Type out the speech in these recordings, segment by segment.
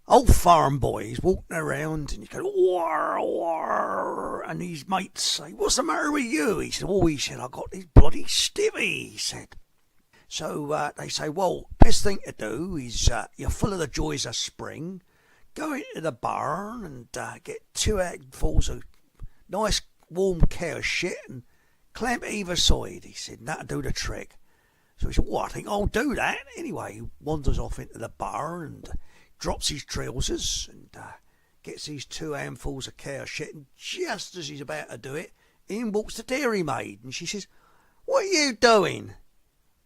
old farm boy. He's walking around and he's going, war, war. And his mates say, what's the matter with you? He said, I got this bloody stivvy, he said. So they say, well, best thing to do is you're full of the joys of spring. Go into the barn and get 2 handfuls of nice warm cow shit and clamp it either side. He said, that'll do the trick. So he said, well, I think I'll do that. Anyway, he wanders off into the barn and drops his trousers and gets these 2 handfuls of cow shit. And just as he's about to do it, in walks the dairymaid. And she says, what are you doing?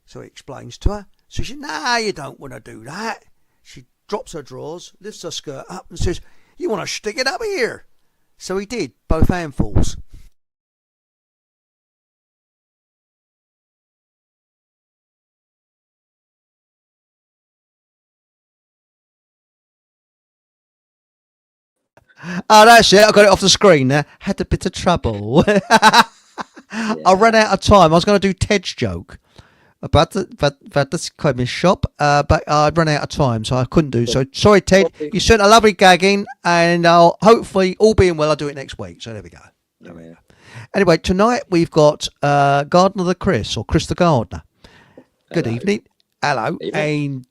So he explains to her. So she said, nah, you don't want to do that. She drops her drawers, lifts her skirt up and says, you want to stick it up here? So he did, both handfuls. Oh, that's it. I got it off the screen there. Had a bit of trouble. I ran out of time. I was going to do Ted's joke about the equipment shop, but I'd run out of time, so I couldn't do so. Sorry, Ted. You sent a lovely gagging, and I'll hopefully, all being well, I'll do it next week. So there we go. Anyway, tonight we've got Gardener the Chris, or Chris the Gardener. Good evening. Hello. And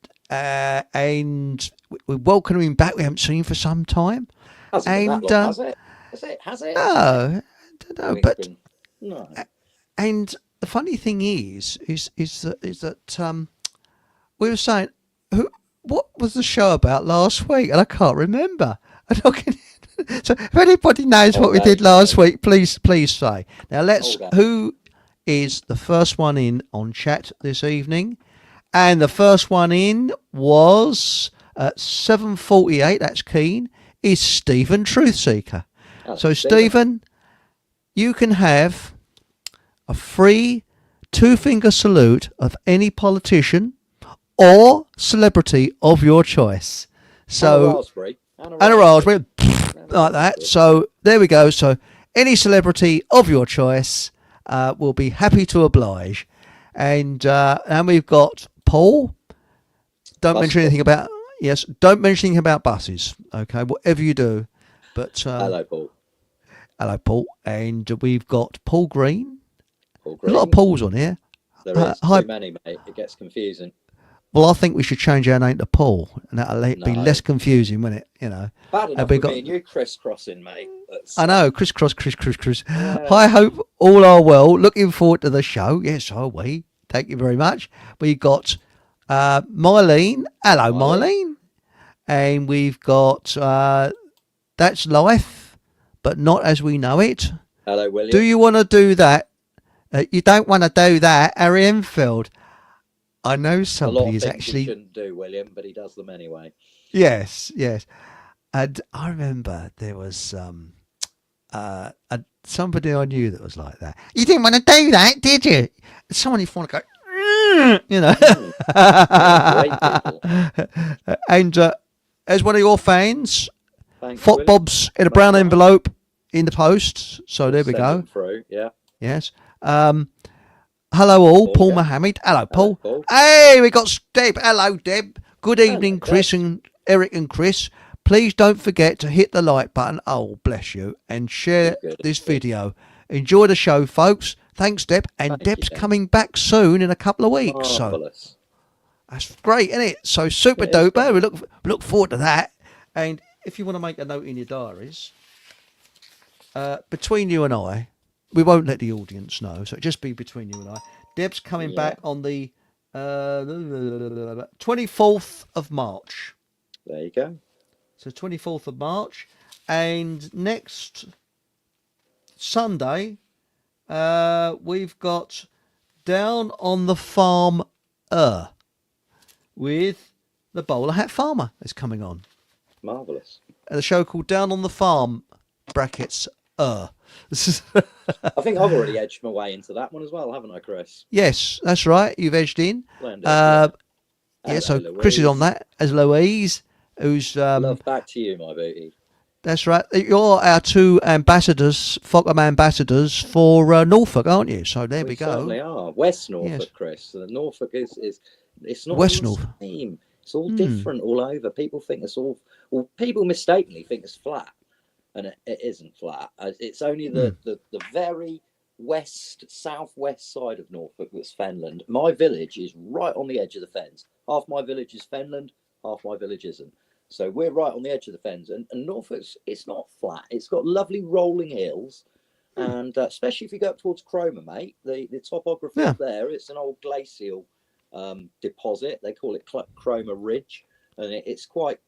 we welcome him back. We haven't seen him for some time. Hasn't been that long, has it? Has it? No, I don't know, but no. And the funny thing is that we were saying, what was the show about last week? And I can't remember. So if anybody knows what we did last week, please say. Now who is the first one in on chat this evening? And the first one in was at 7:48. That's Keen. Is Stephen Truthseeker. So Stephen, you can have a free 2-finger salute of any politician or celebrity of your choice. So and a raspberry like that. So there we go. So any celebrity of your choice will be happy to oblige. And we've got Paul. Don't mention anything about. Yes, don't mention anything about buses, okay, whatever you do. But Hello, Paul. Hello, Paul. And we've got Paul Green. Paul Green. A lot of Pauls on here. There is too many, mate. It gets confusing. Well, I think we should change our name to Paul, and that'll be less confusing, won't it? You know. Bad enough with me and you crisscrossing, mate. I know, crisscross. Yeah. I hope all are well. Looking forward to the show. Yes, are we. Thank you very much. We got Mylene. Hello, Mylene. And we've got That's Life, but Not As We Know It. Hello, William. Do you want to do that? You don't want to do that, Harry Enfield. I know somebody is actually. He shouldn't do, William, but he does them anyway. Yes. And I remember there was somebody I knew that was like that. You didn't want to do that, did you? Someone you want to go. You know, and as one of your fans, Fot Bob's in a brown envelope in the post. So there we go. Through, yeah. Yes. Hello all, Paul Mohammed. Hello, Paul. Hey, we got Deb. Hello, Deb. Good evening, Chris and Eric and Chris. Please don't forget to hit the like button. Oh, bless you, and share this video. Enjoy the show, folks. Thanks, Deb. And Deb's coming back soon in a couple of weeks. Marvelous. So that's great, isn't it? So super duper. We look forward to that. And if you want to make a note in your diaries, between you and I, we won't let the audience know. So it'll just be between you and I. Deb's coming back on the 24th of March. There you go. So 24th of March. And next Sunday, we've got Down on the Farm with the Bowler Hat Farmer is coming on. Marvellous. And a show called Down on the Farm, brackets, I think I've already edged my way into that one as well, haven't I, Chris? Yes, that's right. You've edged in. So Louise. Chris is on that as Louise, who's... Love back to you, my beauty. That's right. You're our 2 ambassadors, Fockham ambassadors for Norfolk, aren't you? So we go. Certainly are. West Norfolk, yes. Chris. Norfolk is it's not West Norfolk. Same. It's all different all over. People think it's all, well, people mistakenly think it's flat, and it isn't flat. It's only the very southwest side of Norfolk that's fenland. My village is right on the edge of the fens. Half my village is fenland, half my village isn't. So we're right on the edge of the fens, and Norfolk's, it's not flat. It's got lovely rolling hills, and especially if you go up towards Cromer, mate, the topography up there, it's an old glacial deposit. They call it Cromer Ridge, and it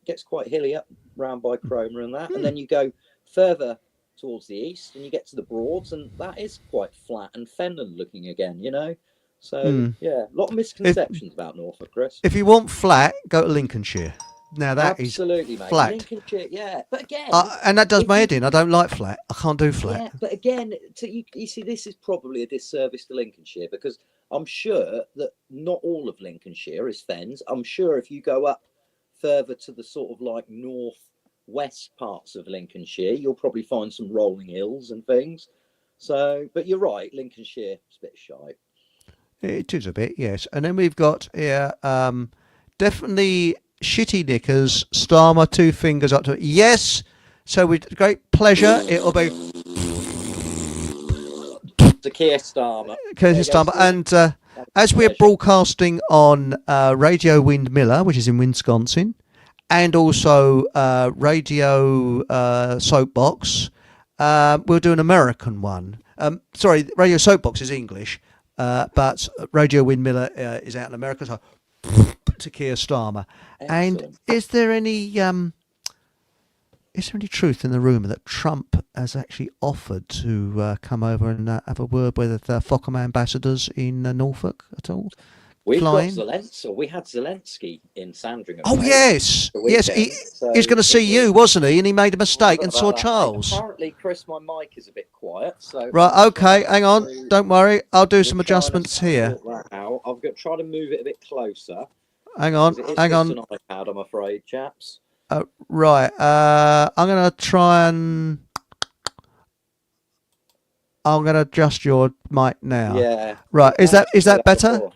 gets quite hilly up round by Cromer and that. And then you go further towards the east, and you get to the Broads, and that is quite flat and fenland looking again, you know. So yeah, a lot of misconceptions about Norfolk, Chris. If you want flat, go to Lincolnshire. Now that Absolutely, is mate. flat. Lincolnshire, yeah. But again, and that does my head in. I don't like flat. I can't do flat. Yeah, but again, you see, this is probably a disservice to Lincolnshire, because I'm sure that not all of Lincolnshire is fens. I'm sure if you go up further to the sort of like northwest parts of Lincolnshire, you'll probably find some rolling hills and things. So, but you're right, Lincolnshire is a bit shy. It is a bit, yes. And then we've got here, definitely shitty knickers, Starmer, 2 fingers up to it. Yes. So with great pleasure, it'll be To Keir Starmer. Curtis Starmer. And as we're broadcasting on Radio Windmiller, which is in Wisconsin, and also Radio Soapbox, we'll do an American one. Sorry, Radio Soapbox is English, but Radio Windmiller is out in America. So to Keir Starmer. Excellent. And is there any truth in the rumour that Trump has actually offered to come over and have a word with the FOCOM ambassadors in Norfolk at all? We had Zelensky in Sandringham. Oh, yes. Yes, he was going to see you, wasn't he? And he made a mistake and saw Charles. Apparently, Chris, my mic is a bit quiet. So right, okay, hang on. Don't worry. I'll do some adjustments here. I'm going to try to move it a bit closer. Hang on. It's an iPad, I'm afraid, chaps. Right. I'm going to try and... I'm going to adjust your mic now. Yeah. Right. Is that better?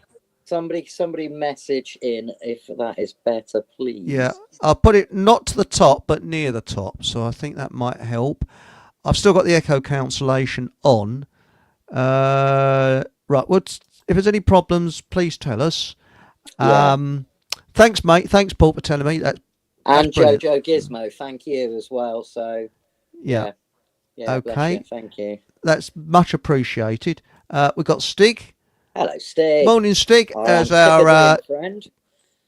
Somebody message in if that is better, please. Yeah. I'll put it not to the top, but near the top. So I think that might help. I've still got the echo cancellation on. Right. If there's any problems, please tell us. Yeah. Thanks, mate. Thanks, Paul, for telling me. That's and brilliant. Jojo Gizmo, thank you as well. So yeah. Okay. Thank you. That's much appreciated. We've got Stig. Hello, Stig. Morning, Stig. As our friend.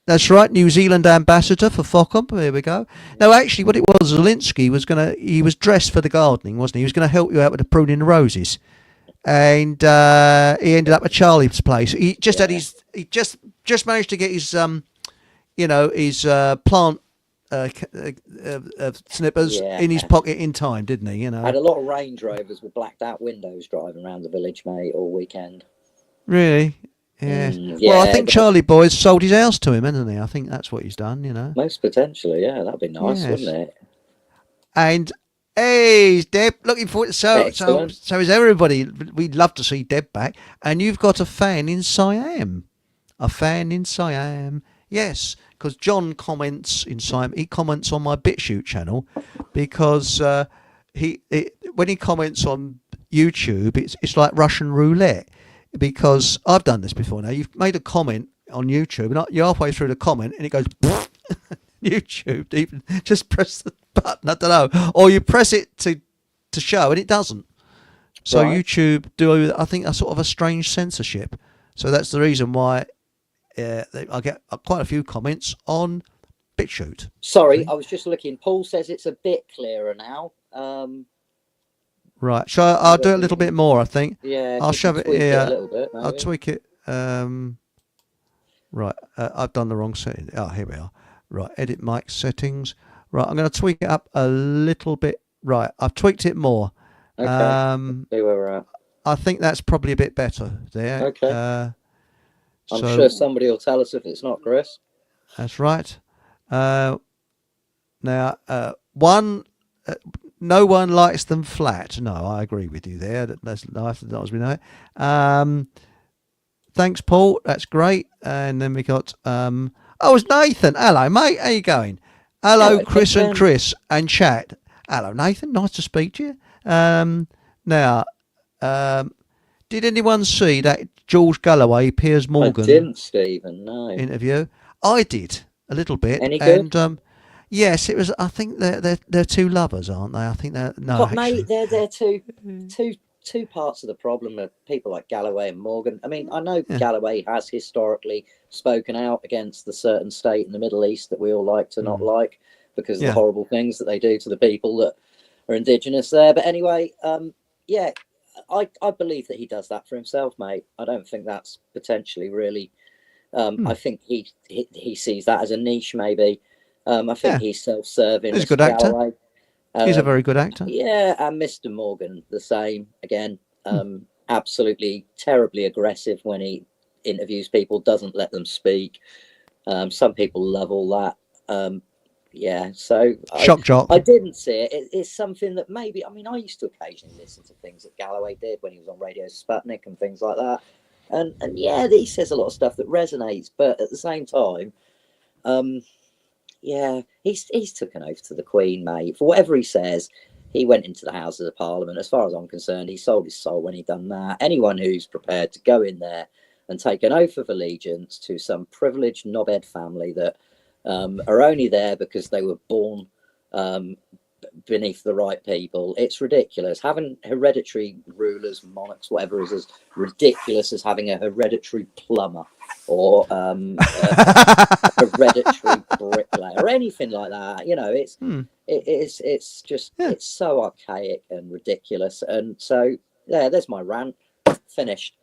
That's right, New Zealand ambassador for FOCOM. There we go. No, actually, what it was, Zelensky he was dressed for the gardening, wasn't he? He was going to help you out with the pruning the roses, and he ended up at Charlie's place. He just just managed to get his his plant snippers in his pocket in time, didn't he? You know, had a lot of Range Rovers with blacked out windows driving around the village, mate, all weekend. Really? Yeah. Well, I think Charlie Boy's sold his house to him, hasn't he? I think that's what he's done, you know. Most potentially, yeah. That'd be nice, wouldn't it? And hey, Deb, looking forward to so is everybody. We'd love to see Deb back. And you've got a fan in Siam. A fan in Siam. Yes, because John comments in Siam. He comments on my BitChute channel because when he comments on YouTube, it's like Russian roulette. Because I've done this before now. You've made a comment on YouTube, and you're halfway through the comment, and it goes YouTube. Even just press the button. I don't know, or you press it to show, and it doesn't. So right. YouTube do, I think, a sort of a strange censorship. So that's the reason why I get quite a few comments on BitChute. Sorry, I was just looking. Paul says it's a bit clearer now. Right, so I'll do it a little bit more, I think. Yeah, I'll shove it here. A little bit, maybe. I'll tweak it. Right, I've done the wrong setting. Oh, here we are. Right, edit mic settings. Right, I'm going to tweak it up a little bit. Right, I've tweaked it more. Okay, see where we're at. I think that's probably a bit better there. Okay. I'm sure somebody will tell us if it's not, Chris. That's right. Now, no one likes them flat. No, I agree with you there. That's nice as we know it. Thanks, Paul. That's great. And then we got Oh, it's Nathan. Hello, mate. How you going? Hello, Hello, Chris and Nathan. Chris and chat. Hello, Nathan. Nice to speak to you. Now, um, did anyone see that George Galloway, Piers I Morgan didn't, Stephen. No. interview? I did a little bit, Any good? and yes, it was. I think they're two lovers, aren't they? I think they're no, But mate, actually. they're two parts of the problem of people like Galloway and Morgan. I mean, I know Yeah, Galloway has historically spoken out against the certain state in the Middle East that we all like to not like because of the yeah. horrible things that they do to the people that are indigenous there. But anyway, yeah, I believe that he does that for himself, mate. I don't think that's potentially really. I think he sees that as a niche, maybe. I think Yeah. he's self-serving, He's a good Mr. actor. Galloway. He's a very good actor. Yeah, and Mr. Morgan, the same. Again, absolutely terribly aggressive when he interviews people, doesn't let them speak. Some people love all that. Yeah, so Shock jock. I didn't see it. It's something that maybe, I mean, I used to occasionally listen to things that Galloway did when he was on Radio Sputnik and things like that. And yeah, he says a lot of stuff that resonates, but at the same time, um, yeah, he's took an oath to the Queen, mate. For whatever he says, he went into the Houses of Parliament. As far as I'm concerned, he sold his soul when he done that. Anyone who's prepared to go in there and take an oath of allegiance to some privileged knobhead family that are only there because they were born um, beneath the right people. It's ridiculous. Having hereditary rulers, monarchs, whatever, is as ridiculous as having a hereditary plumber or hereditary bricklayer or anything like that. You know, it's just Yeah. it's so archaic and ridiculous. And so yeah, there's my rant finished.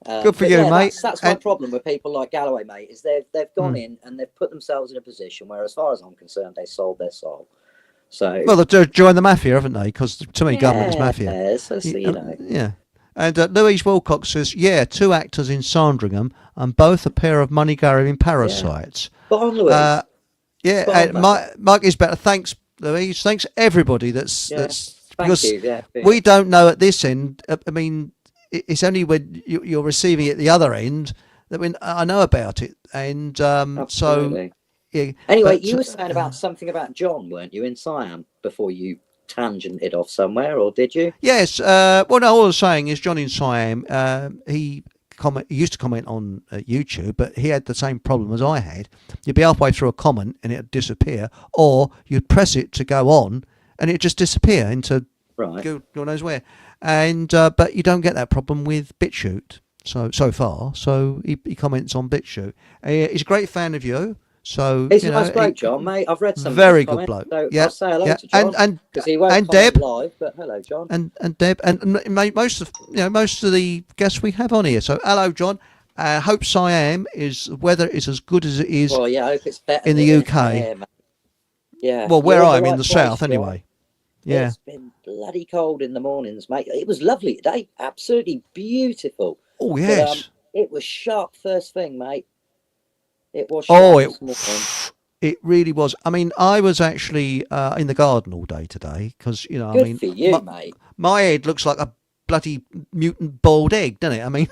Good for But you, yeah, mate. that's my And problem with people like Galloway, mate. Is they've gone in and they've put themselves in a position where, as far as I'm concerned, they sold their soul. So well, they've joined the mafia, haven't they? Because to me, government is mafia. yeah, so you know, Yeah. And Louise Wilcox says, yeah, two actors in Sandringham and both a pair of money-grabbing yeah. parasites. Spot on, Louise. Yeah, Spot on, mate. Mike is better. Thanks, Louise. Thanks everybody. Yeah, That's thank because you. Yeah, we don't know at this end. I mean, it's only when you're receiving it at the other end that when I know about it. And so absolutely. yeah, Anyway, but you were saying about something about John, weren't you, in Siam before you tangented off somewhere, or did you? yes. Well, no, all I was saying is John in Siam. He used to comment on YouTube, but he had the same problem as I had. You'd be halfway through a comment and it'd disappear, or you'd press it to go on and it'd just disappear into Right. God knows where. And but you don't get that problem with BitChute so far. So he comments on BitChute. He's a great fan of you. So He's you a know, nice bloke, John, mate. I've read some of his very good comments, bloke. so Yeah, I'll say hello yeah, to John because he won't and comment Deb. live. But hello, John. And Deb and most of most of the guests we have on here. So hello, John. Hope Siam is weather is as good as it is Well, yeah, I hope it's better in than the it is UK. here, mate. Yeah, Well, you're where in the I'm in right the place, south John. anyway. Yeah. It's been bloody cold in the mornings, mate. It was lovely today, absolutely beautiful. Oh But yes. it was sharp first thing, mate. It was Oh, sharp this morning. it really was. I mean, I was actually in the garden all day today because I Good mean, for you, mate. my head looks like a bloody mutant boiled egg, doesn't it? I mean,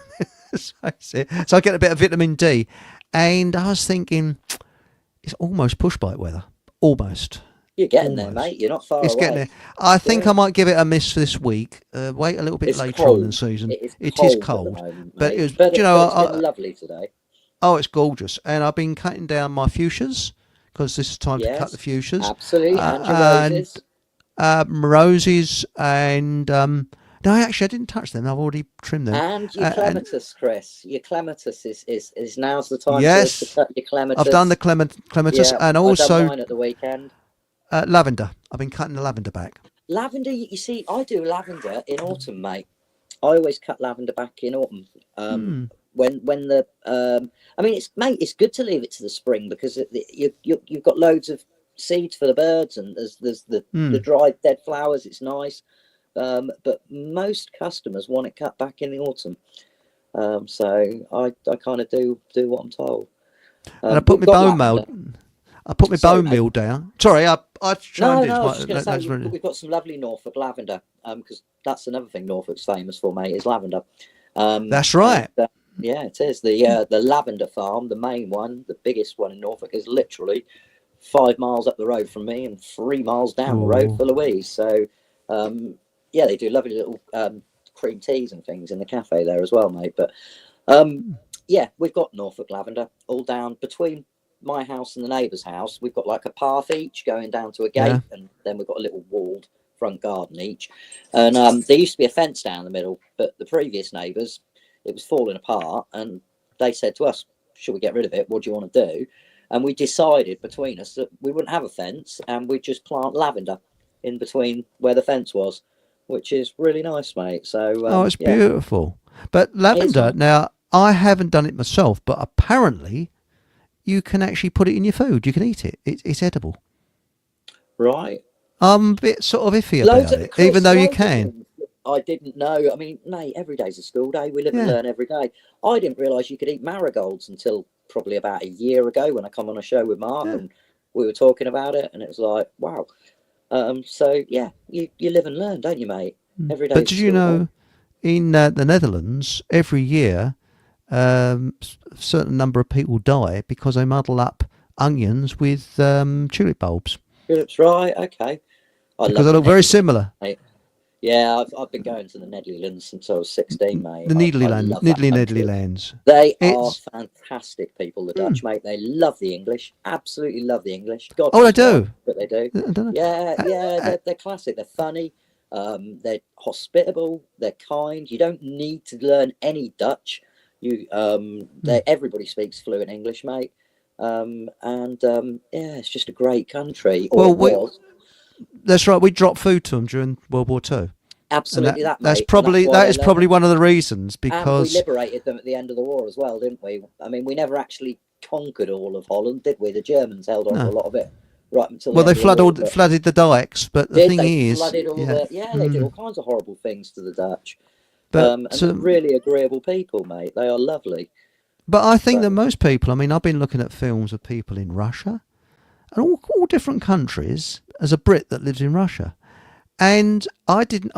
so I get a bit of vitamin D, and I was thinking it's almost push bike weather, almost. You're getting there, Almost. mate. You're not far It's getting away. there. I think Yeah. I might give it a miss for this week. Wait a little bit It's later on in the cold. season. It is It is cold at the cold, moment, but it mate. was. But but it's I, been lovely today. oh, it's gorgeous. And I've been cutting down my fuchsias because this is time to cut the Yes, fuchsias. absolutely. And your And roses. roses and no, actually I didn't touch them. I've already trimmed them. And your And clematis, Chris. Your clematis is now's the time to yes, cut your I've done the clematis. clematis Yeah, and I done also mine at the weekend. lavender. I've been cutting the lavender back. Lavender, you see, I do lavender in autumn, mate. I always cut lavender back in autumn. When the I mean, it's good to leave it to the spring because you've got loads of seeds for the birds and there's the dried dead flowers. It's nice, but most customers want it cut back in the autumn. So I kind of do what I'm told. And I put We've my got bone lavender. meal. I put my Sorry, bone mate. meal down. Sorry, I No, chimed in. no, I was just going to say That's really, we've got some lovely Norfolk lavender because that's another thing Norfolk's famous for, mate, is lavender. that's right. Yeah, it is. The lavender farm, the main one, the biggest one in Norfolk, is literally 5 miles up the road from me and 3 miles down the road Oh, for Louise. So, yeah, they do lovely little cream teas and things in the cafe there as well, mate. But um, yeah, we've got Norfolk lavender all down between my house and the neighbour's house. We've got like a path each going down to a yeah. gate, and then we've got a little walled front garden each. And there used to be a fence down the middle, but the previous neighbours, it was falling apart, and they said to us, "Should we get rid of it? What do you want to do?" And we decided between us that we wouldn't have a fence, and we'd just plant lavender in between where the fence was, which is really nice, mate. So Oh, it's yeah, beautiful. But it is lavender, nice. now, I haven't done it myself, but apparently you can actually put it in your food. You can eat it. It's edible. Right. I'm a bit sort of iffy Loads about of it, even Chris, though you loads of can. things that I didn't know. I mean, mate, every day's a school day. We live and Yeah. learn every day. I didn't realise you could eat marigolds until probably about a year ago when I come on a show with Mark Yeah. and we were talking about it, and it was like, wow. So yeah, you live and learn, don't you, mate? Every But day's a did you school day. know in the Netherlands, every year, a certain number of people die because they muddle up onions with tulip bulbs Philip's right. Okay, I because love they the look very Netherlands, similar. mate. Yeah, I've been going to the Netherlands since I was 16, mate. The I Nederland, love that country. Nederlands. They are It's fantastic people, the Dutch, mate. They love the English, absolutely love the English. God oh, I knows why, do. but they do. I don't know. Yeah, Uh, yeah, uh, they're classic. They're funny. They're hospitable. They're kind. You don't need to learn any Dutch. Everybody speaks fluent English, mate. Yeah, it's just a great country, or well, it was. that's right. We dropped food to them during World War Two, and Absolutely that, that's mate, and that's probably why that they is learn probably it. one of the reasons And we because liberated them at the end of the war as well, didn't we? I mean, we never actually conquered all of Holland, did we? The Germans held on to no. a lot of it right until the Well, end of the war. But flooded the dikes, but the did thing they is, flooded all yeah, the? Yeah, they did all kinds of horrible things to the Dutch. but And they're really agreeable people, mate. They are lovely. but I think that So most people. I mean, I've been looking at films of people in Russia and all different countries as a Brit that lives in Russia. And I didn't.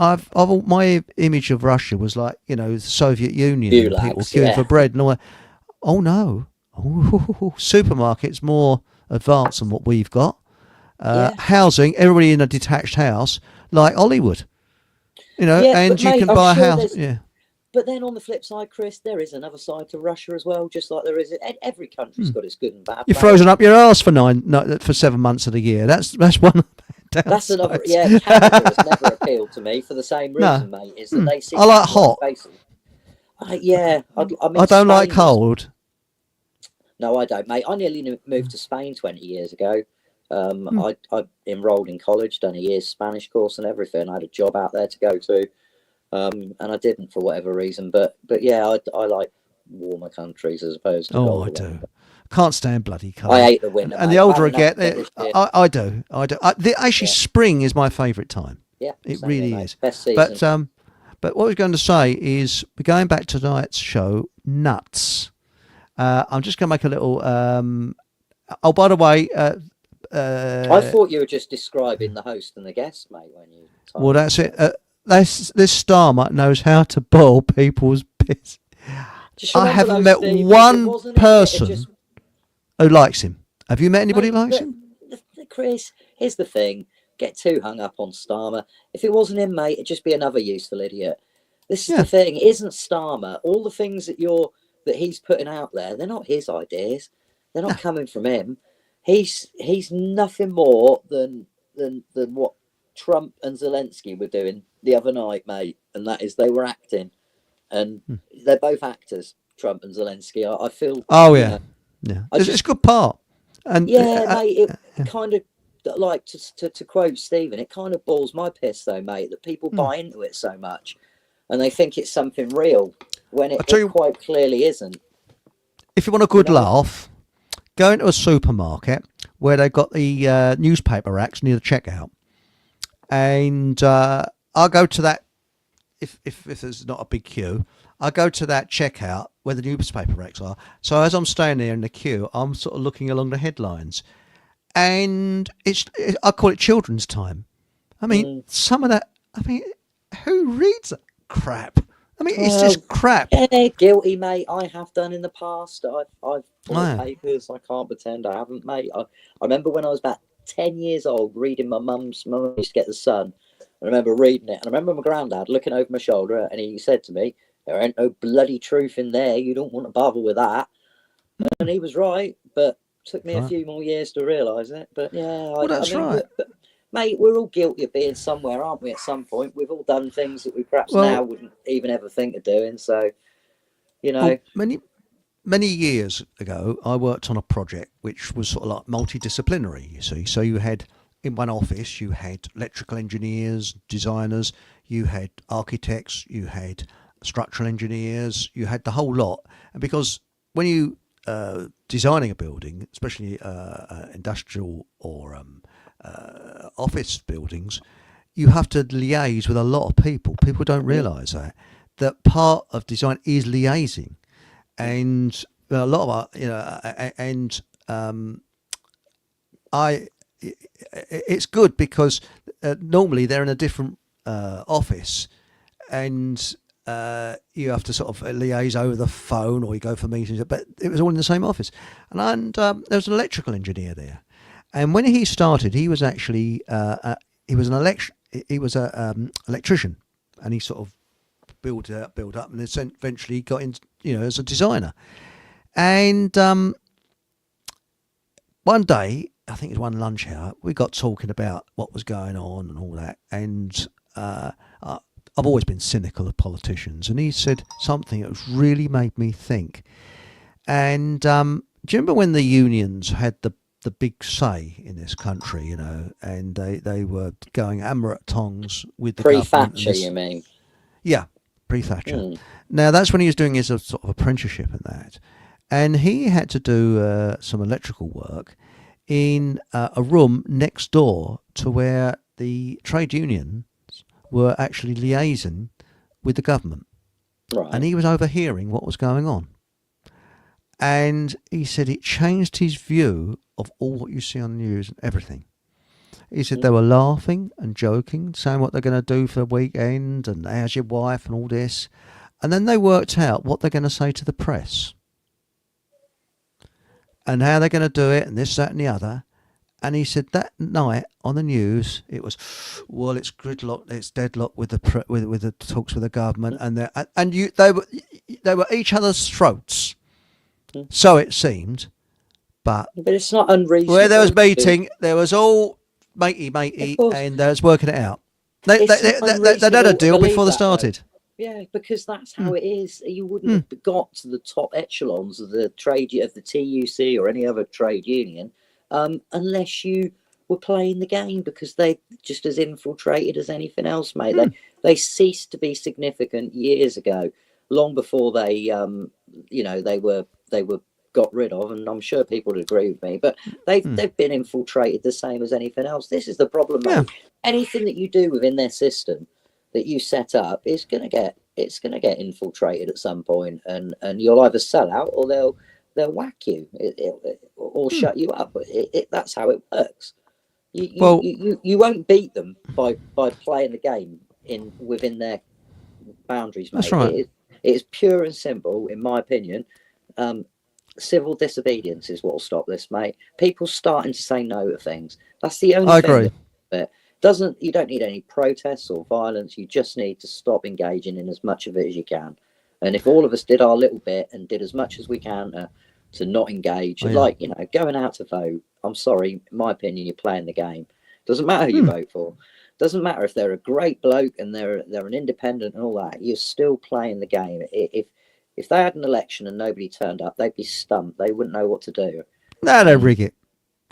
My image of Russia was like the Soviet Union and people gulags, queuing yeah, for bread and all that. Oh no, supermarkets more advanced than what we've got. yeah, Housing, everybody in a detached house like Hollywood, yeah. and But you mate, can I'm buy a sure house. there's. Yeah, But then on the flip side, Chris, there is another side to Russia as well. Just like there is, every country's got its good and bad, you're mate. frozen up your ass for no, for 7 months of the year. That's one of the That's another. downsides. Yeah, Canada has never appealed to me for the same No, reason, mate. Is that they I seem to like have like hot. basically. Yeah, I I mean don't like Spain was. cold. No, I don't, mate. I nearly moved to Spain 20 years ago. Hmm. I enrolled in college, done a year's Spanish course and everything. I had a job out there to go to, and I didn't for whatever reason. But yeah, I like warmer countries as opposed to Oh, I colder do. ones. Can't stand bloody I cold. hate the winter, And the mate. I've had older I enough get, of it this year. I do. I do. Actually, Yeah, spring is my favourite time. yeah, It same here, really mate. is. Best season. But what I was going to say is we're going back to tonight's show, nuts. I'm just going to make a little. Oh, by the way, I uh, thought you were just describing the host and the guest, mate, when you well, timed that's that. it. This Starmut knows how to boil people's piss. Just I remember haven't though, met Stephen, if it one wasn't him, it'd person just who likes him. Have you met anybody mate. who likes But him? Chris, here's the thing: get too hung up on Starmer. If it wasn't him, mate, it'd just be another useful idiot. This is the Yeah. thing: it isn't Starmer. All the things that he's putting out there, they're not his ideas. They're No. not coming from him. He's nothing more than what Trump and Zelensky were doing the other night, mate. And that is they were acting, and they're both actors. Trump and Zelensky. I feel, Oh you yeah, know, yeah. I It's a just good part. And yeah, mate. It kind of like to quote Stephen. It kind of balls my piss though, mate, that people buy into it so much, and they think it's something real when I tell it you, quite clearly isn't. if you want a You good know? laugh, go into a supermarket where they've got the newspaper racks near the checkout, and I'll go to that. If there's not a big queue, I go to that checkout where the newspaper racks are. So as I'm staying there in the queue, I'm sort of looking along the headlines, and I call it children's time. I mean, Mm. some of that. I mean, who reads that crap? I mean, it's Well, just crap. yeah, guilty, mate. I have done in the past. I've bought Oh, papers. I can't pretend I haven't, mate. I remember when I was about 10 years old, reading my mum used to get the Sun. I remember reading it, and I remember my granddad looking over my shoulder, and he said to me, "There ain't no bloody truth in there. You don't want to bother with that." And he was right, but took me a right. few more years to realise it. But yeah, Well, I that's mean, right. mate, we're all guilty of being somewhere, aren't we? At some point, we've all done things that we perhaps now Well, wouldn't even ever think of doing. So, you know, well, many years ago, I worked on a project which was sort of like multidisciplinary. You see, so you had in one office, you had electrical engineers, designers, you had architects, you had structural engineers, you had the whole lot. And because when you designing a building, especially industrial or office buildings, you have to liaise with a lot of people. People don't mm, realise that part of design is liaising, and a lot of and I, it's good because normally they're in a different office, and you have to sort of liaise over the phone or you go for meetings. But it was all in the same office, and there was an electrical engineer there, and when he started, he was actually he was an he was a electrician, and he sort of built up, and then eventually got in, as a designer. And one day, I think it was one lunch hour, we got talking about what was going on and all that. And I've always been cynical of politicians, and he said something that really made me think. And do you remember when the unions had the big say in this country, and they were going hammer at tongs with the government and pre-Thatcher, this, you mean? yeah, pre-Thatcher. Mm, Now that's when he was doing his sort of apprenticeship and that, and he had to do some electrical work in a room next door to where the trade unions were actually liaising with the government, and right. he was overhearing what was going on. And he said it changed his view of all what you see on the news and everything. He said they Mm. were laughing and joking, saying what they're going to do for the weekend and how's your wife and all this. And then they worked out what they're going to say to the press and how they're going to do it and this, that, and the other. And he said that night on the news, it was, well, it's gridlock, it's deadlock with with the talks with the government, and they were each other's throats. Mm. So it seemed, but But it's not where there unreasonable was to, meeting, there was all matey of matey, course, and they was working it out. They it's not they'd had a unreasonable to deal believe before they that though. started. Yeah, because that's Hmm. how it is. You wouldn't Hmm. have got to the top echelons of the of the TUC or any other trade union unless you were playing the game because they just as infiltrated as anything else, mate. Hmm. They ceased to be significant years ago, long before they were got rid of, and I'm sure people would agree with me. But Hmm. they've been infiltrated the same as anything else. This is the problem, Yeah. mate. Anything that you do within their system that you set up is going to get infiltrated at some point, and you'll either sell out or they'll whack you or Hmm. shut you up. That's how it works. Well, You won't beat them by playing the game in within their boundaries, that's mate. right. It is pure and simple, in my opinion. Um, Civil disobedience is what will stop this, mate. People starting to say no to things. That's the only I thing agree. that doesn't. You don't need any protests or violence. You just need to stop engaging in as much of it as you can. And if all of us did our little bit and did as much as we can to not engage, Oh yeah. like going out to vote. I'm sorry, in my opinion, you're playing the game. Doesn't matter who you Hmm. vote for. Doesn't matter if they're a great bloke and they're an independent and all that. You're still playing the game. If they had an election and nobody turned up, they'd be stumped. They wouldn't know what to do. No, they And rig it.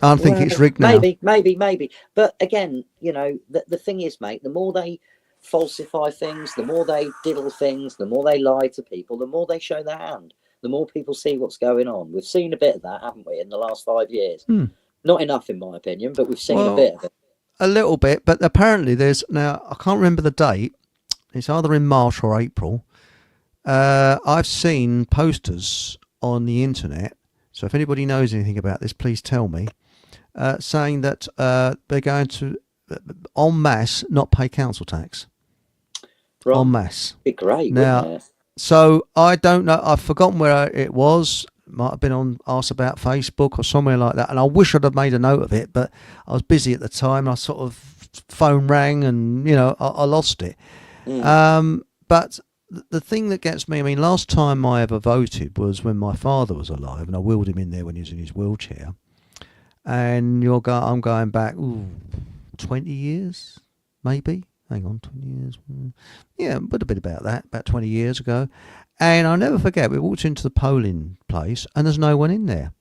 I think well, it's rigged now. maybe. But again, the thing is, mate, the more they falsify things, the more they diddle things, the more they lie to people, the more they show their hand, the more people see what's going on. We've seen a bit of that, haven't we, in the last 5 years? Hmm. Not enough, in my opinion, but we've seen a Well, bit of it. a little bit, but apparently there's now. I can't remember the date. It's either in March or April. I've seen posters on the internet. So if anybody knows anything about this, please tell me. Saying that they're going to, en masse, not pay council tax. Right. en masse. Be great, wouldn't Now, it? so I don't know. I've forgotten where it was. Might have been on Ask About Facebook or somewhere like that. And I wish I'd have made a note of it, but I was busy at the time. I sort of phone rang, and I lost it. Mm. But the thing that gets me, I mean, last time I ever voted was when my father was alive, and I wheeled him in there when he was in his wheelchair. And I'm going back 20 years, maybe. Hang on, 20 years. Yeah, it would have been about that, about 20 years ago. And I'll never forget, we walked into the polling place and there's no one in there.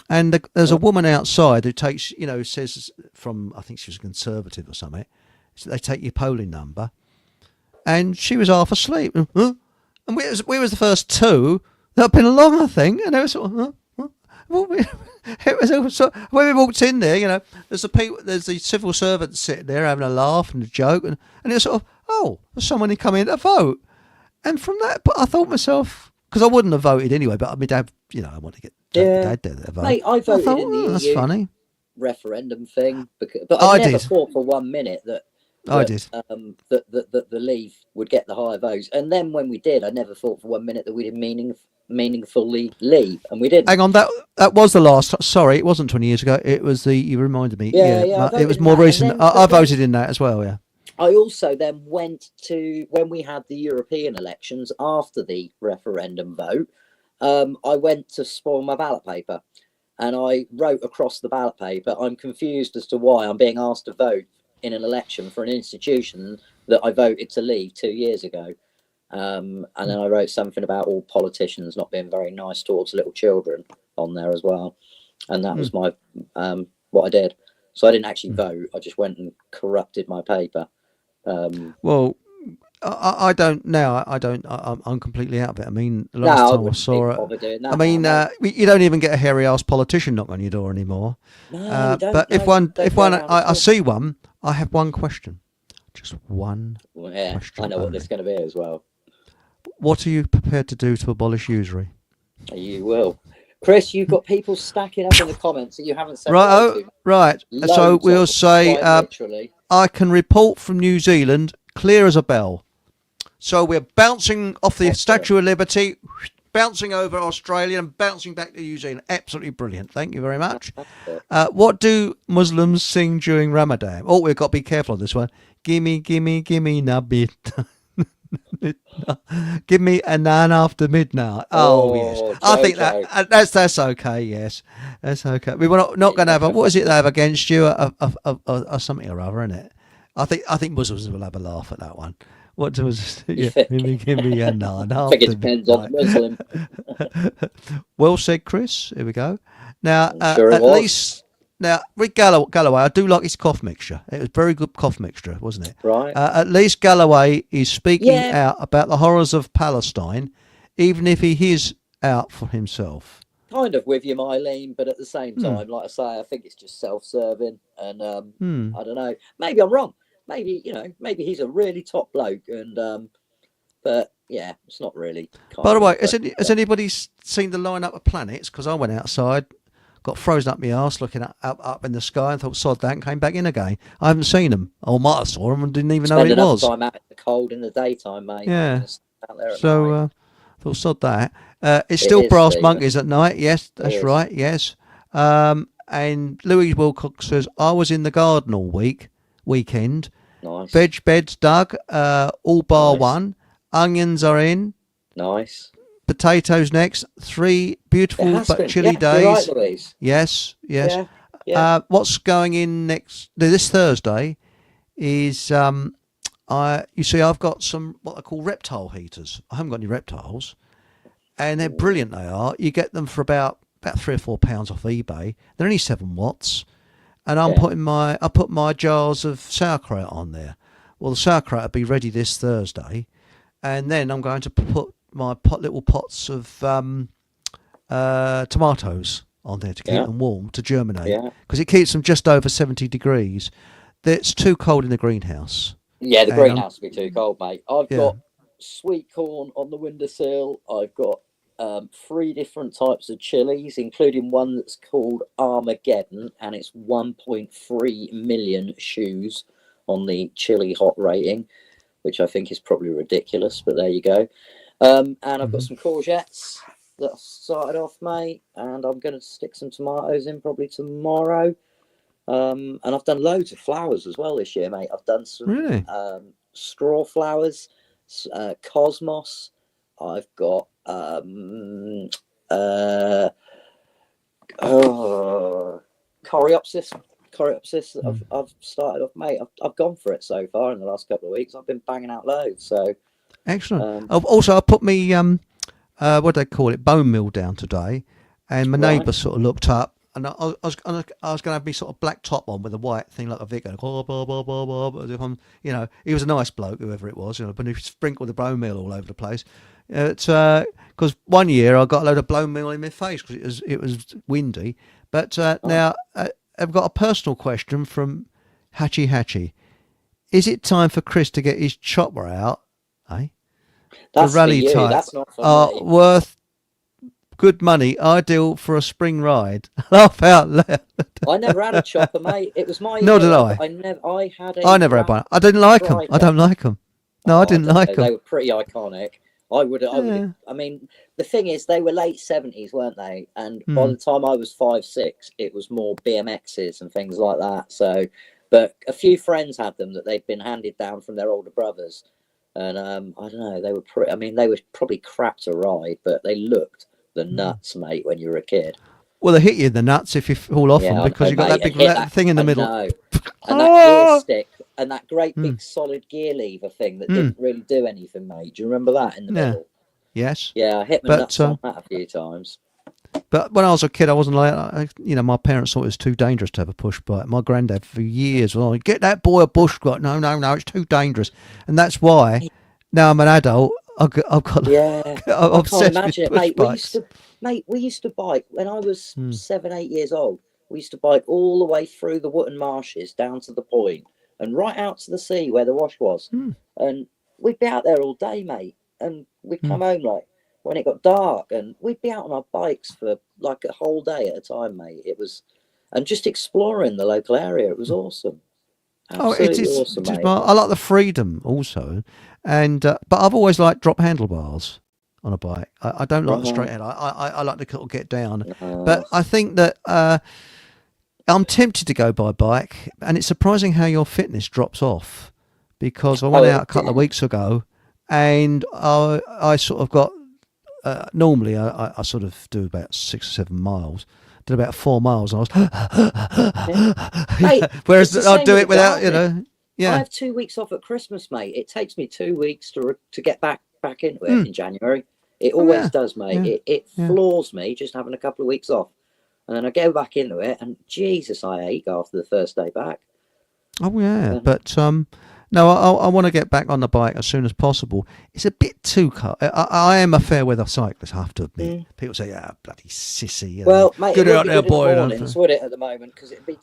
And there's a woman outside who takes, says from, I think she was a Conservative or something, so they take your polling number. And she was half asleep. Huh? And we was the first two that had been along, I think. And they were sort of, huh? Well, it was so, when we walked in there, there's the civil servants sitting there having a laugh and a joke, and it was sort of, oh, there's someone who come in to vote. And from that, but I thought myself, because I wouldn't have voted anyway, but my dad, I want to get dad there to vote. Mate, I voted thought, in the that's EU funny. referendum thing, but I never did. thought for 1 minute that I did. that the Leave would get the higher votes. And then when we did, I never thought for 1 minute that we'd meaningfully leave, and we didn't. Hang on, that was the last. Sorry, it wasn't 20 years ago. It was you reminded me. Yeah, it was more recent. I voted in that as well. Yeah. I also then went to, when we had the European elections after the referendum vote, I went to spoil my ballot paper, and I wrote across the ballot paper, I'm confused as to why I'm being asked to vote in an election for an institution that I voted to leave 2 years ago. And then I wrote something about all politicians not being very nice towards little children on there as well. And that was my what I did. So I didn't actually vote. I just went and corrupted my paper. Well, I don't now. I don't. I'm completely out of it. I mean, the last time I saw it, you don't even get a hairy ass politician knock on your door anymore. No, but if I see one, I have one question. Just one. Well, yeah, question I know only. what this is going to be as well. What are you prepared to do to abolish usury? You will. Chris, you've got people stacking up in the comments that you haven't said. Right. So we'll say, I can report from New Zealand, clear as a bell. So we're bouncing off the Statue of Liberty, bouncing over Australia and bouncing back to New Zealand. Absolutely brilliant. Thank you very much. What do Muslims sing during Ramadan? Oh, we've got to be careful on this one. Gimme, gimme, gimme, nabit. Give me a nine after midnight. Oh yes, I think that's okay. Yes, that's okay. We were not going to have a, what is it they have against you? A something or other, isn't it? I think Muslims will have a laugh at that one. What was? Yeah, give me a nine. I think it depends on the Muslim. Well said, Chris. Here we go. Now, at least. Now, Rick Galloway, I do like his cough mixture. It was very good cough mixture, wasn't it? Right. At least Galloway is speaking out about the horrors of Palestine, even if he is out for himself. Kind of with you, Mylene, but at the same time, like I say, I think it's just self-serving, and I don't know. Maybe I'm wrong. Maybe maybe he's a really top bloke, and but yeah, it's not really. By the way, has anybody seen the lineup of planets? Because I went outside. Got frozen up my arse looking up in the sky and thought, sod that, and came back in again. I haven't seen them. Or might have saw them and didn't even know what it was. Spend enough time out in the cold in the daytime, mate. Yeah. So, thought, sod that. It's still brass monkeys at night. Yes, that's right. Yes. And Louis Wilcox says, I was in the garden all weekend. Nice. Veg beds dug, all bar one. Onions are in. Nice. Potatoes next. 3 beautiful but chilly days. You're right, Louise. Yes. Yeah. What's going in this Thursday is you see I've got some what I call reptile heaters. I haven't got any reptiles, and they're brilliant. They are. You get them for about £3 or £4 off eBay. They're only 7 watts, and I put my jars of sauerkraut on there. Well, the sauerkraut will be ready this Thursday, and then I'm going to put my little pots of tomatoes on there to keep them warm, to germinate, because it keeps them just over 70 degrees. It's too cold in the greenhouse. Yeah, the greenhouse will be too cold, mate. I've got sweet corn on the windowsill. I've got 3 different types of chilies, including one that's called Armageddon, and it's 1.3 million shoes on the chili hot rating. which I think is probably ridiculous, but there you go. And I've got Mm-hmm. some courgettes that I've started off, mate, and I'm going to stick some tomatoes in probably tomorrow. And I've done loads of flowers as well this year, mate. I've done some Really? straw flowers, cosmos. I've got coreopsis. Coreopsis. I've started off, mate. I've gone for it so far in the last couple of weeks. I've been banging out loads. So Excellent. Also, I put me what do they call it, bone meal down today, and my right. neighbour sort of looked up, and I was going to have me sort of black top on with a white thing like a vicar. Blah, blah, blah, blah, blah, as if I'm, you know, he was a nice bloke, whoever it was, you know, but he sprinkled the bone meal all over the place. Because one year I got a load of bone meal in my face because it was windy. But now I've got a personal question from Hatchie Hatchie. Is it time for Chris to get his chopper out? Eh? The That's for rally you. type That's not for are me. worth good money, ideal for a spring ride. Laugh out loud. I never had a chopper, mate. It was my Nor year. did I. I had a I never had one. I didn't like them. I striker. don't like them. No, I Oh, I didn't don't like know. them. They were pretty iconic. I would. Yeah. I mean, the thing is, they were late 70s, weren't they? And by Hmm. the time I was 5, 6, it was more BMXs and things like that. So, but a few friends had them that they'd been handed down from their older brothers, and I don't know. They were pretty. I mean, they were probably crap to ride, but they looked the nuts, mate, when you were a kid. Well, they hit you in the nuts if you fall off them Yeah, I because know, you've got mate. that And big hit that. thing in the I middle. know. And that gear Ah! stick and that great Hmm. big solid gear lever thing that Hmm. didn't really do anything, mate. Do you remember that in the Yeah. middle? Yes. Yeah, I hit my But nuts on that a few times. But when I was a kid, I wasn't like, you know, my parents thought it was too dangerous to have a push bike. My granddad, for years, was like, get that boy a push bike. No, no, no, it's too dangerous. And that's why now I'm an adult, I've got Yeah, I'm I can't obsessed with imagine it, push mate. bikes. We used to bike when I was Hmm. 7, 8 years old. We used to bike all the way through the Wootton Marshes down to the point and right out to the sea where the wash was. Hmm. And we'd be out there all day, mate. And we'd Hmm. come home like when it got dark, and we'd be out on our bikes for like a whole day at a time, mate. It was, and just exploring the local area. It was awesome, Oh, it absolutely is. awesome, It is mate. I like the freedom also, and but I've always liked drop handlebars on a bike. I don't like the straight Right. head. I like to sort of get down, Uh, but I think that I'm tempted to go by bike, and it's surprising how your fitness drops off. Because I went oh, out a couple of weeks ago, and I sort of got normally I sort of do about 6 or 7 miles. Did about 4 miles, and yeah. I was, Mate, it's whereas the I'd same do with it the without, you gardening. know, I yeah. have 2 weeks off at Christmas, mate. It takes me 2 weeks to get back into it Mm. in January. It Oh always yeah, does, mate. yeah, It yeah. floors me just having a couple of weeks off, and then I go back into it, and Jesus, I ache after the first day back. Oh yeah, And, but no, I want to get back on the bike as soon as possible. It's a bit too cold. I am a fair weather cyclist, I have to admit. mm. People say, "Yeah, bloody sissy," you know, Well, mate, it get wouldn't out be there, good in the boy. mornings, would it, at the moment? Because it'd be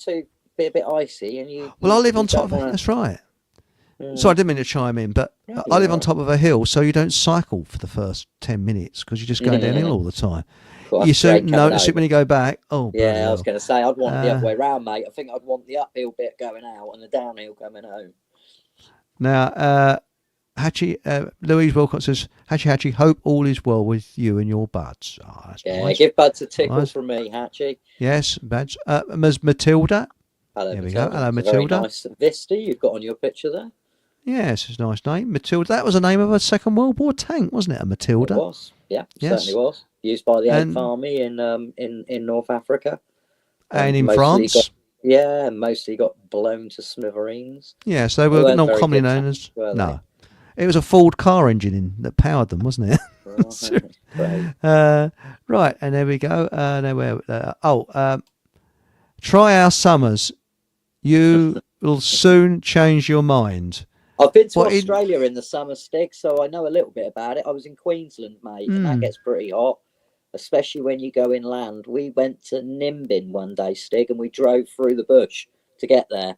a bit icy, and Well, I live you on top don't of it. want That's right. to. So I didn't mean to chime in, but No, I you're live on right. top of a hill, so you don't cycle for the first 10 minutes because you're just going downhill all the time. Well, You that's great soon coming notice it over. when you go back. Oh bloody Yeah, I was hell! going to say I'd want it the other Uh, way round, mate. I think I'd want the uphill bit going out and the downhill coming home. Now, Hatchie, Louise Wilcott says, Hatchie Hatchie, hope all is well with you and your buds. Oh, that's Yeah, nice. give Buds a tickle Nice. from me, Hatchie. Yes, buds. Ms. Matilda. Hello, There we go. Matilda. Hello, It's a very Matilda. nice vista you've got on your picture there. Yes, it's a nice name. Matilda. That was the name of a Second World War tank, wasn't it? A It Matilda. was, yeah, certainly Yes. was. Used by the Eighth And Army in North Africa, and and in mostly got France. mostly got blown to smithereens. Yes, they They were weren't not very commonly good known tanks, as. were they? No. It was a Ford car engine that powered them, wasn't it? Right, great. Right, and there we go. Now try our summers. You will soon change your mind. I've been to What in? Australia in the summer, Stig, so I know a little bit about it. I was in Queensland, mate, and that Hmm. gets pretty hot, especially when you go inland. We went to Nimbin one day, Stig, and we drove through the bush to get there.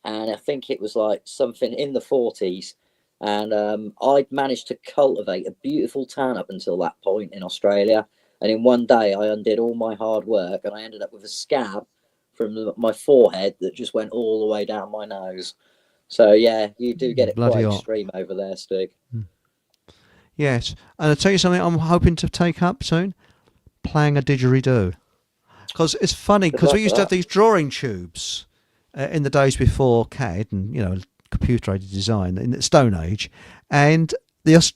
And I think it was like something in the 40s. And I'd managed to cultivate a beautiful tan up until that point in Australia. And in one day, I undid all my hard work and I ended up with a scab from my forehead that just went all the way down my nose. So yeah, you do get it Bloody quite hot. extreme over there, Stig. Yes, and I'll tell you something I'm hoping to take up soon, playing a didgeridoo. Because it's funny, Good because we luck with used to have that. these drawing tubes in the days before CAD and, computer aided design in the Stone Age. And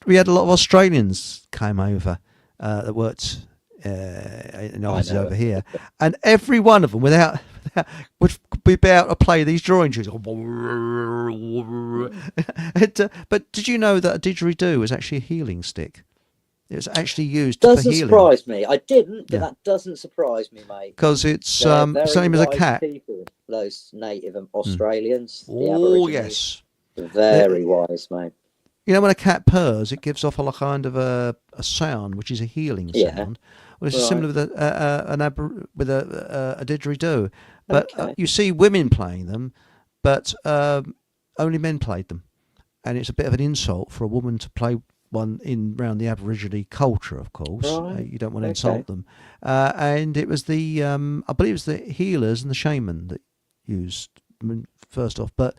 we had a lot of Australians came over that worked in I offices know over it. here. And every one of them, without would be able to play these drawing tubes. But did you know that a didgeridoo was actually a healing stick? It was actually used for Doesn't healing. surprise me. I didn't, but Yeah, that doesn't surprise me, mate. because it's They're very same as a wise cat. people, those native Hmm. Australians, the Oh Aborigines. yes. The- Very wise, mate. when a cat purrs, it gives off a kind of a sound, which is a healing Yeah, sound. Well, it's right. similar with a didgeridoo, but Okay. you see women playing them, but only men played them, and it's a bit of an insult for a woman to play one in round the Aboriginal culture. Of course, Right. you don't want to Okay. insult them, and it was I believe it was the healers and the shaman that used first off, but.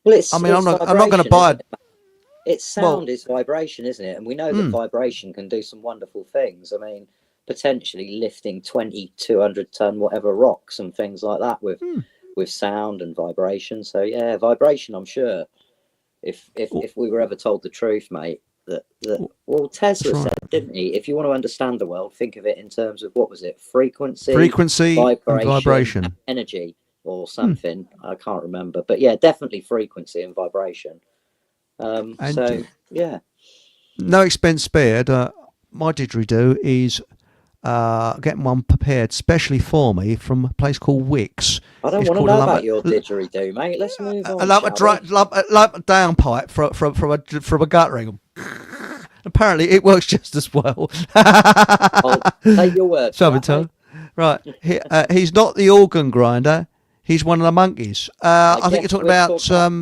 Well, I mean, it's I'm not going to vibration, buy isn't it. it? It's Well, sound is vibration, isn't it? And we know that mm, vibration can do some wonderful things. I mean, potentially lifting 2,200 ton whatever rocks and things like that mm, with sound and vibration. So yeah, vibration. I'm sure oh, if we were ever told the truth, mate, that oh, well, that's Tesla right. said, didn't he? If you want to understand the world, think of it in terms of what was it? Frequency, Frequency and vibration, vibration. energy, or Mm. something. I can't remember, but yeah, definitely frequency and vibration. And So yeah, no expense spared. My didgeridoo is getting one prepared specially for me from a place called Wix. I don't It's want to called know about your didgeridoo, mate. Let's move on, shall we? lump a downpipe from a guttering. Apparently, it works just as well. I'll take your word for So I've been that, mate. told. Right, he's not the organ grinder. He's one of the monkeys. I I think you're guess talking we're about talking about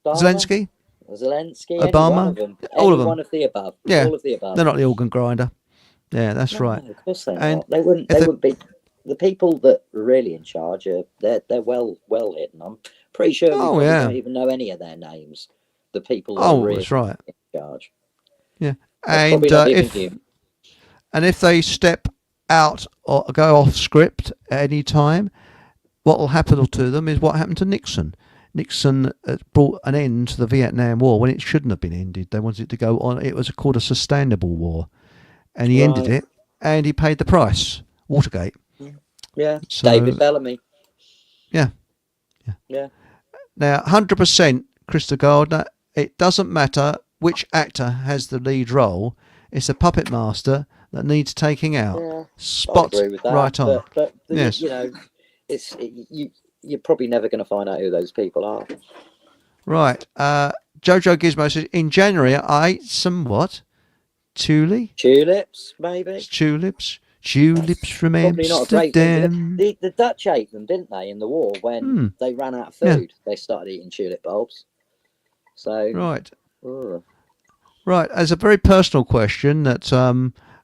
Dharma, Zelensky, Zelensky, any one of Obama, them, all of any them. one of the above, Yeah, all of the above. they're not the organ grinder. Yeah, that's No, right. of course they're And not. They wouldn't. if They they, wouldn't be. The people that are really in charge are they're well hidden. I'm pretty sure we oh probably yeah, don't even know any of their names. The people that are oh really that's right. in charge. Yeah, They're probably and not even human. if they step out or go off script at any time, what will happen to them is what happened to Nixon. Nixon brought an end to the Vietnam War when it shouldn't have been ended. They wanted it to go on. It was called a sustainable war, and he ended Right. it, and he paid the price. Watergate. Yeah. David So Bellamy. yeah, yeah. Yeah. Now, 100%, Krista Gardner. It doesn't matter which actor has the lead role. It's a puppet master that needs taking out. Yeah. I'd Spot agree with that. right on. But Yes. you know, you're probably never going to find out who those people are. Right. Jojo Gizmo says, in January, I ate some what? Thule? Tulips, maybe. Tulips? Tulips from Probably not a great thing. But Amsterdam. the Dutch ate them, didn't they, in the war when Hmm. they ran out of Yeah. food? They started eating tulip bulbs. So, Right. ugh. Right. As a very personal question that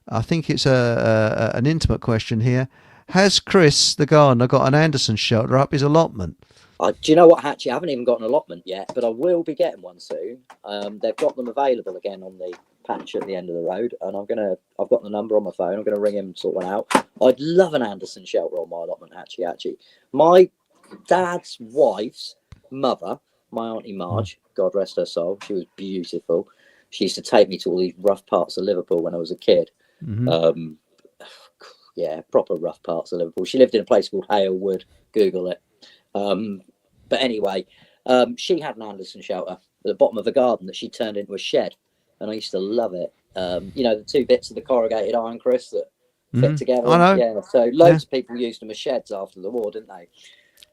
I think it's an intimate question here. Has Chris, the gardener, got an Anderson shelter up his allotment? Do you know what? Actually, I haven't even got an allotment yet, but I will be getting one soon. They've got them available again on the patch at the end of the road, and I've got the number on my phone. I'm going to ring him and sort one out. I'd love an Anderson shelter on my allotment. Actually, my dad's wife's mother, my auntie Marge, God rest her soul, she was beautiful. She used to take me to all these rough parts of Liverpool when I was a kid. Mm-hmm. Yeah, proper rough parts of Liverpool. She lived in a place called Hale Wood. Google it. But anyway, she had an Anderson shelter at the bottom of the garden that she turned into a shed, and I used to love it. The two bits of the corrugated iron, Chris, that fit together. I know. Yeah, so loads of people used them as sheds after the war, didn't they?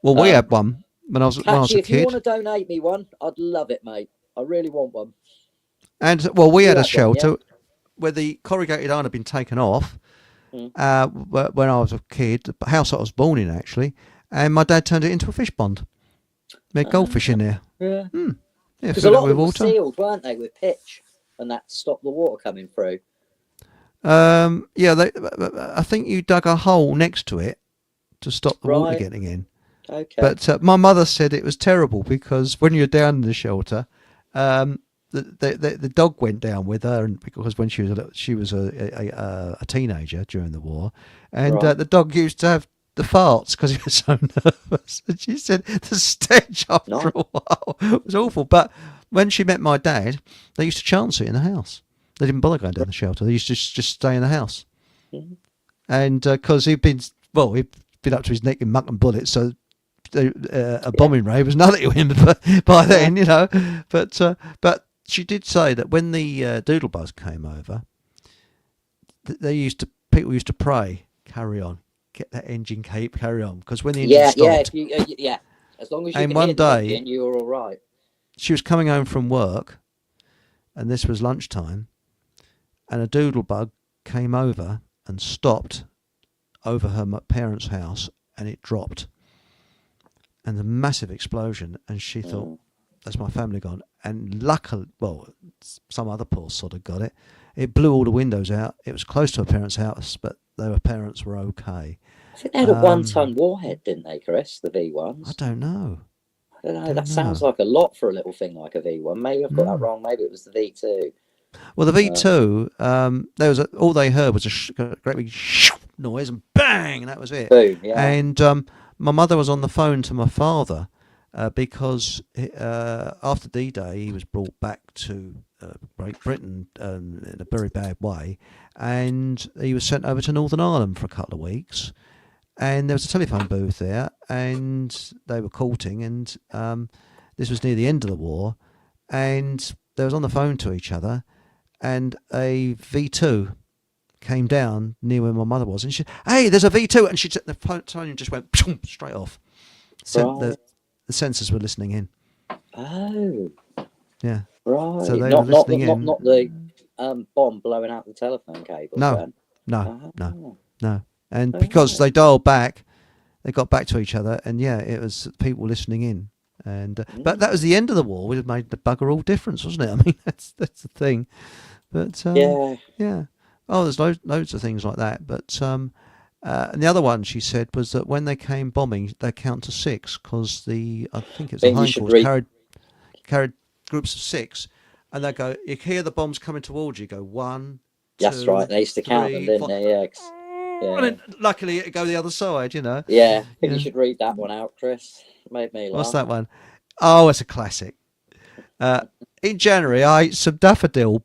Well, we had one when I was Catchy, a if you kid. want to donate me one, I'd love it, mate. I really want one. And well, we You had a had one, shelter yeah? where the corrugated iron had been taken off Mm. when I was a kid. The house I was born in, actually, and my dad turned it into a fish pond. They had goldfish in there. Yeah. Yeah, Because a filled it lot of with them were water. sealed, weren't they, with pitch, and that stopped the water coming through. Yeah, I think you dug a hole next to it to stop the water Right. getting in. Okay. But my mother said it was terrible because when you're down in the shelter, the dog went down with her, and because when she was a teenager during the war, and Right. the dog used to have the farts because he was so nervous. And she said the stench after Nice. a while was awful. But when she met my dad, they used to chance it in the house. They didn't bother going down the shelter. They used to just stay in the house. Mhm. And because he'd been up to his neck in muck and bullets, so a Yeah. bombing raid was nothing to him by then, you know. But she did say that when the Doodlebuzz came over, people used to pray, carry on, get that engine carry on, because when the engine Yeah. stopped, If you, yeah. As long as you and can hear one the day engine, you're all right. she was coming home from work, and this was lunchtime, and a doodlebug came over and stopped over her parents' house, and it dropped, and a massive explosion, and she thought, Mm. that's my family gone. And luckily, well, some other poor sod had got it. It blew all the windows out. It was close to her parents' house, but their parents were okay. I think they had a one-ton warhead, didn't they, Chris? The I V1s. don't know. I don't know. That sounds like a lot for a little thing like a V1. Maybe I've got that wrong. Maybe it was the V2. Well, the V2, all they heard was a great big noise and bang, and that was it. Boom. Yeah. And my mother was on the phone to my father because after D-Day he was brought back to Great Britain in a very bad way, and he was sent over to Northern Ireland for a couple of weeks. And there was a telephone booth there, and they were courting, and this was near the end of the war, and they was on the phone to each other, and a V2 came down near where my mother was, and she said, "Hey, there's a V2," and the phone just went straight off. Right. The sensors were listening in. Oh. Yeah. Right. So they Not were listening in. not the bomb blowing out the telephone cables. No, Then. no. And Oh, because right. they dialed back, they got back to each other, and yeah, it was people listening in. And but that was the end of the war. It made the bugger all difference, wasn't it? I mean, that's the thing. But yeah. Oh, there's loads of things like that. But and the other one she said was that when they came bombing, they count to 6 because I think it's the Heinz carried groups of 6, and they go. You hear the bombs coming towards you. Go 1, 2. That's right. They used to count them, didn't they? Yeah. I mean, luckily it go the other side, you know. Yeah. I think you should read that one out, Chris. It made me laugh. What's that one? Oh, it's a classic. In January, I ate some daffodil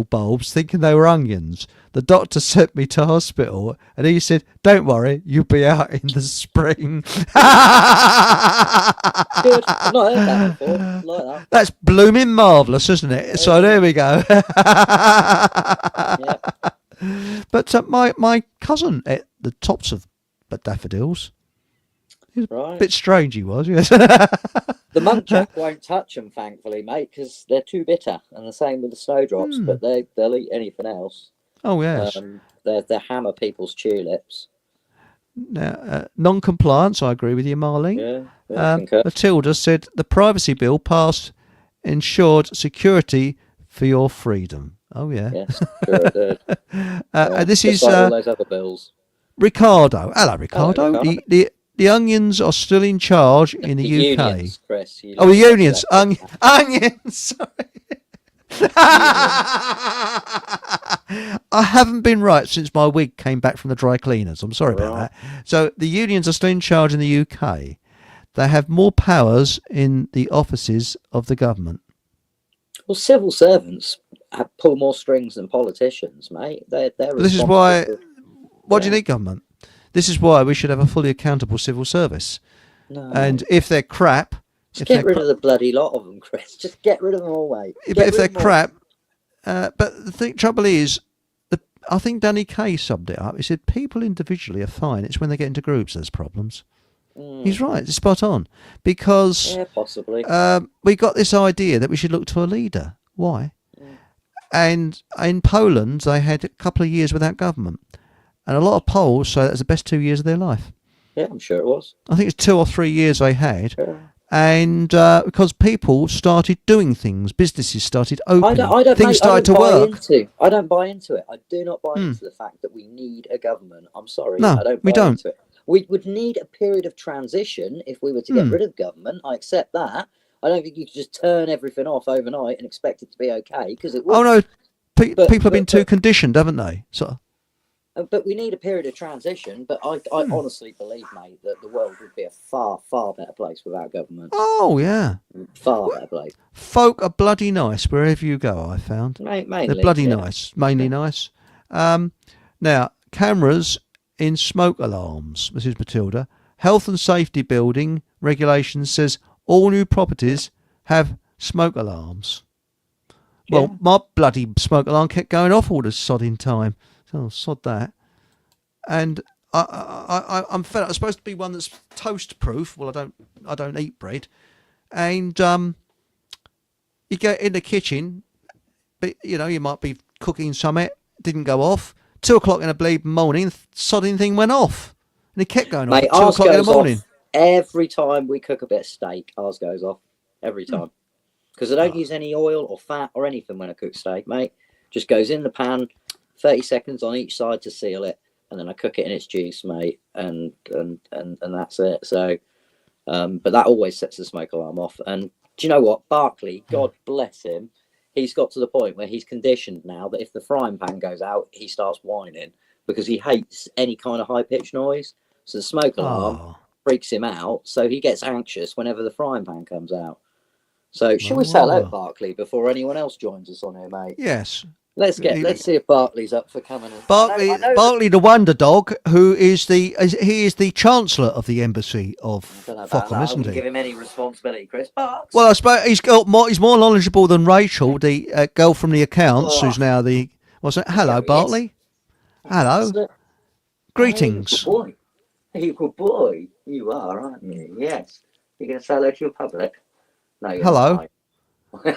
bulbs thinking they were onions. The doctor sent me to hospital, and he said, "Don't worry, you'll be out in the spring." Good. I've not heard that before. I like that. That's blooming marvellous, isn't it? So there we go. Yeah. But my cousin ate the tops of daffodils. He was Right. a bit strange, he was, yes. The muntjac won't touch them, thankfully, mate, because they're too bitter. And the same with the snowdrops, but they'll eat anything else. Oh, yes. They hammer people's tulips. Now, non-compliance, I agree with you, Marlene. Yeah, concur. Matilda said the privacy bill passed ensured security for your freedom. Oh, yeah. Yes, sure it did. And this is like all those other bills. Ricardo. Hello, Ricardo. Ricardo. The onions are still in charge in the UK. Unions, Chris. The unions. Onions. Sorry. I haven't been right since my wig came back from the dry cleaners. I'm sorry about that. So the unions are still in charge in the UK. They have more powers in the offices of the government. Well, civil servants pull more strings than politicians, mate. This is why. Why do you need government? This is why we should have a fully accountable civil service. No. And if they're crap, just get rid of the bloody lot of them, Chris. Just get rid of them all, mate. But if they're crap, but the trouble is, I think Danny Kaye summed it up. He said people individually are fine. It's when they get into groups there's problems. He's right. It's spot on. Because possibly. We got this idea that we should look to a leader. Why? And in Poland, they had a couple of years without government. And a lot of Poles say that was the best 2 years of their life. Yeah, I'm sure it was. I think it's 2 or 3 years they had. Sure. And because people started doing things, businesses started opening, things started to work. I don't buy into it. I do not buy into the fact that we need a government. I'm sorry. No, I don't we buy don't. into it. We would need a period of transition if we were to get rid of government. I accept that. I don't think you could just turn everything off overnight and expect it to be okay, because it Oh wouldn't. no, But people have been too conditioned, haven't they? So. but we need a period of transition. But I honestly believe, mate, that the world would be a far, far better place without government. Oh yeah. Far better place. Folk are bloody nice wherever you go. I found Mainly, they're bloody nice, mainly nice. Now cameras in smoke alarms. This is Matilda. Health and safety building regulations says all new properties have smoke alarms. Well, my bloody smoke alarm kept going off all the sodding time. So sod that. And I'm fed up. It's supposed to be one that's toast proof. Well, I don't eat bread. And you get in the kitchen, but you might be cooking something, didn't go off. 2 o'clock in the bleeding morning, the sodding thing went off, and it kept going off. Mate, At 2 o'clock in the morning. Off every time we cook a bit of steak, ours goes off every time. Because I don't use any oil or fat or anything when I cook steak, mate. Just goes in the pan, 30 seconds on each side to seal it, and then I cook it in its juice, mate, and that's it. So, but that always sets the smoke alarm off. And do you know what? Barclay, God bless him, he's got to the point where he's conditioned now that if the frying pan goes out, he starts whining because he hates any kind of high-pitched noise. So the smoke alarm freaks him out, so he gets anxious whenever the frying pan comes out. So shall we say hello, Barclay, before anyone else joins us on here, mate? Yes. Let's see if Barclay's up for coming in. Barclay, the wonder dog, who is the Chancellor of the Embassy of Fockham, isn't he? Give him any responsibility, Chris. Barks. Well, I suppose he's more knowledgeable than Rachel, the girl from the accounts, who's now the. What's it? Hello, Barclay. Hello. Greetings. Hey, good boy. You are, aren't you? Yes. You're going to say hello to your public. No, hello.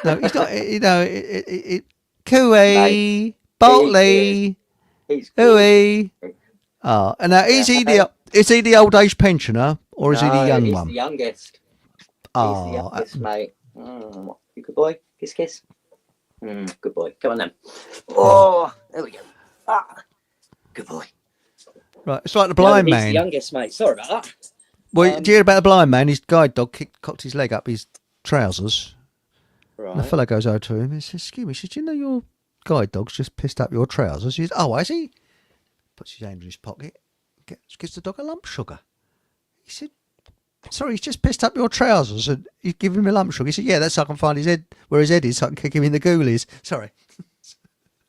No, he's not. Cooey, Bartley, Ooey. Oh, and now is he the old age pensioner or is he the young one? He's the youngest. He's the youngest, mate. You good boy? Kiss. Good boy. Come on then. Oh, there we go. Good boy. Right, it's like the blind man. He's the youngest, mate. Sorry about that. Well, do you hear about the blind man? His guide dog cocked his leg up his trousers. Right. And the fellow goes over to him and says, "Excuse me," he says, "Do you know your guide dog's just pissed up your trousers?" He says, "Oh, has he?" Puts his hand in his pocket, gives the dog a lump sugar. He said, "Sorry, he's just pissed up your trousers." And you give him a lump sugar. He said, "Yeah, that's so I can find his head where his head is, so I can kick him in the ghoulies." Sorry.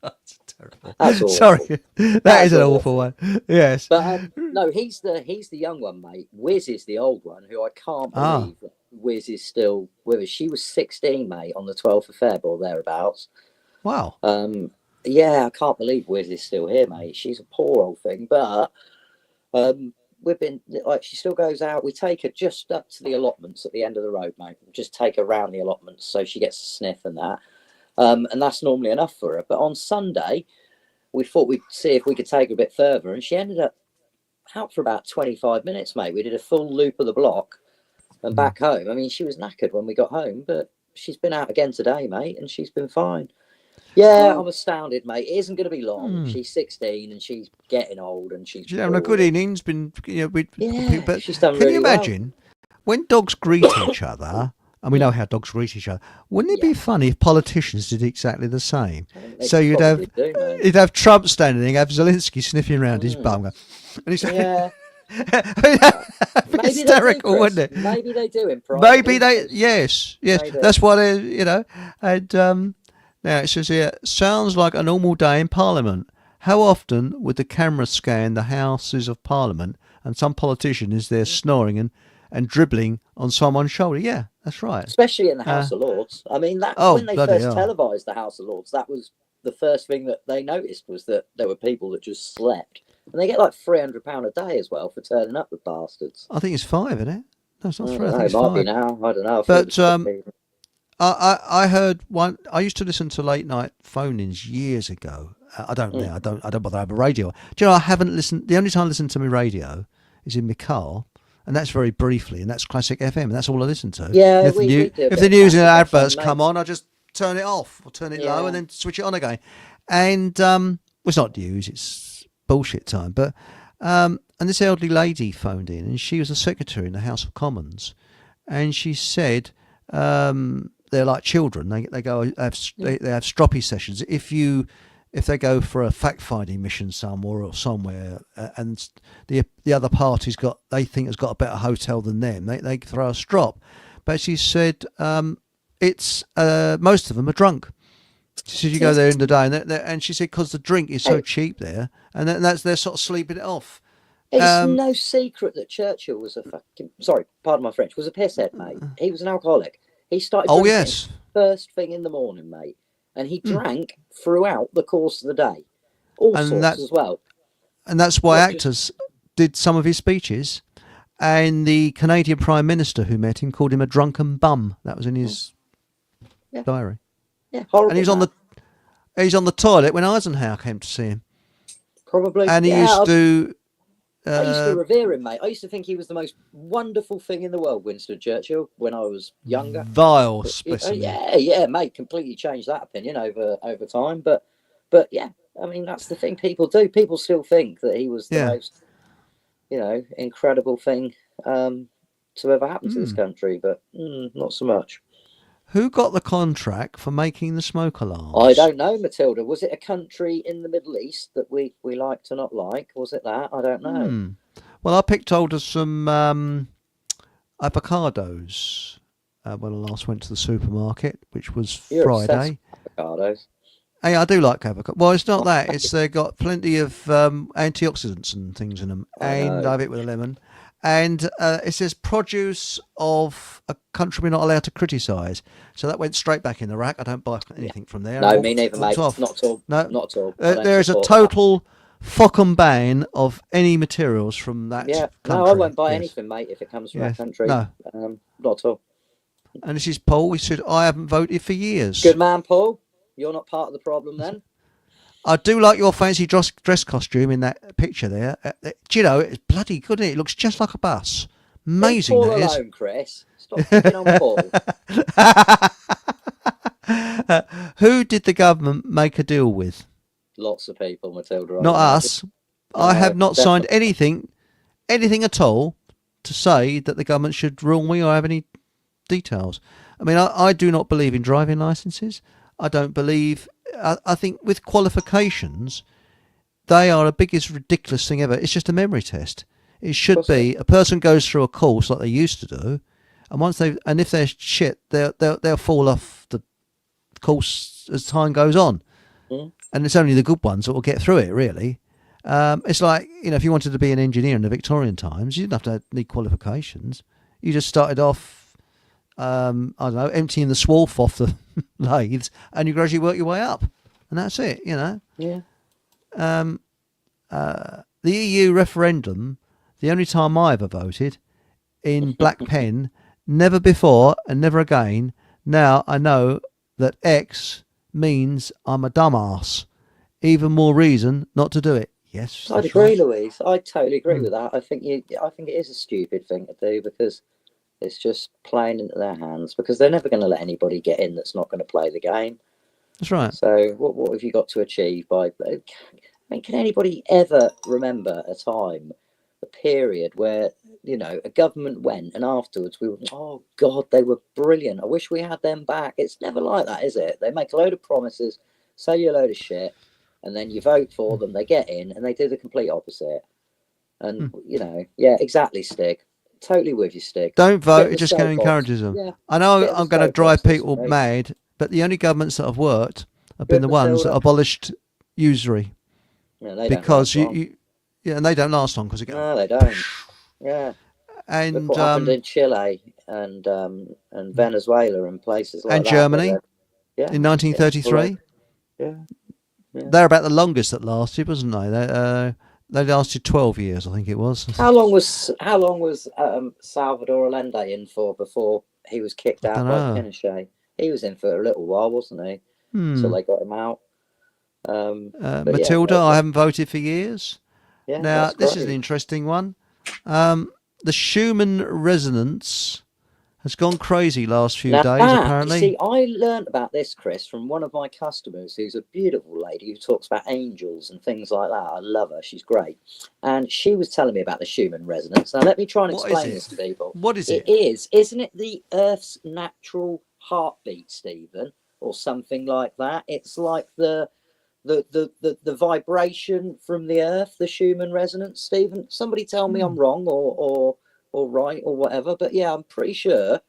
That's terrible. That's awful. Sorry, that is an awful one. Yes. But no, he's the young one, mate. Wiz is the old one, who I can't believe Wiz is still with us. She was 16, mate, on the 12th of Feb or thereabouts. Wow. Yeah, I can't believe Wiz is still here, mate. She's a poor old thing, but we've been like, she still goes out. We take her just up to the allotments at the end of the road, mate. We just take her around the allotments so she gets a sniff and that. And that's normally enough for her. But on Sunday, we thought we'd see if we could take her a bit further, and she ended up out for about 25 minutes, mate. We did a full loop of the block and back home. I mean, she was knackered when we got home, but she's been out again today, mate, and she's been fine. Yeah, I'm astounded, mate. It isn't going to be long. She's 16 and she's getting old, and she's having a good innings. Been, but she's done can really you imagine when dogs greet each other? And we know how dogs greet each other. Wouldn't it be funny if politicians did exactly the same? So you'd have Trump standing there, have Zelensky sniffing around his bum, and he's hysterical, wouldn't it? Maybe they do in private. Maybe they, yes. That's what And now it says here, sounds like a normal day in Parliament. How often would the camera scan the Houses of Parliament and some politician is there snoring and dribbling on someone's shoulder? Yeah, that's right. Especially in the House of Lords. I mean, when they first televised the House of Lords, that was the first thing that they noticed, was that there were people that just slept. And they get like £300 a day as well for turning up, the bastards. I think it's 5, isn't it? No, it's not 3. I think it's it might be now. I don't know. But I heard one. I used to listen to late night phone-ins years ago. I don't now. I don't bother to have a radio. Do you know? I haven't listened. The only time I listen to my radio is in my car. And that's very briefly, and that's Classic FM, and that's all I listen to. Yeah, if the news and adverts come on, I just turn it off or turn it low and then switch it on again. And it's not news; it's bullshit time. But and this elderly lady phoned in, and she was a secretary in the House of Commons, and she said they're like children. They go they have stroppy sessions. If they go for a fact finding mission somewhere, and the other party's they think has got a better hotel than them, they throw a strop. But she said it's most of them are drunk. She said you go there in the day, and she said because the drink is so cheap there, and they're sort of sleeping it off. It's no secret that Churchill was a fucking, sorry, pardon my French, was a pisshead, mate. He was an alcoholic. He started drinking first thing in the morning, mate, and he drank throughout the course of the day, sorts as well. And that's why actors did some of his speeches, and the Canadian Prime Minister who met him called him a drunken bum. That was in his diary. Yeah, horrible. And he's on the toilet when Eisenhower came to see him. Probably. And he used to. I used to revere him, mate. I used to think he was the most wonderful thing in the world, Winston Churchill, when I was younger. Vile specimen. Yeah, mate. Completely changed that opinion over time. But yeah, I mean, that's the thing people do. People still think that he was the most, incredible thing to ever happen to this country. But not so much. Who got the contract for making the smoke alarms? I don't know, Matilda. Was it a country in the Middle East that we like to not like? Was it that? I don't know. Well, I picked hold of some avocados when I last went to the supermarket, which was Friday. Avocados. Hey, I do like avocado. Well, it's not that. It's got plenty of antioxidants and things in them. And I have it with a lemon. And it says produce of a country we're not allowed to criticise. So that went straight back in the rack. I don't buy anything from there. No, me neither, mate. Not at all. No, not at all. There is a total fucking ban of any materials from that country. No, I won't buy anything, mate, if it comes from that country. No. Not at all. And this is Paul. He said, I haven't voted for years. Good man, Paul. You're not part of the problem then. I do like your fancy dress costume in that picture there. Do you know, it's bloody good, isn't it? It looks just like a bus. Amazing, Leave Paul that alone, Chris. Stop picking on Paul. Who did the government make a deal with? Lots of people, Matilda. Not us. I have not signed anything at all to say that the government should rule me or have any details. I mean, I do not believe in driving licences. I don't believe... I think with qualifications, they are the biggest ridiculous thing ever. It's just a memory test. It should be a person goes through a course like they used to do, and if they're shit, they'll fall off the course as time goes on. And it's only the good ones that will get through it. Really, it's like if you wanted to be an engineer in the Victorian times, you didn't have to need qualifications. You just started off. I don't know, emptying the swarf off the lathes, and you gradually work your way up, and that's it. Yeah. The EU referendum, the only time I ever voted in black pen, never before and never again. Now I know that X means I'm a dumbass. Even more reason not to do it. Yes, I'd agree, Louise. I totally agree with that. I think it is a stupid thing to do because it's just playing into their hands, because they're never going to let anybody get in that's not going to play the game. That's right. So what have you got to achieve by... I mean, can anybody ever remember a time, a period where, a government went and afterwards we were, oh, God, they were brilliant. I wish we had them back. It's never like that, is it? They make a load of promises, say you a load of shit, and then you vote for them, they get in, and they do the complete opposite. And, exactly, Stig. Totally with you, Stig. Don't vote, it just kind of encourages them. Yeah. I know I'm going to drive people mad, but the only governments that have worked have been the ones that abolished usury. Yeah, because and they don't last long because it goes. No, they don't. Yeah. And look what happened in Chile and Venezuela and places like that. And Germany in 1933. Yeah. They're about the longest that lasted, wasn't they? They lasted 12 years, I think it was. How long was Salvador Allende in for before he was kicked out by Pinochet? He was in for a little while, wasn't he? Until they got him out. Matilda, I haven't voted for years. Yeah, now, this is an interesting one. The Schumann resonance has gone crazy last few Now days, that, you apparently. see, I learnt about this, Chris, from one of my customers who's a beautiful lady who talks about angels and things like that. I love her. She's great. And she was telling me about the Schumann resonance. Now, let me try and What is explain it? this to people. What is It it? is, isn't it the Earth's natural heartbeat, Stephen? Or something like that. It's like the vibration from the earth, the Schumann resonance, Stephen. Somebody tell me I'm Hmm. wrong or right or whatever, but yeah, I'm pretty sure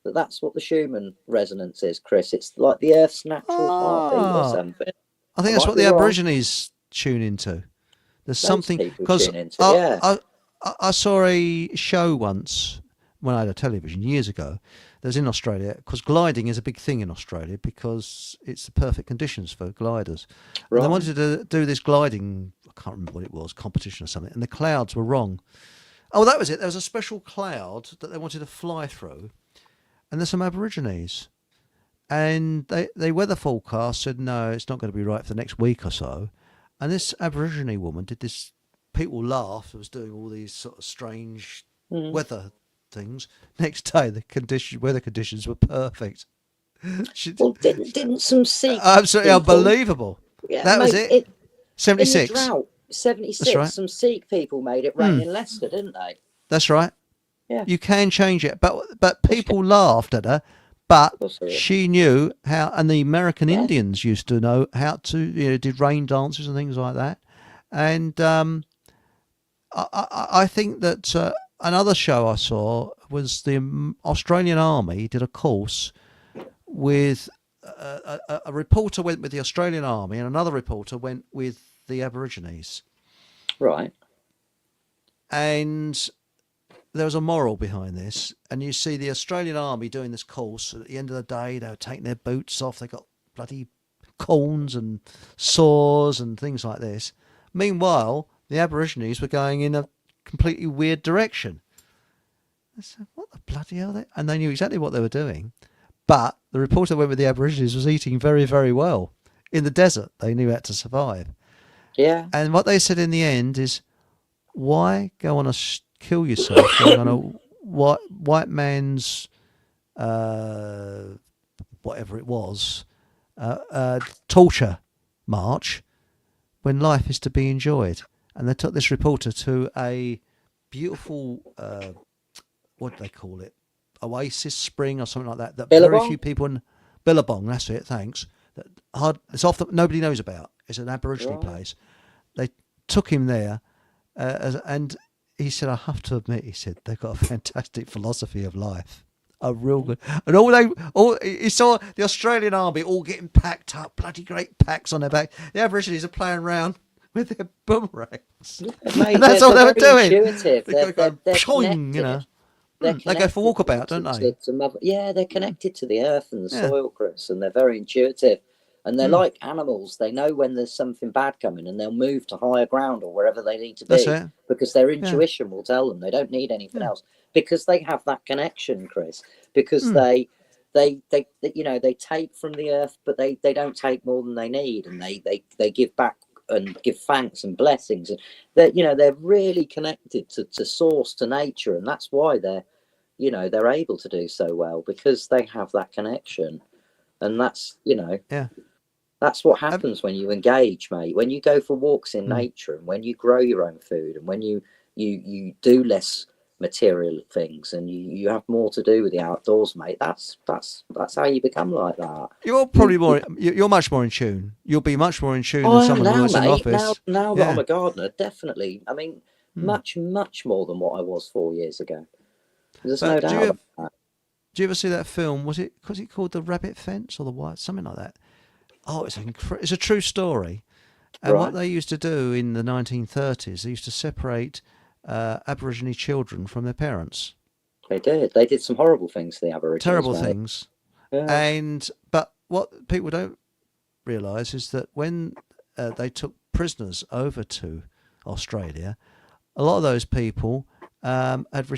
that that's what the Schumann resonance is, Chris. It's like the earth's natural heartbeat or Ah, something. I I think that's might what be the wrong. Aborigines tune into. There's Loads of something people because tune into it, I, yeah. I I saw a show once when I had a television years ago. That was in Australia because gliding is a big thing in Australia because it's the perfect conditions for gliders, and they Right. wanted to do this gliding. I can't remember what it was, competition or something, and the clouds were wrong. Oh, that was it. There was a special cloud that they wanted to fly through, and there's some Aborigines. And they weather forecast said no, it's not going to be right for the next week or so. And this Aborigine woman did this. People laughed. Was doing all these sort of strange Mm. weather things. Next day, the weather conditions were perfect. She, Well, didn't some Sikh absolutely people, unbelievable. yeah, That was mate, it. it in the 76. drought, That's 76, right. some Sikh people made it rain Hmm. in Leicester, didn't they? That's right. Yeah, You can change it, but of course you people laughed at her. But can. Of course they she knew how, and the American Yeah. Indians used to know how to, did rain dances and things like that. And I think that another show I saw was the Australian Army did a course with a reporter went with the Australian Army and another reporter went with the Aborigines. Right. And there was a moral behind this, and you see the Australian Army doing this course. At the end of the day, they were taking their boots off. They got bloody corns and saws and things like this. Meanwhile, the Aborigines were going in a completely weird direction. I said, "What the bloody hell?" And they knew exactly what they were doing. But the reporter that went with the Aborigines was eating very, very well in the desert. They knew how to survive. Yeah. And what they said in the end is, why go on a kill yourself going on a white man's whatever it was torture march when life is to be enjoyed? And they took this reporter to a beautiful what do they call it, oasis spring or something like that, that very few Billabong? people in Billabong, that's it, thanks, that it's off nobody knows about. It's an Aborigine Right. place. They took him there, and he said, I have to admit, he said, they've got a fantastic philosophy of life. A real good. And he saw the Australian Army all getting packed up, bloody great packs on their back. The Aborigines are playing around with their boomerangs. Yeah, And mate, that's all they're they were very doing. intuitive. They go going, They're pshing, connected. They're They go for connected walkabout, don't they? to mother. Yeah, they're connected to the earth and the Yeah. soil, Chris, and they're very intuitive. And they're Mm. like animals. They know when there's something bad coming, and they'll move to higher ground or wherever they need to That's be it. because their Yeah. intuition will tell them. They don't need anything Yeah. else because they have that connection, Chris. Because Mm. they take from the earth, but they don't take more than they need, and they give back and give thanks and blessings, and they're really connected to source, to nature, and that's why they're able to do so well because they have that connection. And Yeah. that's what Um, happens when you engage, mate. When you go for walks in mm. nature, and when you grow your own food, and when you do less material things, and you have more to do with the outdoors, mate. That's how you become like that. You're You, probably you more. You're much more in tune. You'll be much more in tune than I am someone who now, works in an mate. Now, office. now that I'm Yeah. a gardener, definitely. I mean, Mm. much more than what I was 4 years ago. There's no But doubt about that. do you ever see that film? Was it called The Rabbit Fence or the White, something like that? Oh, it's a true story. And what Right? they used to do in the 1930s, they used to separate Aborigine children from their parents. They did. They did some horrible things to the Aborigines, Terrible mate. things. Yeah. And but what people don't realise is that when they took prisoners over to Australia, a lot of those people had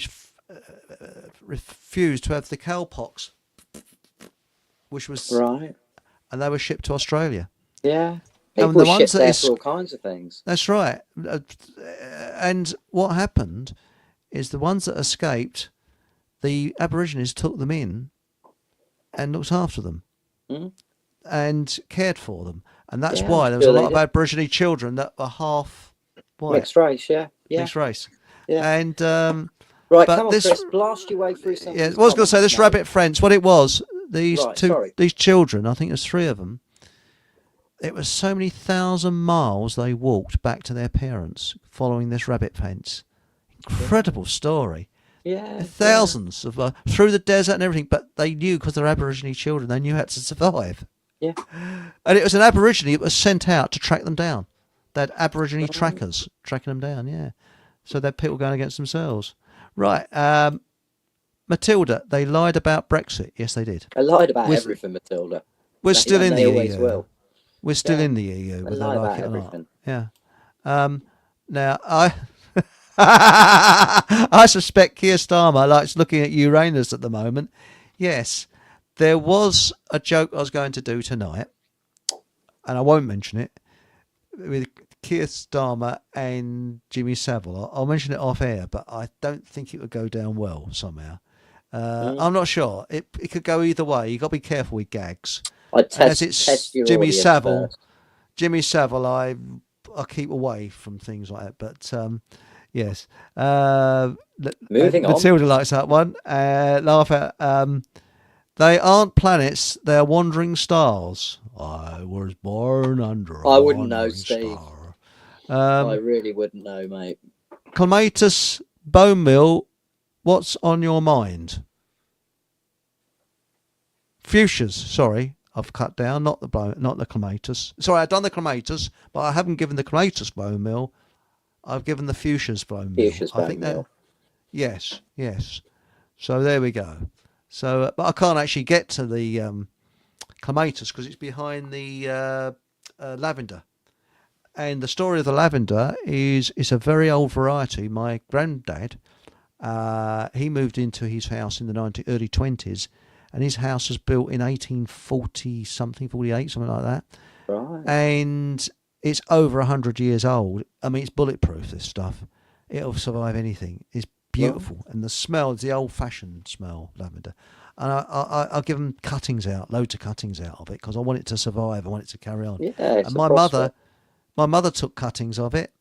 refused to have the cowpox, which was, Right. and they were shipped to Australia. Yeah. And People the were ones shipped that there is, for all kinds of things. that's right. And what happened is the ones that escaped the Aborigines took them in and looked after them Mm. and cared for them. And that's Yeah, I'm why there was a sure lot they of did. Aborigine children that were half white, Mixed race, yeah, yeah, mixed race. yeah. And Right, come but on, this, Chris, blast your way through some of yeah, these I was going to say comments, this mate. rabbit fence. What it was, Right, sorry. these children, I think there's three of them. It was so many thousand miles they walked back to their parents following this rabbit fence. Incredible story. Yeah, Thousands of through the desert and everything, but they knew because they're Aborigine children, they knew how to survive. yeah. And it was an Aborigine that was sent out to track them down. They had Aborigine Right. trackers tracking them down, yeah. So they're people going against themselves. Right. Matilda, they lied about Brexit. Yes, they did. I lied about We're, everything, Matilda. we're still in They the always EU. will. We're still Yeah, in the EU, they whether they lie like about it or everything. not. Yeah. Now, I suspect Keir Starmer likes looking at Uranus at the moment. Yes, there was a joke I was going to do tonight, and I won't mention it, with Keir Starmer and Jimmy Savile. I'll mention it off air, but I don't think it would go down well somehow. I'm not sure. It could go either way. You've got to be careful with gags. I'd As it's test your Jimmy audience Savile. first. Jimmy Savile, I keep away from things like that. But yes, Moving on. Matilda likes that one. Laugh at. They aren't planets; they are wandering stars. I was born under a I wouldn't know, wandering Steve. star. I really wouldn't know, mate. Clematis bone meal. What's on your mind? Fuchsias. Sorry. I've cut down, not the clematis. Sorry, I've done the clematis, but I haven't given the clematis bone meal. I've given the fuchsia's bone meal. Fuchsia's I think bone meal. yes. So there we go. So, but I can't actually get to the clematis because it's behind the lavender. And the story of the lavender is it's a very old variety. My granddad, he moved into his house in the early 20s. And his house was built in 1840 something, 48, something like that. Right. And it's over 100 years old. I mean, it's bulletproof, this stuff. It'll survive anything. It's beautiful. Right. And the smell is the old-fashioned smell, lavender. And I'll give them cuttings out, loads of cuttings out of it, because I want it to survive. I want it to carry on. Yeah, and my mother took cuttings of it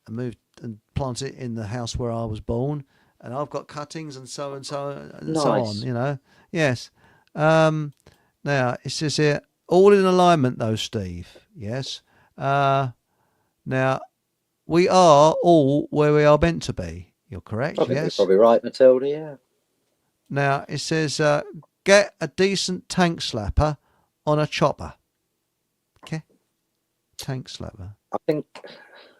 and moved and planted it in the house where I was born. And I've got cuttings and so on, you know. Yes. Now, it says here, all in alignment though, Steve. Yes. Now, we are all where we are meant to be. You're correct, I think yes? you're probably right, Matilda, yeah. Now, it says, get a decent tank slapper on a chopper. Okay? Tank slapper. I think,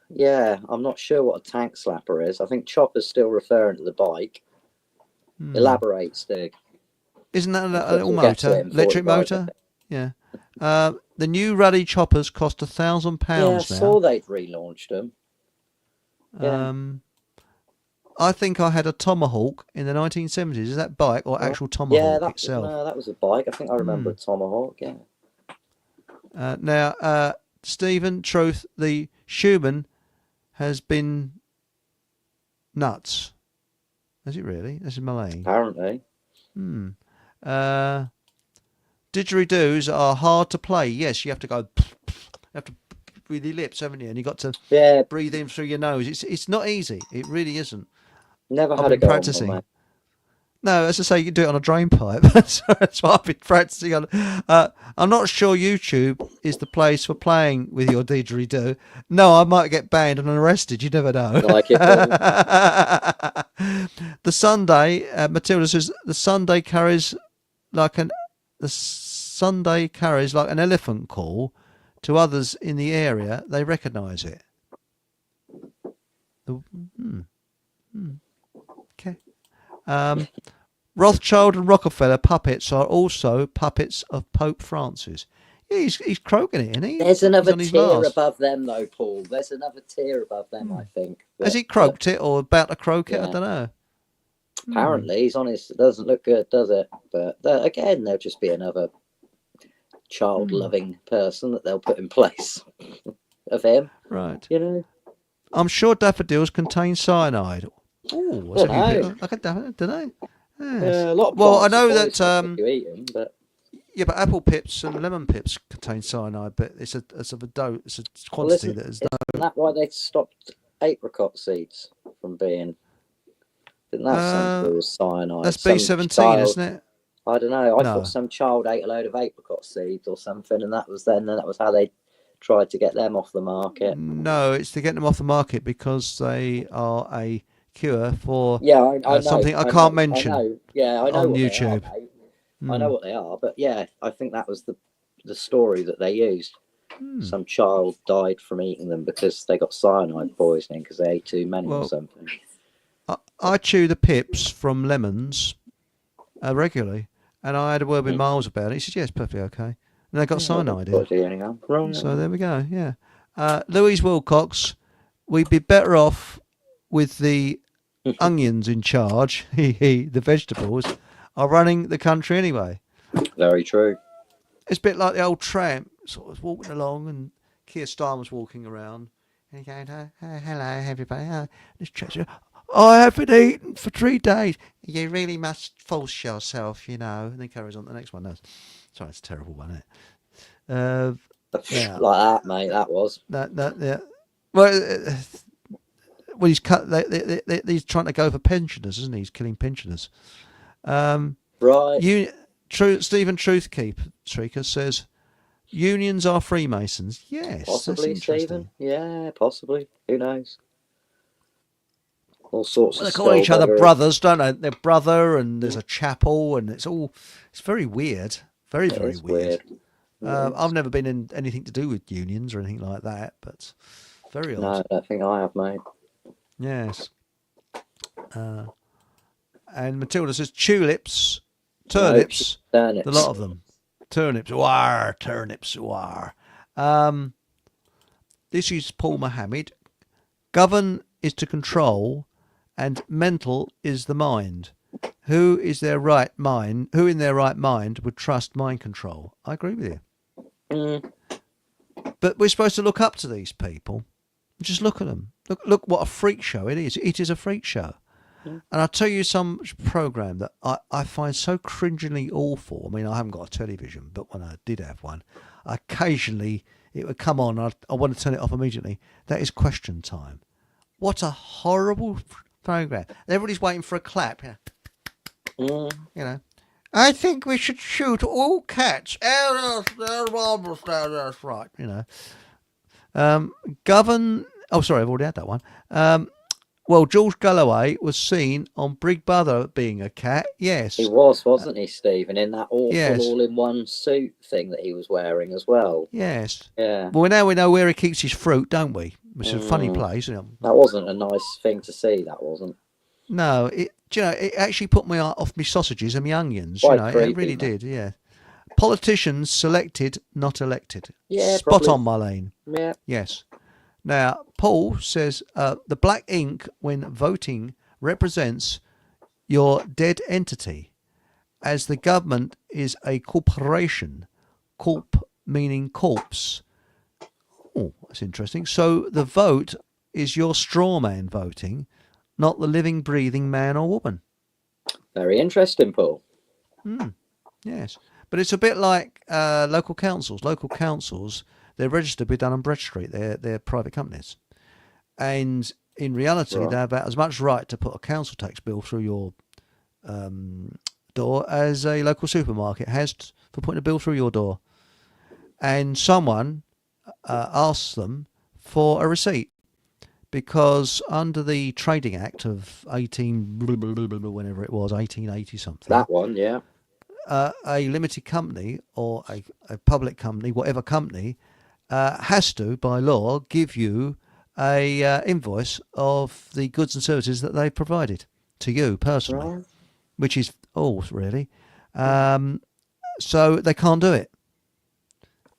yeah, I'm not sure what a tank slapper is. I think chopper's still referring to the bike. Elaborate, Stig. Isn't that a little motor? Electric motor? Yeah. The new rally choppers cost £1,000 now. Yeah, I saw they'd relaunched them. Yeah. I think I had a Tomahawk in the 1970s. Is that bike or actual Tomahawk itself? No, that was a bike. I think I remember a Tomahawk, yeah. Now, Stephen, truth, the Schumann has been nuts. Is it really? This is Malay. Apparently. Didgeridoos are hard to play. Yes, you have to go. You have to with your lips, haven't you? And you got to breathe in through your nose. It's not easy. It really isn't. Never had a go practicing. On, no, as I say, you can do it on a drain pipe. So that's what I've been practicing on. I'm not sure YouTube is the place for playing with your didgeridoo. No, I might get banned and arrested. You never know. Like it. The Sunday, Matilda says, the Sunday carries like an elephant call to others in the area. They recognise it. Okay. Rothschild and Rockefeller puppets are also puppets of Pope Francis. Yeah, he's croaking it, isn't he? There's another tier above them, though, Paul. There's another tier above them, I think. But, has he croaked it or about to croak it? I don't know. Apparently, he's honest. It doesn't look good, does it? But again, there'll just be another child-loving person that they'll put in place of him. Right. You know? I'm sure daffodils contain cyanide. Oh, like a daffodil, don't they? Yes. A lot of Well, I plants are know that. poisonous if you eat them, but Yeah, but apple pips and lemon pips contain cyanide, but it's of a dose, it's a well, quantity that is isn't that why they stopped apricot seeds from being? Didn't that have something to no. do with cyanide? That's Some B17, child, isn't it? I don't know. I thought No. some child ate a load of apricot seeds or something, and that was how they tried to get them off the market. No, it's to get them off the market because they are a cure for Yeah, I know, something I can't I mention know. Yeah, I know on what they are, YouTube. mate. I know Hmm. what they are, but yeah, I think that was the story that they used. Hmm. Some child died from eating them because they got cyanide poisoning because they ate too many or Well, something. I chew the pips from lemons regularly, and I had a word with Hmm. Miles about it. He said, "Yeah, it's perfectly okay." And they got Yeah, well, cyanide in. got to do anyhow. Right. So there we go. Yeah. Louise Wilcox, we'd be better off with the onions in charge. The vegetables are running the country anyway. Very true. It's a bit like the old tramp, sort of walking along, and Keir Starmer's walking around, and he's going, "Hello, everybody. This chap's, I haven't eaten for 3 days. You really must force yourself, you know." And then carries on to the next one. No, sorry, it's a terrible one, isn't it? Like Now, that, mate. That was yeah. Well, well, he's cut. He's trying to go for pensioners, isn't he? He's killing pensioners. Um, right. Stephen Truthkeeper says unions are Freemasons. Yes, that's Possibly, Stephen. interesting. Yeah, possibly. Who knows? All sorts Well, of they call each other skullduggery. brothers, don't they? They're brother, and there's a chapel, and it's very weird. Very, It very is weird. weird. It I've is. never been in anything to do with unions or anything like that, but very No, odd. I don't think I have, mate. Yes. Uh, and Matilda says tulips, No, turnips, the turnips. lot of them. Turnips, war, turnips, war. Um, this is Paul Mohammed. Govern is to control, and mental is the mind. Who in their right mind would trust mind control? I agree with you. Mm, But we're supposed to look up to these people. Just look at them. Look what a freak show it is. It is a freak show. mm. And I'll tell you some program that I find so cringingly awful. I mean, I haven't got a television, but when I did have one, occasionally it would come on. I want to turn it off immediately. That is Question Time. What a horrible program. Everybody's waiting for a clap. Mm. You know. I think we should shoot all cats. That's right. You know. Govern. Oh, sorry, I've already had that one. Well, George Galloway was seen on Big Brother being a cat. Yes. He was, wasn't he, Stephen, in that awful Yes. all-in-one suit thing that he was wearing as well. Yes. Yeah. Well, now we know where he keeps his fruit, don't we? Which is a funny place. That wasn't a nice thing to see, that wasn't. No, it actually put me off my sausages and my onions. Quite It creepy, really mate. did. Yeah. Politicians selected, not elected. Yeah, Spot probably. on, Marlene. Yeah. Yes. Now, Paul says the black ink when voting represents your dead entity, as the government is a corporation. Corp meaning corpse. Oh, that's interesting. So the vote is your straw man voting, not the living, breathing man or woman. Very interesting, Paul. Yes. But it's a bit like local councils. Local councils, they're registered with Dun & Bradstreet. They're private companies. And in reality, Right. they have about as much right to put a council tax bill through your door as a local supermarket has for putting a bill through your door. And someone asks them for a receipt because under the Trading Act of whenever it was, 1880 something. That one, yeah. A limited company or a public company, whatever company, has to, by law, give you a invoice of the goods and services that they provided to you personally, Right. which is really. So they can't do it.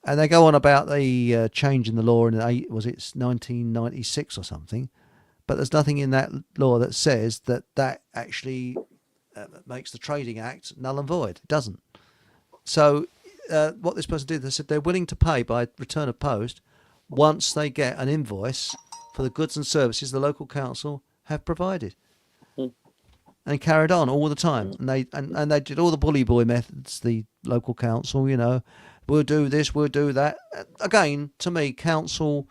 And they go on about the change in the law in 1996 or something, but there's nothing in that law that says that actually makes the Trading Act null and void. It doesn't. So what this person did, they said they're willing to pay by return of post once they get an invoice for the goods and services the local council have provided. and carried on all the time. And they did all the bully boy methods. The local council, we'll do this, we'll do that. Again, to me, council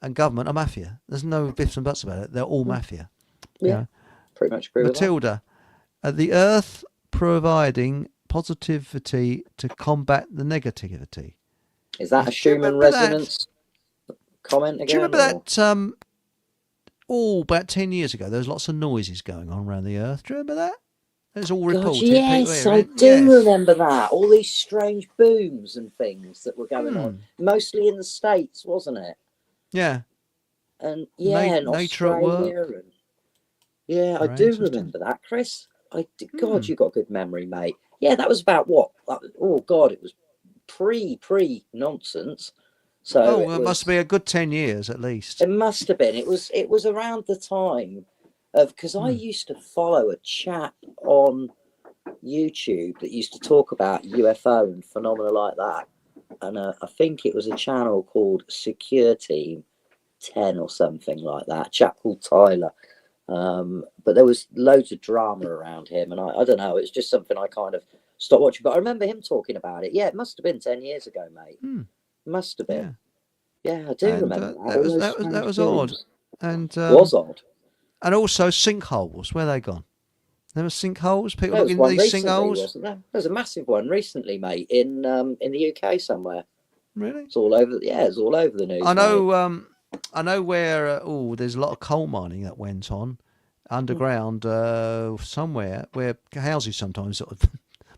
and government are mafia. There's no ifs and buts about it. They're all mafia. Yeah, pretty much agree with that. Matilda, the Earth providing positivity to combat the negativity. Is that a Schumann resonance comment again? Do you remember that? About 10 years ago, there was lots of noises going on around the Earth. Do you remember that? It was all reported. Yes, I do remember that. All these strange booms and things that were going on, mostly in the States, wasn't it? Yeah. And in nature Australia. at work. And, I do remember that, Chris. God, you got good memory, mate. Yeah, that was about what? Oh God, it was pre-nonsense. So it must be a good 10 years at least. It must have been. It was around the time of, because I used to follow a chap on YouTube that used to talk about UFO and phenomena like that, and I think it was a channel called Secure Team 10 or something like that. A chap called Tyler. But there was loads of drama around him, and I don't know. It's just something I kind of stopped watching. But I remember him talking about it. Yeah, it must have been 10 years ago, mate. Must have been. Yeah, I do remember that. That was odd. And was odd. And also sinkholes. Where are they gone? There were sinkholes. People looking at these sinkholes. Wasn't there? There was a massive one recently, mate, in the UK somewhere. Really? It's all over. Yeah, it's all over the news. I know. I know where. There's a lot of coal mining that went on underground somewhere where houses sometimes sort of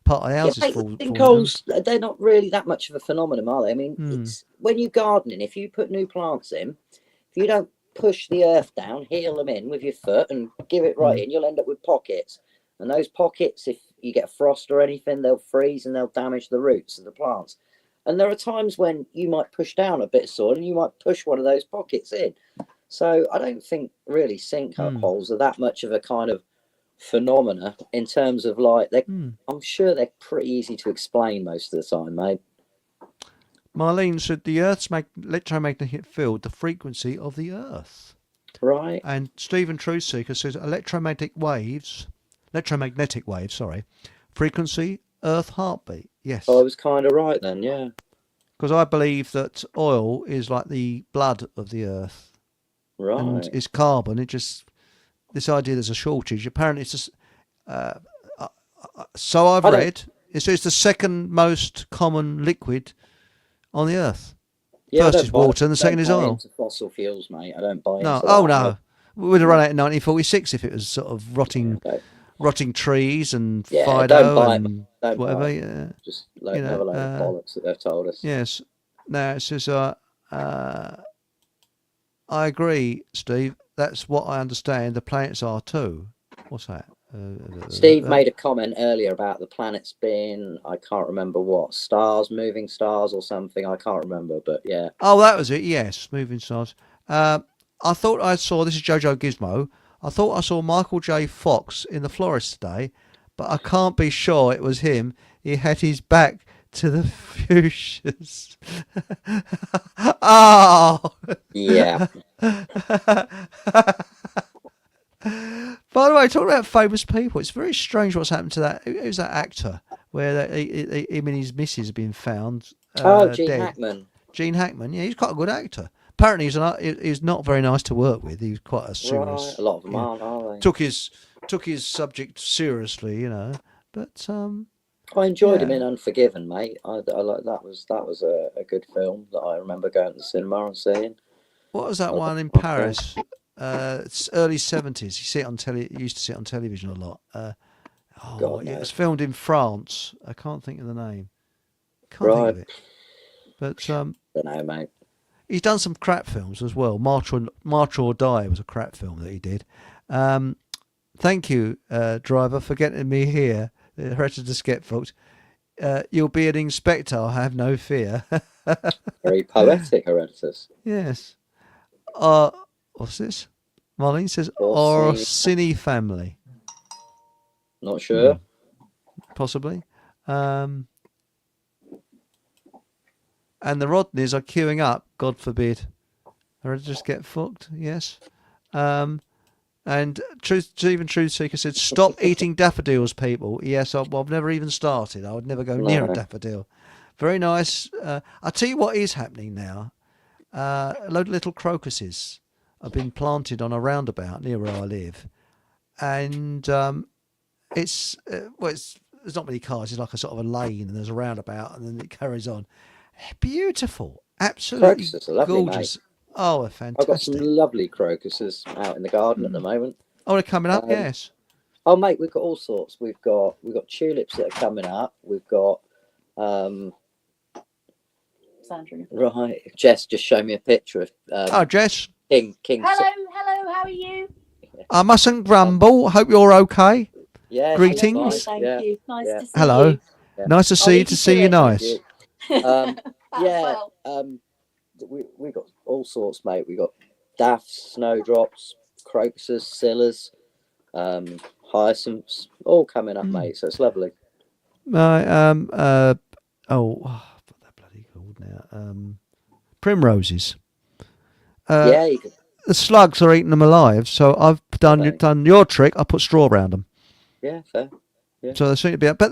part of the houses fall. Sinkholes, they're not really that much of a phenomenon, are they? I mean, it's when you're gardening. If you put new plants in, if you don't push the earth down, heel them in with your foot, and give it right in, you'll end up with pockets. And those pockets, if you get frost or anything, they'll freeze and they'll damage the roots of the plants. And there are times when you might push down a bit of soil and you might push one of those pockets in. So I don't think really sinkholes are that much of a kind of phenomena in terms of like, I'm sure they're pretty easy to explain most of the time, mate. Marlene said the Earth's electromagnetic field, the frequency of the Earth. Right. And Stephen Truthseeker says electromagnetic waves, frequency, Earth heartbeat. Yes. Oh, I was kind of right then, yeah. Because I believe that oil is like the blood of the Earth. Right. And it's carbon. This idea there's a shortage. Apparently it's just, so I've read, it's the second most common liquid on the Earth. Yeah, first is water and the second is oil. Into fossil fuels, mate. I don't buy into no. that. Oh, no. We would have run out in 1946 if it was sort of rotting trees and Fido and whatever. Yeah. Just have a load of bollocks that they've told us. Yes. Now, it says, I agree, Steve. That's what I understand. The planets are too. What's that? Steve made a comment earlier about the planets being, I can't remember what, stars, moving stars or something. I can't remember, but yeah. Oh, that was it. Yes, moving stars. I thought I saw, this is Jojo Gizmo, I thought I saw Michael J. Fox in the florist today, but I can't be sure it was him. He had his back to the fuchsias. Oh! Yeah. By the way, talking about famous people, it's very strange what's happened to that. Who's that actor where him and his missus have been found Gene dead? Hackman. Gene Hackman, yeah, he's quite a good actor. Apparently, he's not very nice to work with. He's quite a serious. Right. A lot of them aren't they? Took his subject seriously, But I enjoyed him in Unforgiven, mate. I like that was a good film that I remember going to the cinema and seeing. What was that one in Paris? It's early 70s. You see it on you used to see it on television a lot. It was filmed in France. I can't think of the name. Can't think of it. But don't know, mate. He's done some crap films as well. March or Die was a crap film that he did. Thank you, driver, for getting me here. The Hereditous Get Folks. You'll be an inspector, I have no fear. Very poetic, Hereditous. Yes. What's this? Marlene says Orsini family. Not sure. Possibly. And the Rodneys are queuing up, God forbid. Or just get fucked, yes. And And Truth Seeker said, "Stop eating daffodils, people." Yes, I've never even started. I would never go near a No. daffodil. Very nice. I'll tell you what is happening now. A load of little crocuses have been planted on a roundabout near where I live, and it's there's not many cars. It's like a sort of a lane, and there's a roundabout, and then it carries on. Beautiful, absolutely Crocuses are lovely, mate. gorgeous. Oh, they're I've got some fantastic. lovely crocuses out in the garden at the moment. Oh, they're coming up. Um, Yes. oh, mate, we've got all sorts. We've got tulips that are coming up. We've got Sandra. right. Jess just showed me a picture of Oh, Jess. King. Hello, how are you? I mustn't grumble. Hope you're okay. Yeah, Greetings. Thank Yeah, you. Nice yeah. to see Hello. you. Yeah. Nice to see you. To see you. it. Nice. You. Yeah. Well. We got all sorts, mate. We got daffs, snowdrops, crocuses, scillas, hyacinths, all coming up, mate. So it's lovely. What they're bloody called now? Primroses. Yeah, you could, The slugs are eating them alive, so I've done your trick. I put straw around them, yeah, fair. Yeah. so they seem to be. But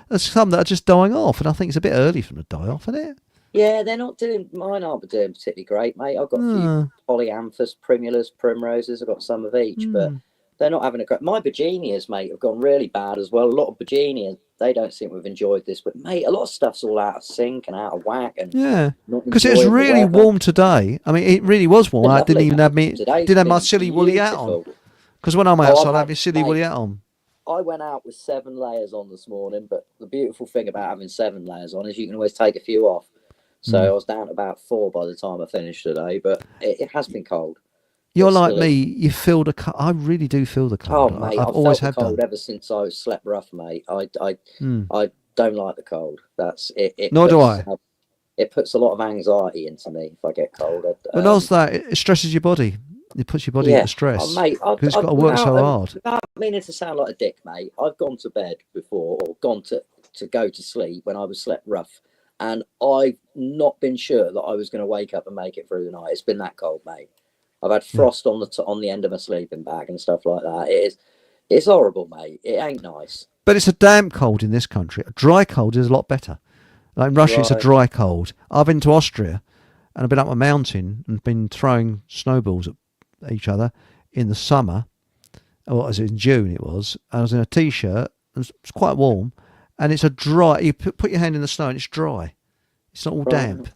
there's some that are just dying off, and I think it's a bit early for them to die off, isn't it? Yeah, they're not doing. Mine aren't doing particularly great, mate. I've got a few Hmm. polyanthus, primulas, primroses. I've got some of each, but they're not having a great. My begonias, mate, have gone really bad as well. A lot of begonias, they don't seem to have enjoyed this, but mate, a lot of stuff's all out of sync and out of whack, and Yeah, not because it was enjoying the really weather. warm today. I mean, it really was warm. I Lovely, didn't even mate. have me Today's didn't have my been silly woolly hat on. beautiful. Because when I'm Oh, outside, I've I have had- my silly mate, woolly hat on. I went out with 7 layers on this morning, but the beautiful thing about having 7 layers on is you can always take a few off. So I was down to about 4 by the time I finished today, but it has been cold. You're It like still me. is. You feel the cold. I really do feel the Oh, cold. mate, I've I've always felt have the cold done. ever since I slept rough, mate. I Hmm. don't like the cold. That's it. Nor do I. It puts a lot of anxiety into me if I get cold. But also that it stresses your body. It puts your body Yeah. into stress. Oh, mate, Because it's got to work so hard. Without meaning to sound like a dick, mate, I've gone to bed before or gone to go to sleep when I was slept rough, and I've not been sure that I was going to wake up and make it through the night. It's been that cold, mate. I've had frost on the end of my sleeping bag and stuff like that. It's horrible, mate. It ain't nice. But it's a damp cold in this country. A dry cold is a lot better. Like in Russia, it's a Right. dry cold. I've been to Austria and I've been up a mountain and been throwing snowballs at each other in the summer. Or as in June it was. I was in a t-shirt. And it's quite warm. And it's a dry... You put your hand in the snow and it's dry. It's not all damp.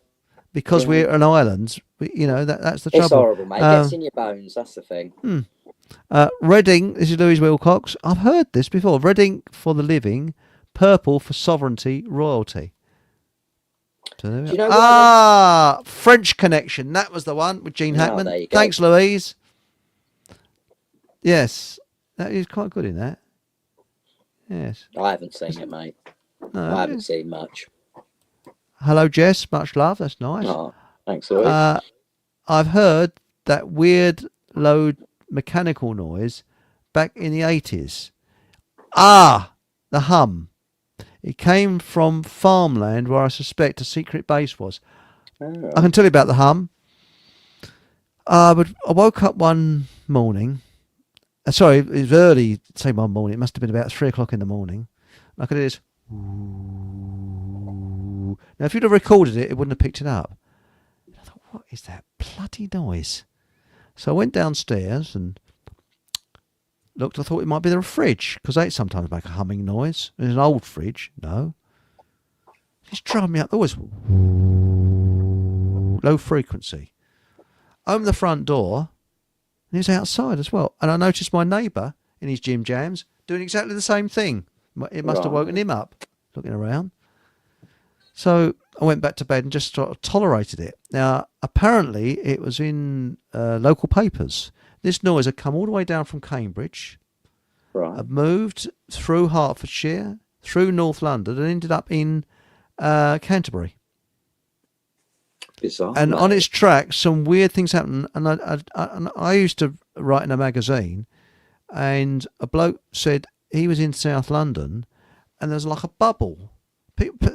Because we're an island, that's the trouble. It's horrible, mate. It gets in your bones. That's the thing. Red ink, this is Louise Wilcox. I've heard this before. Red ink for the living, purple for sovereignty, royalty. So there we Do you are. know why French Connection. That was the one with Gene Hackman. there you go. Thanks, Louise. Yes, that is quite good in that. Yes. I haven't seen it, mate. No, I haven't seen much. Hello, Jess. Much love. That's nice. Oh, thanks, Louise. I've heard that weird low mechanical noise back in the 80s. The hum. It came from farmland where I suspect a secret base was. I can tell you about the hum. But I woke up one morning. Sorry, it was early, say one morning. It must have been about 3 o'clock in the morning. I could hear this. Now, if you'd have recorded it, it wouldn't have picked it up. And I thought, what is that bloody noise? So I went downstairs and looked. I thought it might be the fridge, because they sometimes make a humming noise. It's an old fridge. No. It's driving me up. Always low frequency. Opened the front door, and he was outside as well. And I noticed my neighbour in his gym jams doing exactly the same thing. It must have woken him up, looking around. So I went back to bed and just sort of tolerated it. Now, apparently, it was in local papers. This noise had come all the way down from Cambridge, had moved through Hertfordshire, through North London, and ended up in Canterbury. Bizarre, And mate. on its track, some weird things happened. And I used to write in a magazine, and a bloke said he was in South London, and there was like a bubble. People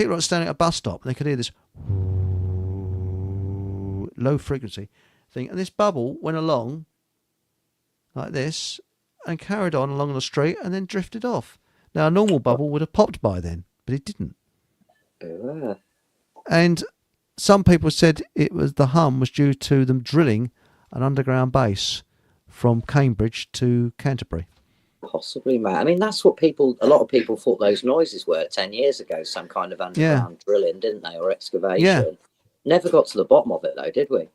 were standing at a bus stop, and they could hear this low frequency thing, and this bubble went along like this and carried on along the street and then drifted off. Now, a normal bubble would have popped by then, but it didn't. Yeah. And some people said the hum was due to them drilling an underground base from Cambridge to Canterbury. Possibly, mate. I mean, that's what a lot of people thought those noises were 10 years ago, some kind of underground drilling, didn't they, or excavation. Yeah. Never got to the bottom of it, though, did we?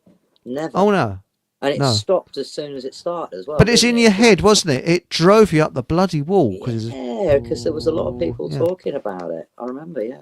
Never. Oh, no. And it No. stopped as soon as it started as well. But it's didn't in it? your head, wasn't it? It drove you up the bloody wall. Yeah, because there was a lot of people Yeah. talking about it. I remember, yeah.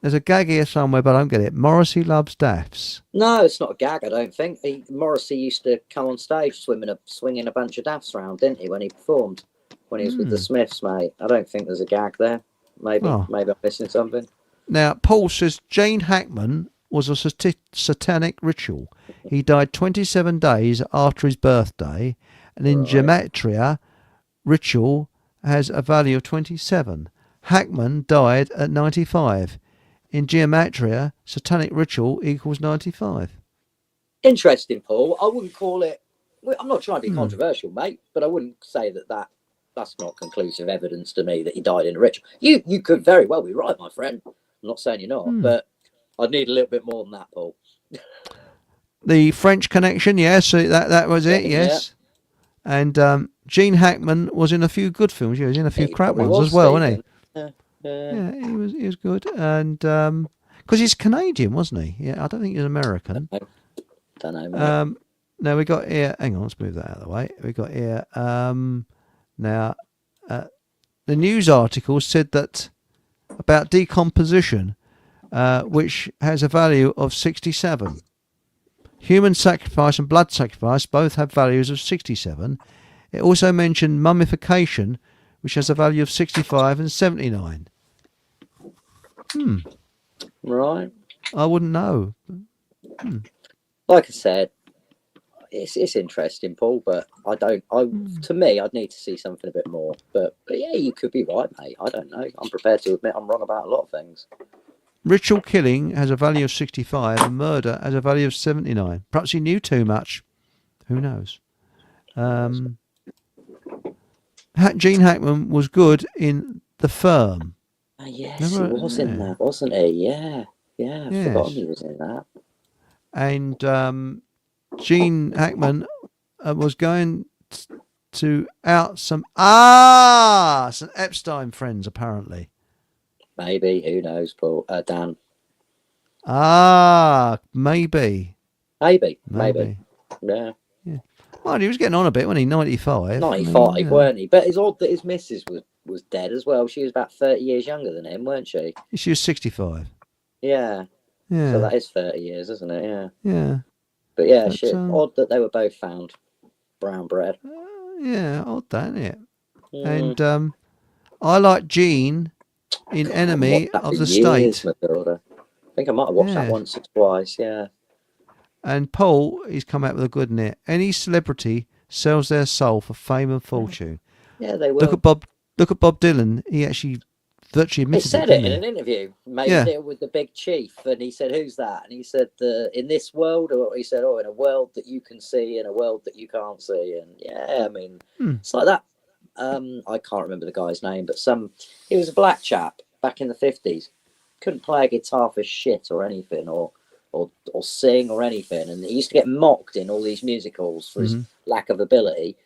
There's a gag here somewhere, but I don't get it. Morrissey loves daffs. No, it's not a gag, I don't think. Morrissey used to come on stage swinging a bunch of daffs around, didn't he, when he performed? When he was with the Smiths, mate. I don't think there's a gag there. Maybe I'm missing something. Now, Paul says Gene Hackman was a satanic ritual. He died 27 days after his birthday, and in gematria, ritual has a value of 27. Hackman died at 95. In gematria, satanic ritual equals 95. Interesting, Paul. I wouldn't call it... I'm not trying to be controversial, mate, but I wouldn't say that's not conclusive evidence to me that he died in a ritual. You could very well be right, my friend. I'm not saying you're not, but I'd need a little bit more than that, Paul. The French Connection, yes, that was it, yes. Yeah. And Gene Hackman was in a few good films. He was in a few crap ones as well, wasn't he? Yeah, he was good. And because he's Canadian, wasn't he? Yeah, I don't think he's American. Don't know, mate. Now we got here. Hang on, let's move that out of the way. We got here. Now, the news article said that about decomposition, which has a value of 67. Human sacrifice and blood sacrifice both have values of 67. It also mentioned mummification, which has a value of 65 and 79. Right. I wouldn't know. Like I said, it's interesting, Paul, but to me, I'd need to see something a bit more. But yeah, you could be right, mate. I don't know. I'm prepared to admit I'm wrong about a lot of things. Ritual killing has a value of 65 and murder has a value of 79. Perhaps he knew too much. Who knows? Gene Hackman was good in The Firm. Yes, he was in that, wasn't he? Yeah. I've forgotten he was in that. And Gene Hackman was going to out some Epstein friends, apparently. Maybe, who knows, Paul? Dan. Maybe. Yeah. Well, he was getting on a bit, wasn't he? 95. 95, weren't he? But it's odd that his missus was dead as well. She was about 30 years younger than him, weren't she? She was 65. Yeah. Yeah. So that is 30 years, isn't it? Yeah. Yeah. But yeah, shit. Odd that they were both found brown bread. Yeah, odd that, isn't it? And I like Gene in Enemy of the State. I think I might have watched that once or twice, yeah. And Paul, he's come out with a good net. Any celebrity sells their soul for fame and fortune. Yeah, they will. Look at Bob Dylan. He actually virtually admitted he said it in an interview. Made a deal with the big chief, and he said, "Who's that?" And he said, "In this world," or he said, "Oh, in a world that you can see, in a world that you can't see." And yeah, I mean, it's like that. I can't remember the guy's name, but he was a black chap back in the 50s. Couldn't play a guitar for shit or anything, or sing or anything, and he used to get mocked in all these musicals for his lack of ability.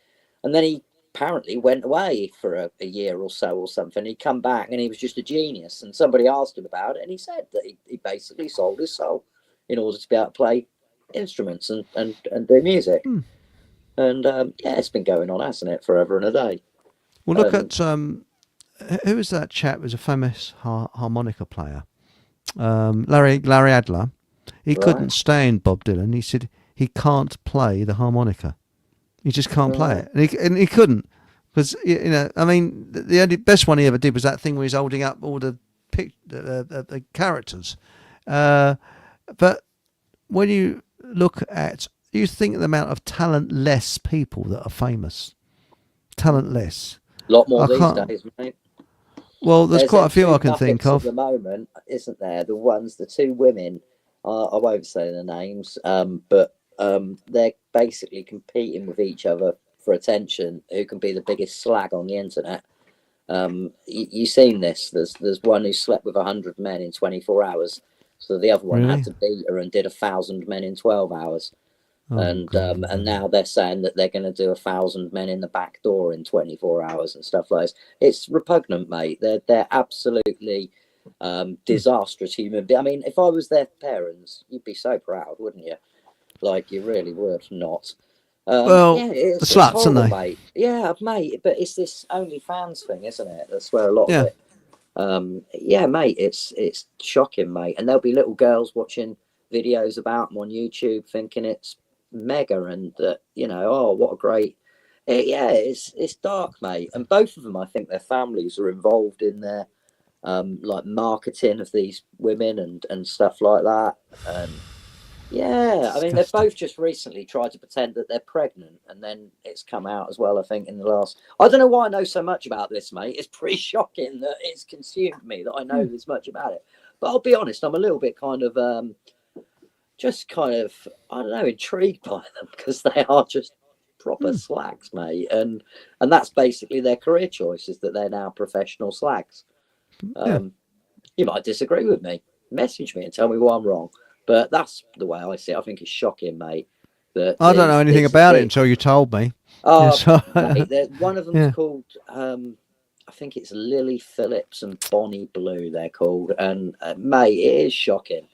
And then he apparently went away for a year or so or something. He'd come back and he was just a genius, and somebody asked him about it, and he said that he basically sold his soul in order to be able to play instruments and do music. And yeah, it's been going on, hasn't it, forever and a day. Well, look at who was that chap? Who's a famous harmonica player, Larry Adler. He couldn't stand Bob Dylan. He said he can't play the harmonica. He just can't play it, and he couldn't, because I mean, the only best one he ever did was that thing where he's holding up all the characters. But when you look at, you think the amount of talentless people that are famous, talentless. A lot more these days, mate. Well, there's quite a few I can think of. At the moment, isn't there? The two women. I won't say the names, but they're basically competing with each other for attention who can be the biggest slag on the internet. You've seen this. There's one who slept with 100 men in 24 hours. So the other one Really? had to beat her and did 1,000 men in 12 hours. Oh, and God. and now they're saying that they're going to do 1,000 men in the back door in 24 hours and stuff like this. It's repugnant, mate. They're absolutely disastrous human beings. I mean, if I was their parents, you'd be so proud, wouldn't you? Like, you really would not. Well, Yeah, the it's sluts, horrible, aren't they? mate. Yeah, mate. But it's this OnlyFans thing, isn't it? That's where a lot Yeah. of it. Yeah, mate. It's shocking, mate. And there'll be little girls watching videos about them on YouTube, thinking it's mega, and that oh, what a great. Yeah, it's dark, mate. And both of them, I think, their families are involved in their like marketing of these women and stuff like that. And yeah, I mean, they've Disgusting. both just recently tried to pretend that they're pregnant, and then it's come out as well, I think, in the last. I don't know why I know so much about this, mate. It's pretty shocking that it's consumed me that I know this much about it. But I'll be honest, I'm a little bit kind of, just kind of, I don't know, intrigued by them because they are just proper slags, mate. And that's basically their career choice, is that they're now professional slags. Yeah. You might disagree with me. Message me and tell me why I'm wrong. But that's the way I see it. I think it's shocking, mate. That I don't know anything about it until you told me. Yeah, so, mate, one of them's yeah. called, I think it's Lily Phillips and Bonnie Blue, they're called. And, mate, it is shocking.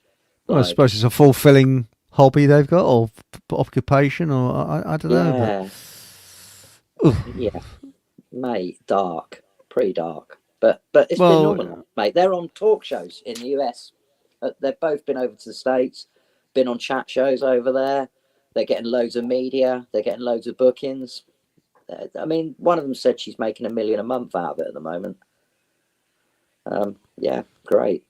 Well, I suppose it's a fulfilling hobby they've got, or occupation, or I don't know. But, yeah, mate, dark. Pretty dark. But it's well, phenomenal, mate. They're on talk shows in the US. They've both been over to the States, been on chat shows over there. They're getting loads of media. They're getting loads of bookings. I mean, one of them said she's making $1 million a month out of it at the moment. Yeah, great.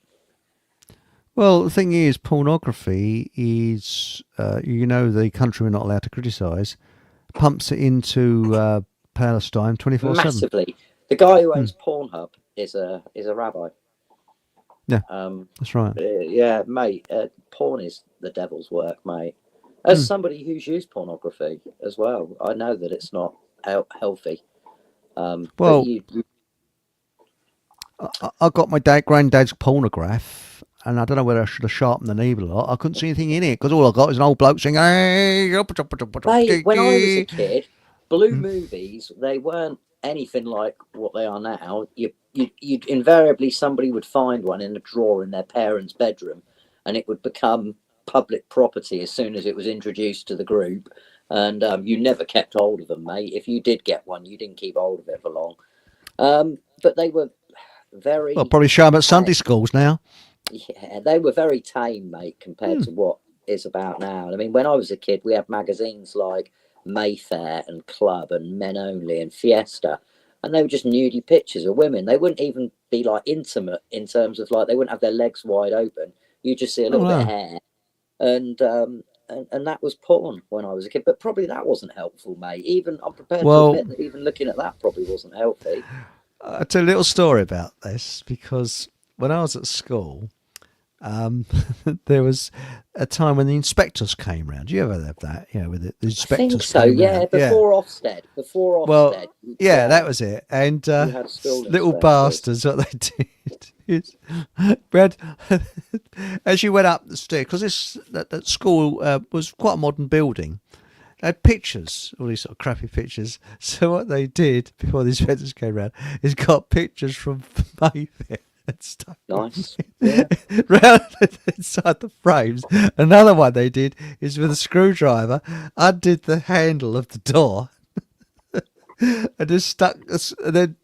well, the thing is, pornography is, the country we're not allowed to criticise, pumps it into Palestine 24/7. Massively. The guy who owns Pornhub is a rabbi. Yeah, that's right. Yeah, mate. Porn is the devil's work, mate. As somebody who's used pornography as well, I know that it's not healthy. Well, but I got my granddad's pornograph, and I don't know whether I should have sharpened the needle a lot. I couldn't see anything in it because all I got is an old bloke saying, "Hey, mate, when I was a kid, blue movies, they weren't anything like what they are now. You'd invariably, somebody would find one in a drawer in their parents' bedroom, and it would become public property as soon as it was introduced to the group. And you never kept hold of them, mate. If you did get one, you didn't keep hold of it for long. But they were very. I'll probably show them at Sunday schools now. Yeah, they were very tame, mate, compared to what is about now. I mean, when I was a kid, we had magazines like Mayfair and Club and Men Only and Fiesta, and they were just nudie pictures of women. They wouldn't even be like intimate in terms of like they wouldn't have their legs wide open. You just see a little bit of hair, and that was porn when I was a kid. But probably that wasn't helpful, mate. Even I'm prepared to admit that even looking at that probably wasn't healthy. I'll tell you a little story about this, because when I was at school, there was a time when the inspectors came round. Do you ever have that? With the inspectors. I think so. Came Yeah, round. before Ofsted. Before Ofsted. Well, yeah, that was it. And little bastards, what they did is, Brad, as you went up the stairs, because that school was quite a modern building. They had pictures, all these sort of crappy pictures. So what they did before the inspectors came round is got pictures from Mayfair and stuff. Nice. Yeah. Round inside the frames. Another one they did is with a screwdriver, undid the handle of the door and just stuck, and then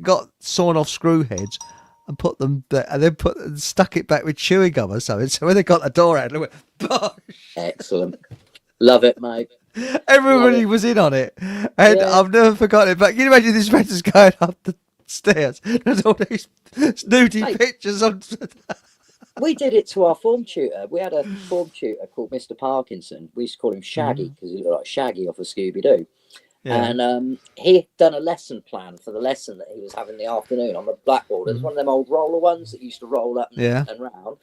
got sawn off screw heads and put them there, and then stuck it back with chewing gum or something. So when they got the door out, it went bosh. Excellent. Love it, mate. Everybody was in on it, and I've never forgotten it. But you imagine these inspectors going up the stairs. There's all these nudie pictures on. We did it to our form tutor. We had a form tutor called Mr. Parkinson. We used to call him Shaggy because he looked like Shaggy off of Scooby Doo. Yeah. And he had done a lesson plan for the lesson that he was having in the afternoon on the blackboard. It was one of them old roller ones that used to roll up and round.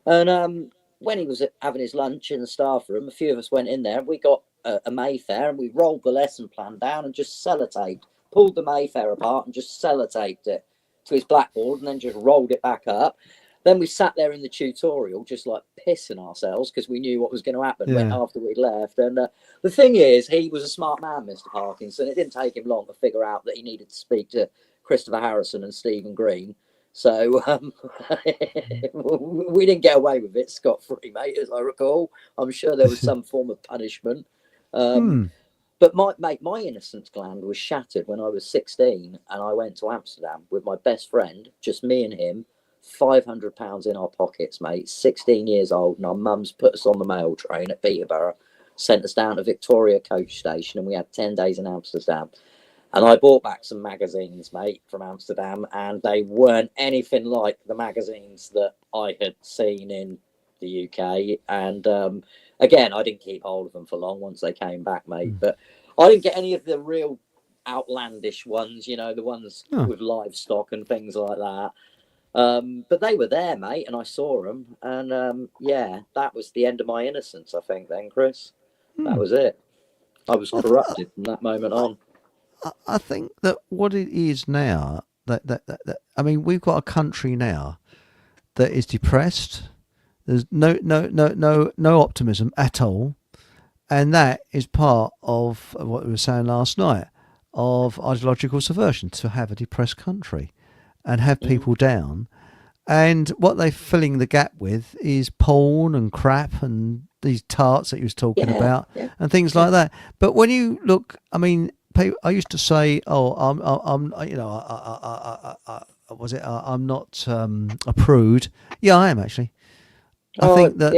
And when he was having his lunch in the staff room, a few of us went in there and we got a Mayfair, and we rolled the lesson plan down and just sellotaped, pulled the Mayfair apart and just sellotaped it to his blackboard, and then just rolled it back up. Then we sat there in the tutorial, just like pissing ourselves because we knew what was going to happen when after we'd left. And the thing is, he was a smart man, Mr. Parkinson. It didn't take him long to figure out that he needed to speak to Christopher Harrison and Stephen Green. So we didn't get away with it scot-free, mate, as I recall. I'm sure there was some form of punishment. But my innocence gland was shattered when I was 16 and I went to Amsterdam with my best friend, just me and him, £500 in our pockets, mate, 16 years old, and our mums put us on the mail train at Peterborough, sent us down to Victoria coach station, and we had 10 days in Amsterdam. And I bought back some magazines, mate, from Amsterdam, and they weren't anything like the magazines that I had seen in the UK. And again, I didn't keep hold of them for long once they came back, mate. But I didn't get any of the real outlandish ones, you know, the ones with livestock and things like that. But they were there, mate, and I saw them. And yeah, that was the end of my innocence, I think, then, Chris. That was it. I was corrupted from that moment on. I think that what it is now, that I mean, we've got a country now that is depressed. There's no optimism at all, and that is part of what we were saying last night of ideological subversion, to have a depressed country and have people down. And what they're filling the gap with is porn and crap and these tarts that he was talking about and things like that. But when you look, I mean, I used to say, "Oh, I'm you know, I'm not a prude." Yeah, I am actually. I think that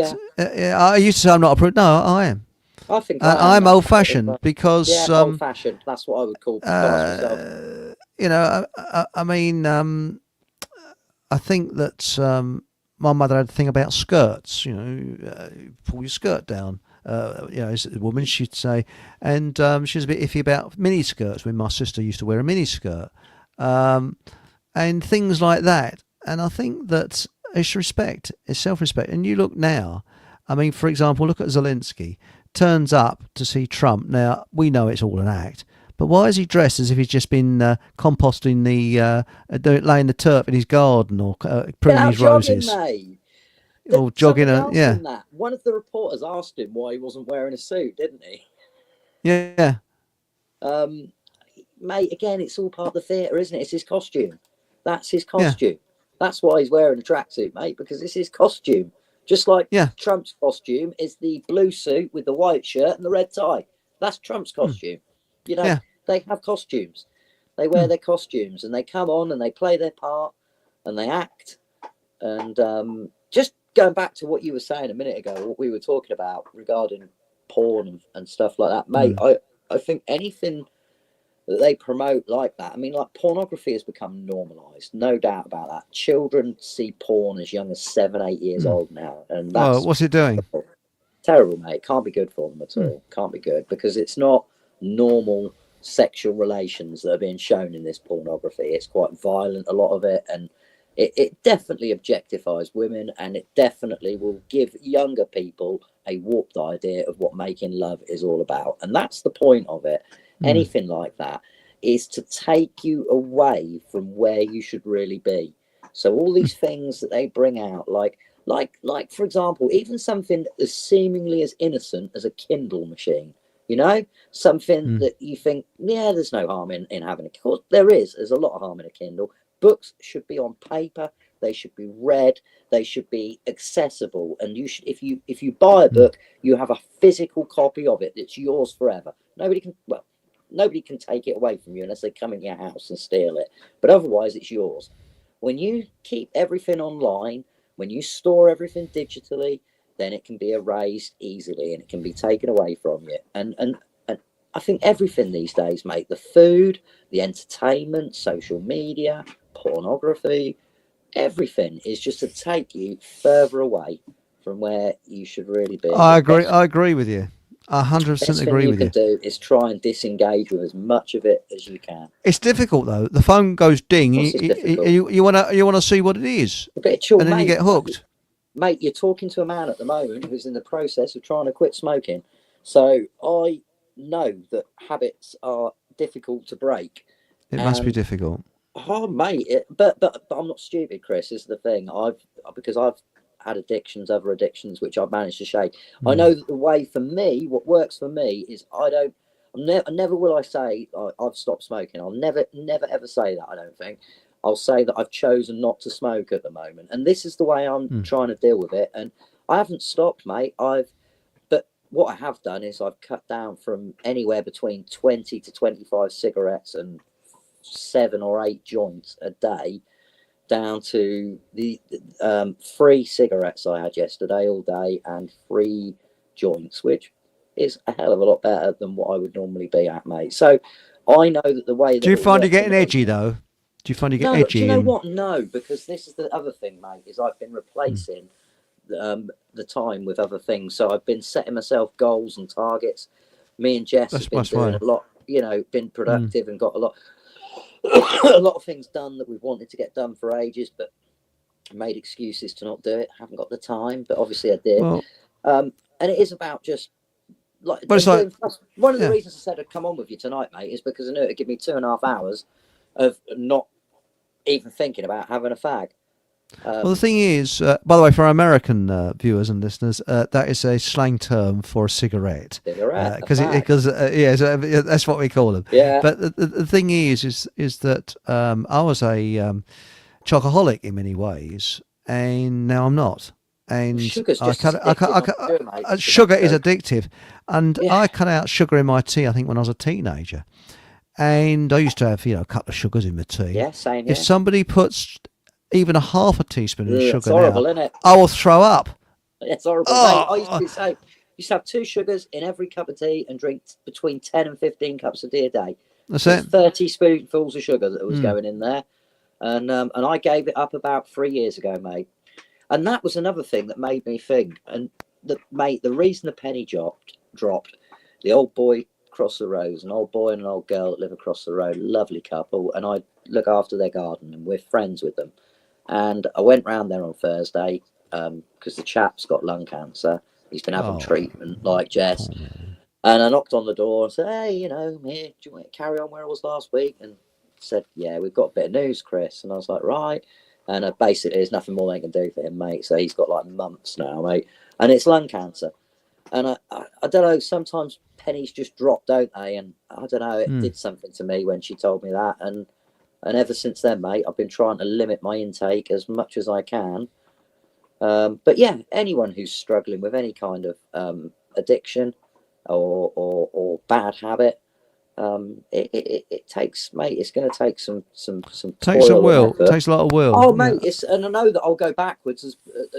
I used to say I'm not a prude. No, I am. I think I'm old-fashioned because old-fashioned. That's what I would call myself. You know, I mean, I think that my mother had a thing about skirts. You know, pull your skirt down. You know, as a woman, she'd say, and she was a bit iffy about mini skirts when my sister used to wear a mini skirt, and things like that. And I think that it's respect, it's self-respect. And you look now, I mean, for example, look at Zelensky, turns up to see Trump. Now, we know it's all an act, but why is he dressed as if he's just been composting laying the turf in his garden or pruning his roses? Mate. Or jogging One of the reporters asked him why he wasn't wearing a suit, didn't he? Yeah. Mate, again, it's all part of the theatre, isn't it? It's his costume. That's his costume. Yeah. That's why he's wearing a tracksuit, mate, because it's his costume. Just like Trump's costume is the blue suit with the white shirt and the red tie. That's Trump's costume. You know, they have costumes. They wear their costumes and they come on and they play their part and they act. And just going back to what you were saying a minute ago, what we were talking about regarding porn and stuff like that, mate, I think anything that they promote like that, I mean, like pornography has become normalised, no doubt about that. Children see porn as young as 7, 8 years old now. And that's what's it doing? Terrible, mate. Can't be good for them at all. Can't be good because it's not normal sexual relations that are being shown in this pornography. It's quite violent, a lot of it, and it definitely objectifies women, and it definitely will give younger people a warped idea of what making love is all about. And that's the point of it. Anything like that is to take you away from where you should really be. So all these things that they bring out, like for example, even something as seemingly as innocent as a Kindle machine, you know, something that you think, there's no harm in having it. Of course, there's a lot of harm in a Kindle. Books should be on paper. They should be read. They should be accessible. And you should, if you buy a book, you have a physical copy of it that's yours forever. Nobody can take it away from you unless they come in your house and steal it. But otherwise, it's yours. When you keep everything online, when you store everything digitally, then it can be erased easily and it can be taken away from you. And I think everything these days, mate, the food, the entertainment, social media, pornography, everything is just to take you further away from where you should really be. I agree with you. 100% agree with you. What you can do is try and disengage with as much of it as you can. It's difficult though. The phone goes ding. You want to see what it is, and then you get hooked. Mate, you're talking to a man at the moment who's in the process of trying to quit smoking. So I know that habits are difficult to break, It must be and difficult. oh mate, but I'm not stupid, Chris. Is the thing because I've had addictions, other addictions, which I've managed to shake. I Mm. know that the way for me, what works for me is I don't. Never will I say I've stopped smoking. I'll never ever say that. I don't think. I'll say that I've chosen not to smoke at the moment, and this is the way I'm Mm. trying to deal with it. And I haven't stopped, mate. But what I have done is I've cut down from anywhere between 20 to 25 cigarettes and 7 or 8 joints a day down to the 3 cigarettes I had yesterday all day and 3 joints, which is a hell of a lot better than what I would normally be at, mate. So I know that the way Do that you it find you works for getting me. edgy though? Do you find you get No, do you edgy know and what? No, because this is the other thing, mate. Is I've been mm. replacing the time with other things. So I've been setting myself goals and targets. Me and Jess have been That's doing fine. a lot. Been Mm. productive and got a lot a lot of things done that we've wanted to get done for ages, but made excuses to not do it. Haven't got the time, but obviously I did. Well, And it is about just like but it's and like doing. One of the yeah. reasons I said I'd come on with you tonight, mate, is because I knew it'd give me 2.5 hours of not even thinking about having a fag. Well, the thing is, by the way, for our American viewers and listeners, that is a slang term for a cigarette, Cigarette, a because fag. yeah, so, that's what we call them. Yeah. But the thing is that I was a chocoholic in many ways, and now I'm not. And Sugar's I just as cut, I cut, addictive I on cut, sugar, mate. sugar is Tobacco. addictive, and Yeah. I cut out sugar in my tea. I think when I was a teenager, and I used to have a couple of sugars in my tea. Yeah, same If here. somebody puts even a half a teaspoon of Ugh, it's sugar now, horrible, isn't it? I will throw up. It's horrible, mate. I used to Oh, be so. Used to have 2 sugars in every cup of tea and drink between 10 and 15 cups of tea a day. that's So it's it. 30 spoonfuls of sugar that was Mm. going in there. And I gave it up about 3 years ago, mate. And that was another thing that made me think. And mate, the reason the penny dropped, the old boy across the road, an old boy and an old girl that live across the road, lovely couple, and I look after their garden and we're friends with them. And I went round there on Thursday because the chap's got lung cancer. He's been having Oh, treatment like Jess. poor man. And I knocked on the door and said, hey, I'm here. Do you want to carry on where I was last week? And said, yeah, we've got a bit of news, Chris. And I was like, right. And basically, there's nothing more they can do for him, mate. So he's got like months now, mate. And it's lung cancer. And I don't know, sometimes pennies just drop, don't they? And I don't know, it Mm. did something to me when she told me that. And ever since then, mate, I've been trying to limit my intake as much as I can. But yeah, anyone who's struggling with any kind of addiction or bad habit, it takes, mate. It's going to take some Takes some toil and will. effort. Takes a lot of will. Oh, Yeah. mate, and I know that I'll go backwards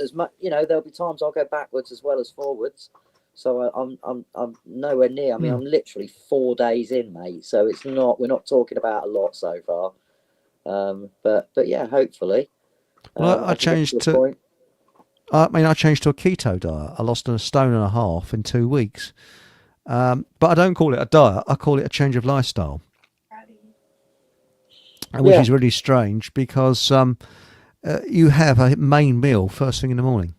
as much. There'll be times I'll go backwards as well as forwards. So I'm nowhere near. I mean, Mm. I'm literally 4 days in, mate. So it's not. We're not talking about a lot so far. But yeah, hopefully, Well, I I can get to changed a to. point. I changed to a keto diet. I lost 1.5 stone in 2 weeks. But I don't call it a diet. I call it a change of lifestyle, which Yeah, is really strange because you have a main meal first thing in the morning,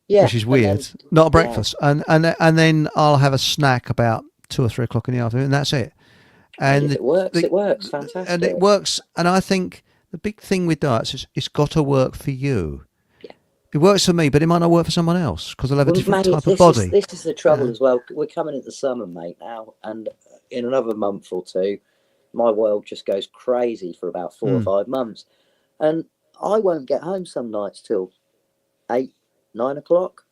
yeah, which is and then weird. Not a yeah, breakfast, and then I'll have a snack about 2 or 3 o'clock in the afternoon, and that's it. mate, And if it works, the, it works. and it Fantastic. works. And I think the big thing with diets is it's got to work for you. Yeah. It works for me, but it might not work for someone else because they'll have a Well, different mate, type of body. this is the trouble Yeah. as well. We're coming into summer, mate, now, and in another month or two, my world just goes crazy for about four or Mm. 5 months, and I won't get home some nights till 8, 9 o'clock.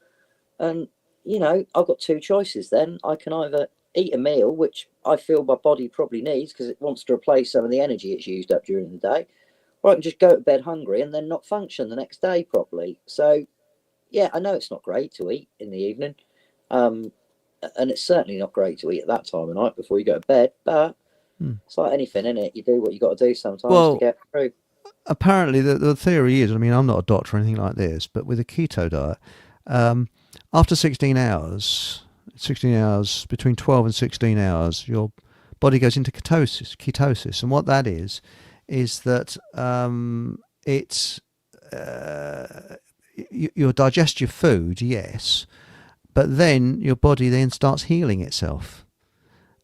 And I've got two choices. Then I can either eat a meal, which I feel my body probably needs because it wants to replace some of the energy it's used up during the day, or I can just go to bed hungry and then not function the next day properly. So yeah, I know it's not great to eat in the evening, um, and it's certainly not great to eat at that time of night before you go to bed. But Mm. it's like anything, in it. You do what you got to do sometimes to Well, get through. apparently the theory is, I mean, I'm not a doctor or anything like this, but with a keto diet, um, after 16 hours, between 12 and 16 hours, your body goes into ketosis. And what that is that it's, you'll digest your food, yes, but then your body then starts healing itself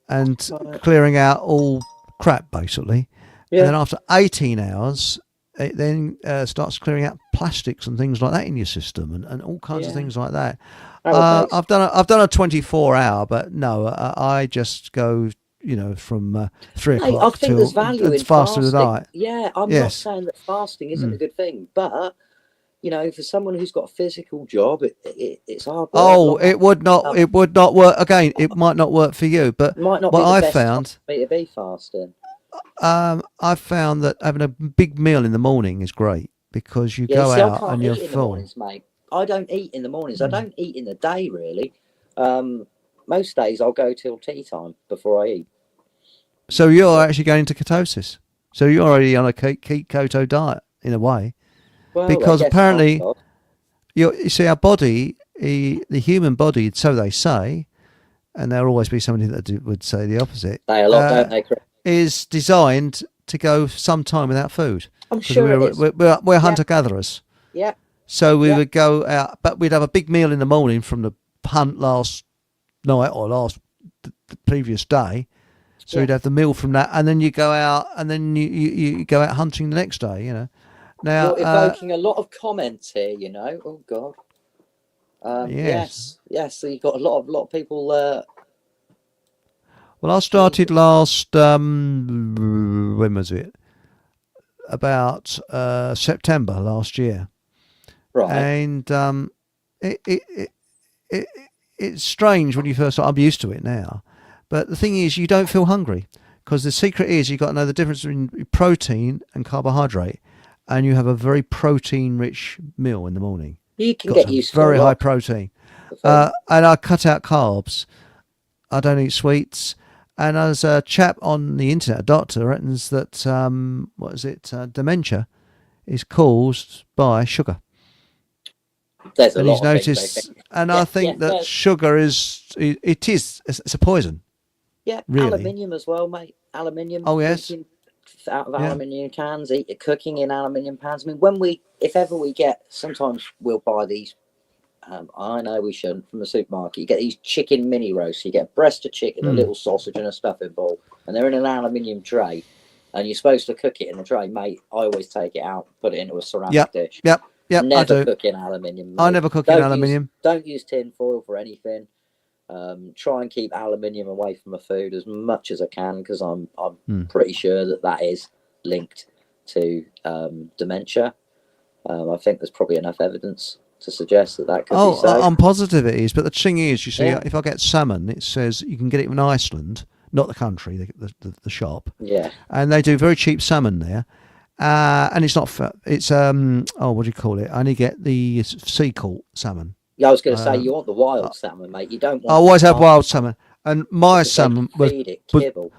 and Right. clearing out all crap, basically. And Yeah. then after 18 hours, it then starts clearing out plastics and things like that in your system, and all kinds of Yeah. things like that. That would make I've done a 24-hour, but no, I just go, from 3 Mate, I o'clock think there's till value in fast as the fasting. night. Yeah, I'm not Yes. saying that fasting isn't a Mm. good thing, but for someone who's got a physical job, it's hard work. Oh, Long it would not. hours. It would not work. Again, it might not work for you. But Might not what be the I best time found, for me to be fasting. I found that having a big meal in the morning is great because you Yeah, go see, I out can't and you're eat in the full. mornings, mate. I don't eat in the mornings. I don't eat in the day, really. Most days I'll go till tea time before I eat. So you're actually going into ketosis. So you're already on a keto diet in a way, Well, I because guess kind apparently of. you see our body, the human body, so they say, and there'll always be somebody that would say the opposite. They a lot, don't they, Chris? Is designed to go some time without food. I'm Because sure it is. we're Yeah. hunter-gatherers. Yeah, So we Yeah. would go out, but we'd have a big meal in the morning from the hunt last night or the previous day. So Yeah. you'd have the meal from that, and then you go out, and then you go out hunting the next day. Now, You're evoking a lot of comments here. Oh God. yes. Yes. So you've got a lot of people. Well, I started last. When was it? About September last year. Right. And it's strange when you first start. I'm used to it now, but the thing is, you don't feel hungry because the secret is you've got to know the difference between protein and carbohydrate, and you have a very protein-rich meal in the morning. You can Got get some used to very a high lot. protein, and I cut out carbs. I don't eat sweets. And as a chap on the internet, a doctor reckons that dementia is caused by sugar. There's a And lot he's of things. I noticed, think. and I think that There's- sugar it's a poison. Yeah, Really? aluminium as well, mate. Aluminium. Oh, yes. Drinking out of Yeah. aluminium cans, cooking in aluminium pans. I mean, if ever we get, sometimes we'll buy these. I know we shouldn't, from the supermarket. You get these chicken mini roasts. You get a breast of chicken, a little sausage, and a stuffing ball, and they're in an aluminium tray. And you're supposed to cook it in the tray, mate. I always take it out, put it into a ceramic dish. Yep. I Never do. cook in aluminium. Mate. I never cook in aluminium. Don't use tin foil for anything. Try and keep aluminium away from my food as much as I can because I'm pretty sure that is linked to dementia. I think there's probably enough evidence to suggest that could be so. I'm positive it is. But the thing is, you see, Yeah. if I get salmon, it says you can get it in Iceland, not the country, the shop, Yeah. and they do very cheap salmon there. And it's not. It's what do you call it? I only get the sea caught salmon. Yeah, I was going to say you want the wild salmon, mate. You don't want. I always have wild salmon, and my because they salmon was feed it kibble.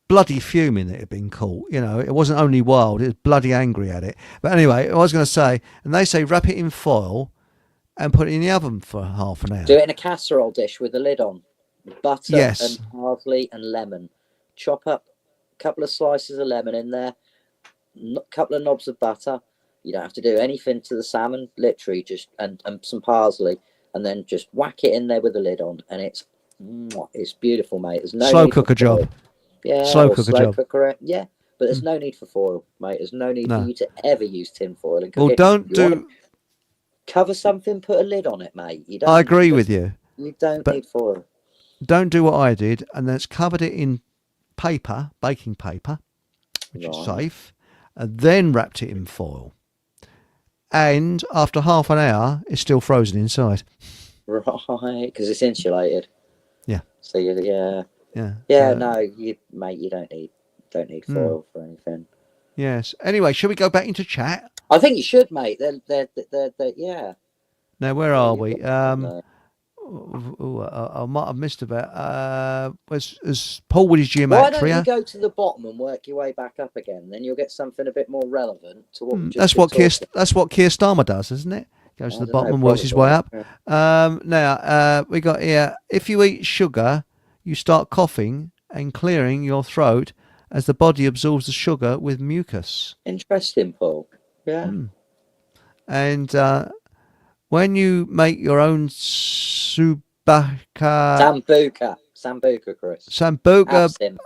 bloody fuming that it had been caught. It wasn't only wild; it was bloody angry at it. But anyway, I was going to say, and they say wrap it in foil and put it in the oven for half an hour. Do it in a casserole dish with the lid on. Butter Yes. and parsley and lemon. Chop up a couple of slices of lemon in there, a couple of knobs of butter. You don't have to do anything to the salmon, literally just and some parsley, and then just whack it in there with the lid on, and it's beautiful, mate. There's no Slow need for cooker job. foil. Yeah, Slow or cooker slow job. cooker. Yeah, but there's no need for foil, mate. There's no need for you to ever use tin foil and cook Well, it. don't You wanna do. cover something, put a lid on it, mate. You don't. I agree with you. You don't but- need foil. Don't do what I did, and then covered it in paper, baking paper, which is Right. safe, and then wrapped it in foil. And after half an hour, it's still frozen inside. Right, because it's insulated. Yeah. So yeah. Yeah. No, you don't need foil for anything. Yes. Anyway, shall we go back into chat? I think you should, mate. They're yeah. Now, where are You've we? got them, I might have missed about. As Paul with his Why geometry. don't you go to the bottom and work your way back up again? Then you'll get something a bit more relevant to what. That's what Keir Starmer does, isn't it? Goes to the bottom and works his way up. Now we got here. If you eat sugar, you start coughing and clearing your throat as the body absorbs the sugar with mucus. Interesting, Paul. Yeah. And when you make your own Sambuca, Chris. Sambuca,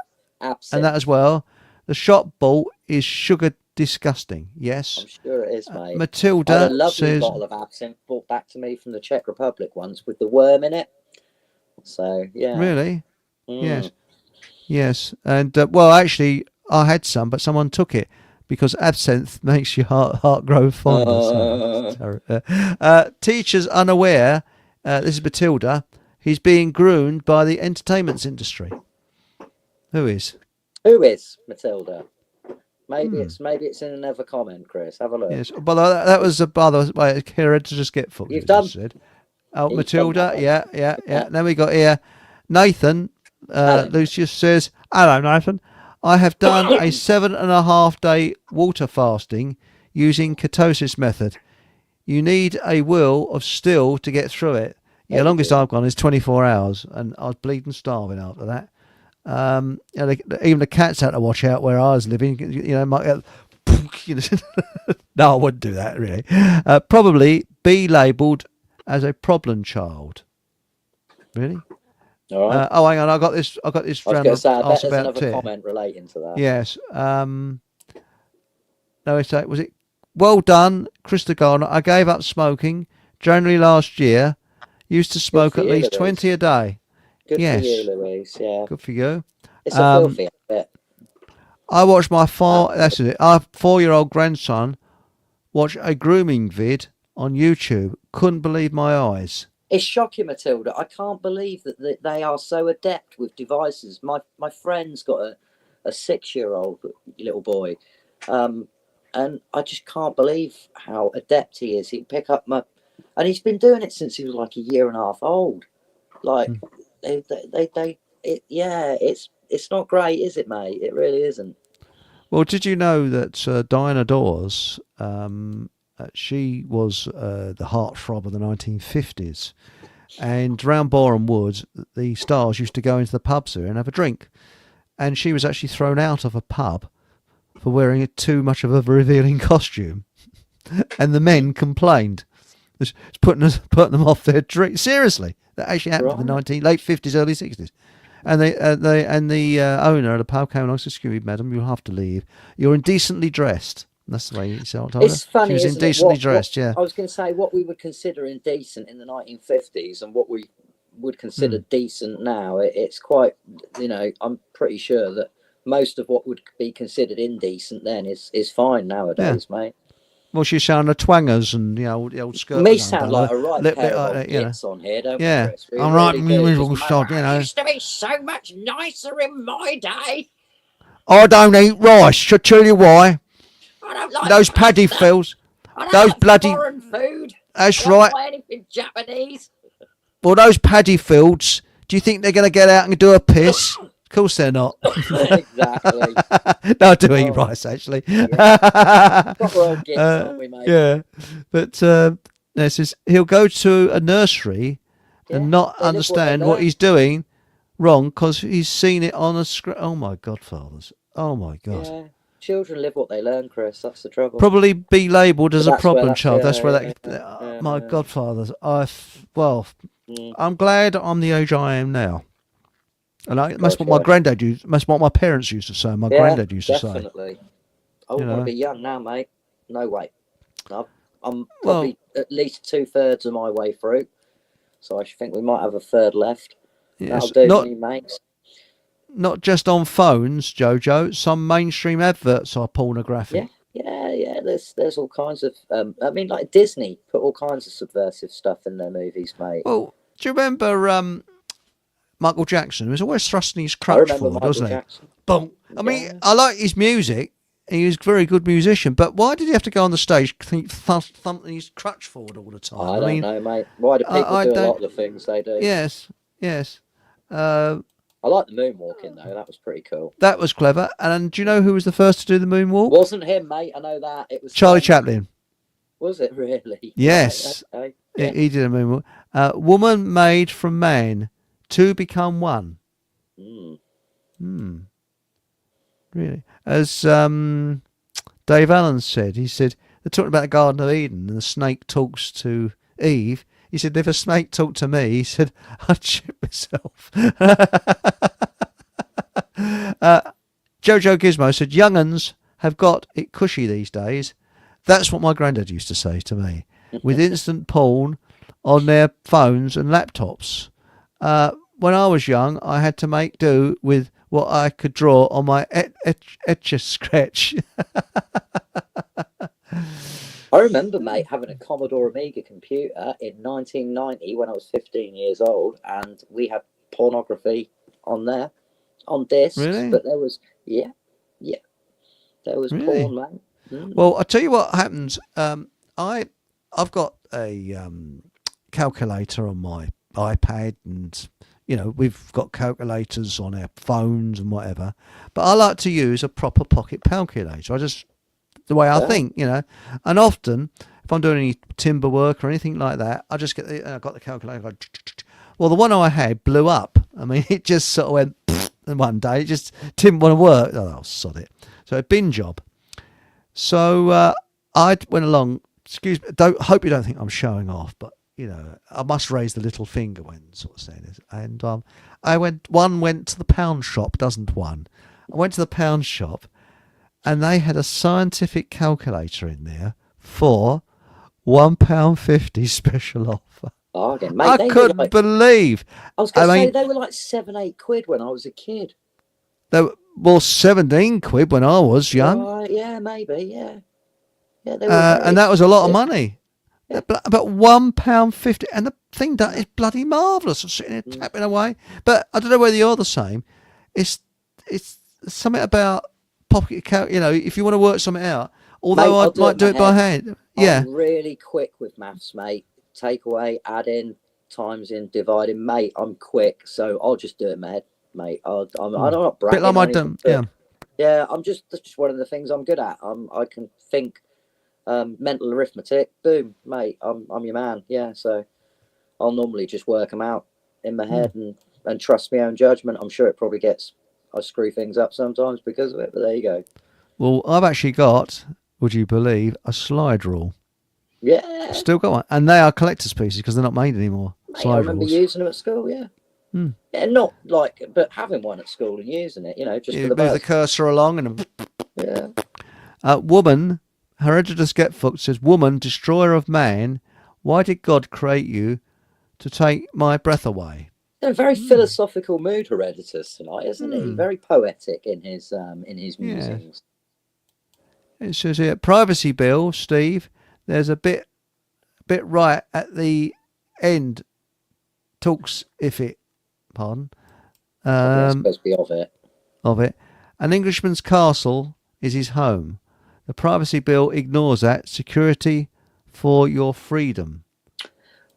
Absinthe. and that as well. The shop bought is sugar disgusting. Yes. I'm sure it is, mate. I had a Matilda lovely says, bottle of absinthe brought back to me from the Czech Republic once with the worm in it. So, yeah. really? Yes. Yes. And, well, actually, I had some, but someone took it because absinthe makes your heart grow fonder. Teachers unaware, this is Matilda, he's being groomed by the entertainment industry. Who is? Who is Matilda? Maybe it's in another comment, Chris. Have a look. Yes, but that was by the way. Here to just get fucked. You've done. Said. Oh, Matilda. Yeah. Then we got here. Nathan. Lucius says, "Hello, Nathan. I have done a 7.5 day water fasting using ketosis method. You need a will of steel to get through it. The longest I've gone is 24 hours, and I was bleeding starving after that. Even the cats had to watch out where I was living. Might get, no, I wouldn't do that really. Probably be labelled as a problem child. Really? All right. Hang on, I got this. I was going to say, I bet there's another comment relating to that. Yes. No, was it? Well done, Krista Garner. I gave up smoking January last year. Used to smoke at least 20 a day. Good for you, Louise. Yeah. Good for you. It's a filthy bit. I watched my 4-year-old grandson watch a grooming vid on YouTube. Couldn't believe my eyes. It's shocking, Matilda. I can't believe that they are so adept with devices. My friend's got a 6-year-old little boy, and I just can't believe how adept he is. He can pick up and he's been doing it since he was like 1.5 years old. Like it's not great, is it, mate? It really isn't. Well, did you know that Diana Dawes, she was the heartthrob of the 1950s, and round Boreham Wood, the stars used to go into the pubs there and have a drink, and she was actually thrown out of a pub for wearing too much of a revealing costume, and the men complained. It's putting them off their drink. Seriously, that actually happened in the late 50s, early 60s. And the owner of the pub came along and said, "Excuse me, madam, you'll have to leave. You're indecently dressed." And that's the way he told her. It's funny, she was indecently dressed. Yeah. I was going to say what we would consider indecent in the 1950s and what we would consider decent now. It's quite, I'm pretty sure that most of what would be considered indecent then is fine nowadays, mate. Well, she's showing the twangers and the old skirt. Me sound like a right pair of hits on here, don't we, Chris? I'm right, usual stuff, It used to be so much nicer in my day. I don't eat rice. I'll tell you why. I don't like those paddy fields. I don't those like bloody foreign food. That's I right. don't like anything Japanese. Well, those paddy fields. Do you think they're going to get out and do a piss? Of course they're not. Exactly. No, I do eat rice, actually. Yeah. Proper old gits, aren't we, mate? Yeah. But it says he'll go to a nursery and not understand what he's doing wrong because he's seen it on a screen. Oh, my God, fathers. Oh, my God. Yeah. Children live what they learn, Chris. That's the trouble. Probably be labelled as a problem child. That's where my yeah. godfathers. I'm glad I'm the age I am now. And that's what my granddad used. That's what my parents used to say. My granddad used to say. Definitely. I wouldn't want to be young now, mate. No way. I'm probably at least 2/3 of my way through. So I think we might have a third left. Yes. That'll do me, mates. Not just on phones, Jojo. Some mainstream adverts are pornographic. Yeah. There's all kinds of. Like Disney put all kinds of subversive stuff in their movies, mate. Well, do you remember Michael Jackson? He was always thrusting his crutch forward, wasn't he? Boom. I mean, I like his music. He was a very good musician, but why did he have to go on the stage thumping his crutch forward all the time? I don't know, mate. Why do people do a lot of the things they do? Yes. I like the moonwalking, though. That was pretty cool. That was clever. And do you know who was the first to do the moonwalk? Wasn't him, mate. I know that. It was Charlie Chaplin. Was it really? Yes. Right, okay. He did a moonwalk. Woman made from man, two become one. Really? As Dave Allen said, he said, they're talking about the Garden of Eden and the snake talks to Eve. He said, if a snake talked to me, he said, I'd shit myself. Jojo Gizmo said, young'uns have got it cushy these days. That's what my granddad used to say to me. With instant porn on their phones and laptops. When I was young, I had to make do with what I could draw on my etch-a-sketch. I remember, mate, having a Commodore Amiga computer in 1990 when I was 15 years old, and we had pornography on there, on discs. Really? But there was, there was Really? porn, mate. Mm. Well, I'll tell you what happens. I've got a calculator on my iPad, and we've got calculators on our phones and whatever. But I like to use a proper pocket calculator. The way I think, and often if I'm doing any timber work or anything like that, I just I've got the calculator. Well, the one I had blew up. I mean, it just sort of went, and one day it just didn't want to work. Oh, sod it. So a bin job. So I went along. Excuse me. Hope you don't think I'm showing off, but I must raise the little finger when sort of saying this. And one went to the pound shop, doesn't one? I went to the pound shop, and they had a scientific calculator in there for £1.50 special offer. Oh, again, mate, I couldn't believe. I was going to say they were like £7-8 when I was a kid. They were, well, 17 quid when I was young. Yeah, maybe, yeah. Yeah, they were and that was a lot of money. Yeah. But £1.50, and the thing that is bloody marvellous. I'm sitting there tapping away. But I don't know whether you're the same. It's something about pocket account. If you want to work something out, although I might do it by hand. Yeah, I'm really quick with maths, mate. Take away, add in, times in, dividing, mate. I'm quick, so I'll just do it in my head, mate. I'm not bragging. Bit like my dumb, yeah. Yeah, that's just one of the things I'm good at. I can think. Mental arithmetic, boom, mate. I'm your man. Yeah, so I'll normally just work them out in my head and trust my own judgment. I'm sure it probably I screw things up sometimes because of it, but there you go. Well, I've actually got, would you believe, a slide rule. Yeah, still got one, and they are collector's pieces because they're not made anymore. Mate, I remember using them at school. Yeah. Yeah, not like, but having one at school and using it, just for the move the cursor along and woman. Herodotus Getfucked says, woman, destroyer of man, why did God create you to take my breath away? A very philosophical mood, Herodotus, tonight, isn't he? Very poetic in his musings. It says here, privacy bill, Steve, there's a bit right at the end, talks pardon. Supposed to be of it. An Englishman's castle is his home. The privacy bill ignores that. Security for your freedom.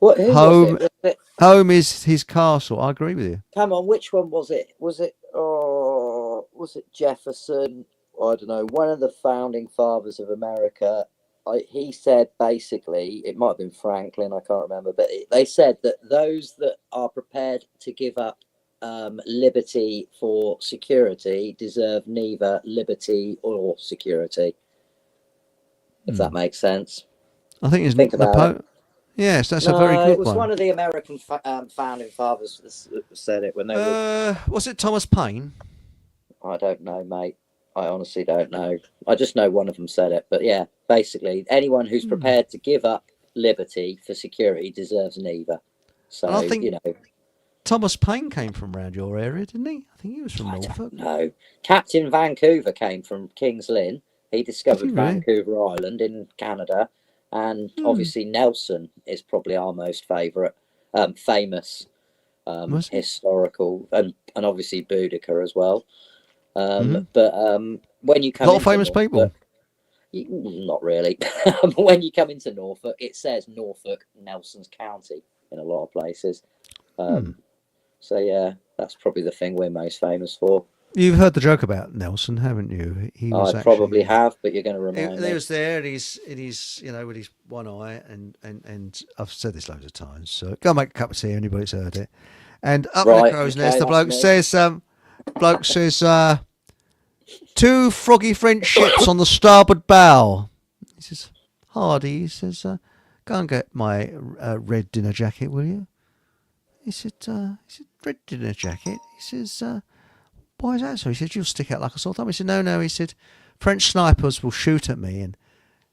Home is his castle. I agree with you. Come on, which one was it? Was it Jefferson? I don't know. One of the founding fathers of America. He said basically, it might have been Franklin, I can't remember, but they said that those that are prepared to give up liberty for security deserve neither liberty or security. If that makes sense. I think it's Think about it. Yes, that's a very good one. It was one of the American founding fathers that said it when they were... Was it Thomas Paine? I don't know, mate. I honestly don't know. I just know one of them said it. But yeah, basically, anyone who's prepared to give up liberty for security deserves neither. So, I think, Thomas Paine came from around your area, didn't he? I think he was from Norfolk. No. Captain Vancouver came from King's Lynn. He discovered Vancouver Island in Canada. And obviously Nelson is probably our most famous historical, and obviously Boudica as well. But when you come a lot of famous people. Not really. But when you come into Norfolk, it says Norfolk, Nelson's County in a lot of places. So yeah, that's probably the thing we're most famous for. You've heard the joke about Nelson, haven't you? I probably have, but you're going to remind me. He was there, and he's with his one eye, and I've said this loads of times. So go and make a cup of tea. Anybody's heard it. And up in the crow's nest, the bloke says, 2 froggy French ships on the starboard bow. He says, Hardy. He says, go and get my red dinner jacket, will you? He said, red dinner jacket? He says, why is that so? He said, you'll stick out like a sore thumb. He said, no. He said, French snipers will shoot at me and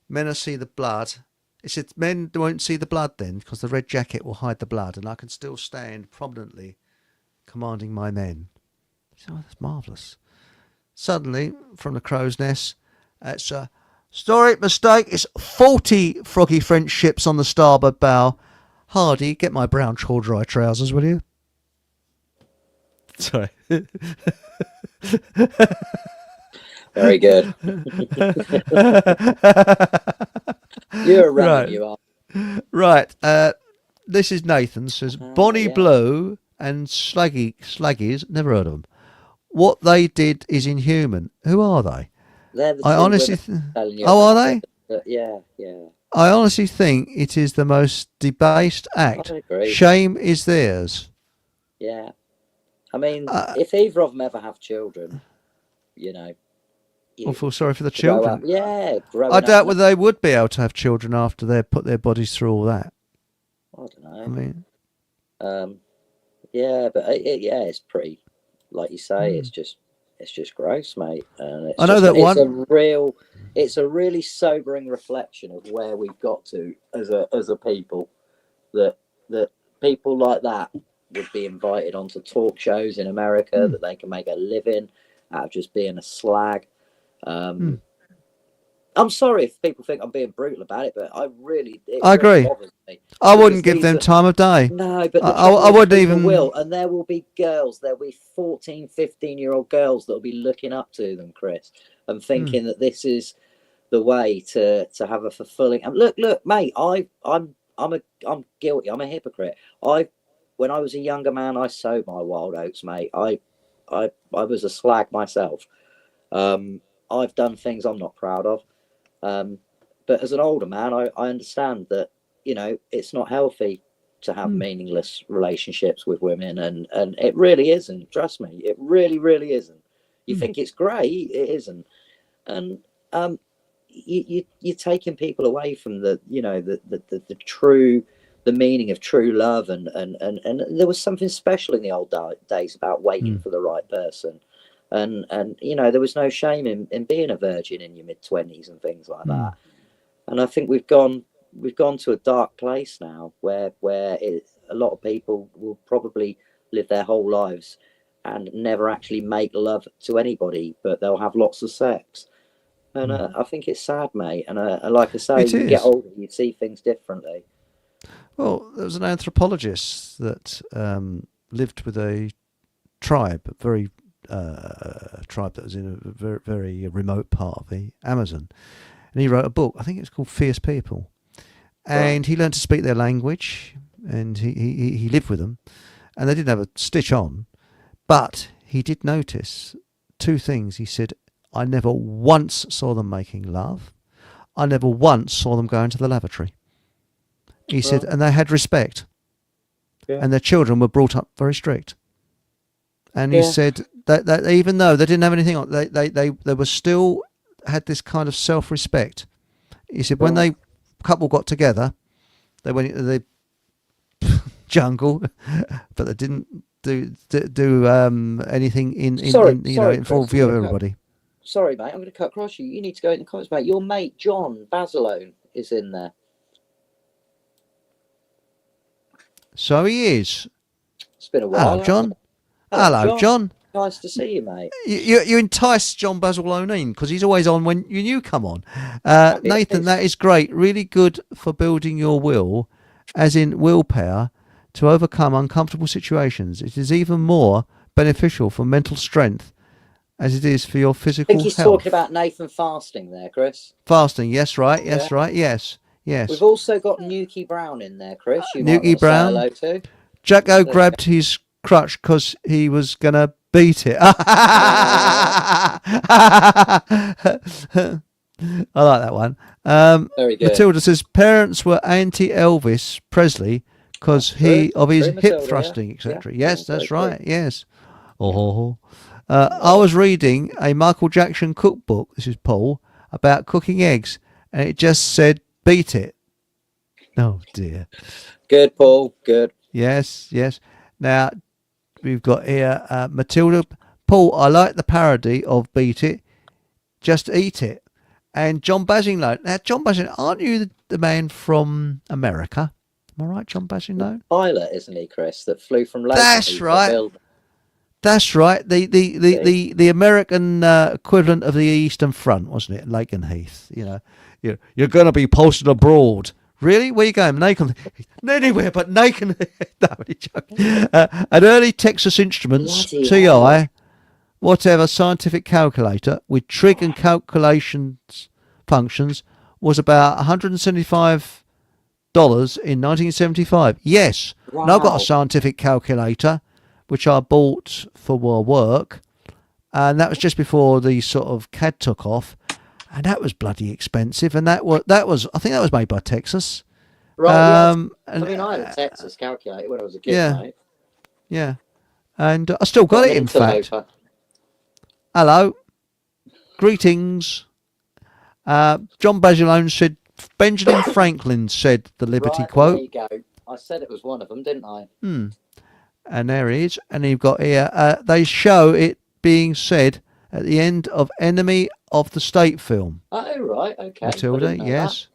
men will see the blood. He said, men won't see the blood then because the red jacket will hide the blood and I can still stand prominently commanding my men. He said, oh, that's marvellous. Suddenly, from the crow's nest, it's a story mistake. It's 40 froggy French ships on the starboard bow. Hardy, get my brown corduroy trousers, will you? Sorry. Very good. You're a runner, Right. you are. Right. This is Nathan. Says Bonnie yeah. Blue and Sluggies. Never heard of them. What they did is inhuman. Who are they? They're the I two honestly. women telling you Oh, are about they? it. But yeah. I honestly think it is the most debased act. I agree. Shame is theirs. Yeah. I mean, if either of them ever have children, you know. I feel sorry for the grow children. up. Yeah, growing I doubt up. whether they would be able to have children after they put their bodies through all that. I don't know. I mean, yeah, but it's pretty, like you say, it's just gross, mate. And it's I know that it's a really sobering reflection of where we've got to as a people. That people like that would be invited onto talk shows in America, that they can make a living out of just being a slag. I'm sorry if people think I'm being brutal about it, but I agree. Bothers me I wouldn't give them time of day. No, but I wouldn't even. Will, and there will be girls. There'll be 14, 15-year-old girls that will be looking up to them, Chris, and thinking that this is the way to have a fulfilling. And look, mate, I'm guilty. I'm a hypocrite. When I was a younger man, I sowed my wild oats, mate. I was a slag myself. I've done things I'm not proud of. But as an older man, I understand that, it's not healthy to have meaningless relationships with women. And it really isn't. Trust me, it really, really isn't. You think it's great, it isn't. And you're taking people away from the meaning of true love. And there was something special in the old days about waiting for the right person. And there was no shame in being a virgin in your mid-20s and things like that. And I think we've gone to a dark place now where a lot of people will probably live their whole lives and never actually make love to anybody, but they'll have lots of sex. And I think it's sad, mate. And like I say, you get older, you see things differently. Well, there was an anthropologist that lived with a tribe, tribe that was in a very, very remote part of the Amazon, and he wrote a book. I think it's called Fierce People, and he learned to speak their language, and he lived with them, and they didn't have a stitch on, but he did notice two things. He said, I never once saw them making love. I never once saw them going to the lavatory. He said, and they had respect, and their children were brought up very strict. And he said that even though they didn't have anything on, they were still had this kind of self-respect. He said when they couple got together, they went into the jungle, but they didn't do anything in full view of everybody. Sorry, mate, I'm going to cut across you. You need to go in the comments, mate. Your mate John Basilone is in there. So he is. It's been a while. Hello, John. Hello, John. Nice to see you, mate. You entice John Basil O'Neill because he's always on when you come on. Nathan, that is great. Really good for building your will, as in willpower, to overcome uncomfortable situations. It is even more beneficial for mental strength as it is for your physical health. I think he's talking about Nathan fasting there, Chris. Fasting, yes, right, yes, right, yes. We've also got Nuki Brown in there, Chris. Nuki Brown. Say hello to. Jacko grabbed his crutch because he was going to beat it. I like that one. Very good. Matilda says parents were anti-Elvis Presley because of his hip thrusting, etc. Yeah. Yes, that's right. Yes. I was reading a Michael Jackson cookbook. This is Paul about cooking eggs, and it just said beat it. Oh dear. Good, Paul. Good. Yes, yes. Now we've got here Matilda. Paul, I like the parody of "Beat It, Just Eat It," and John Basinglow. Now, John Basinglow, aren't you the man from America? Am I right, John Basinglow? Pilot, isn't he, Chris? That flew from That's Lakenheath to right. build. That's right. The American equivalent of the Eastern Front, wasn't it? Lakenheath. You know, you're going to be posted abroad. Really? Where you going? Lakenheath? Anywhere but Lakenheath. No, only joking. An early Texas Instruments Bloody TI, hell. whatever scientific calculator with trig and calculations functions was about $175 in 1975. Yes. Now I've got a Wow. scientific calculator which I bought for work, and that was just before the sort of CAD took off, and that was bloody expensive. And that was I think that was made by Texas. Right, yeah. And I mean, I had a Texas calculator when I was a kid, yeah, mate. yeah, and I still got Got it. an In fact, interloper. hello, greetings. John Basilone said. Benjamin Franklin said the Liberty Right, quote. there you go. I said it was one of them, didn't I? And there it is. And you've got here, they show it being said at the end of Enemy of the State film. Oh, right, okay. Matilda, I didn't know yes.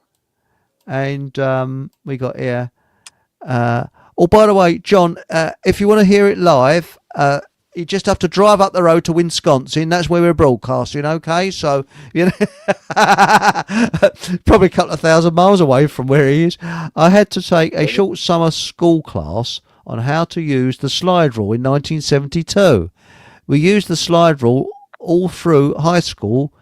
And we got here. Oh, by the way, John, if you want to hear it live, you just have to drive up the road to Wisconsin. That's where we're broadcasting, okay? So, you know, probably a couple of thousand miles away from where he is. I had to take a short summer school class on how to use the slide rule in 1972. We used the slide rule all through high school,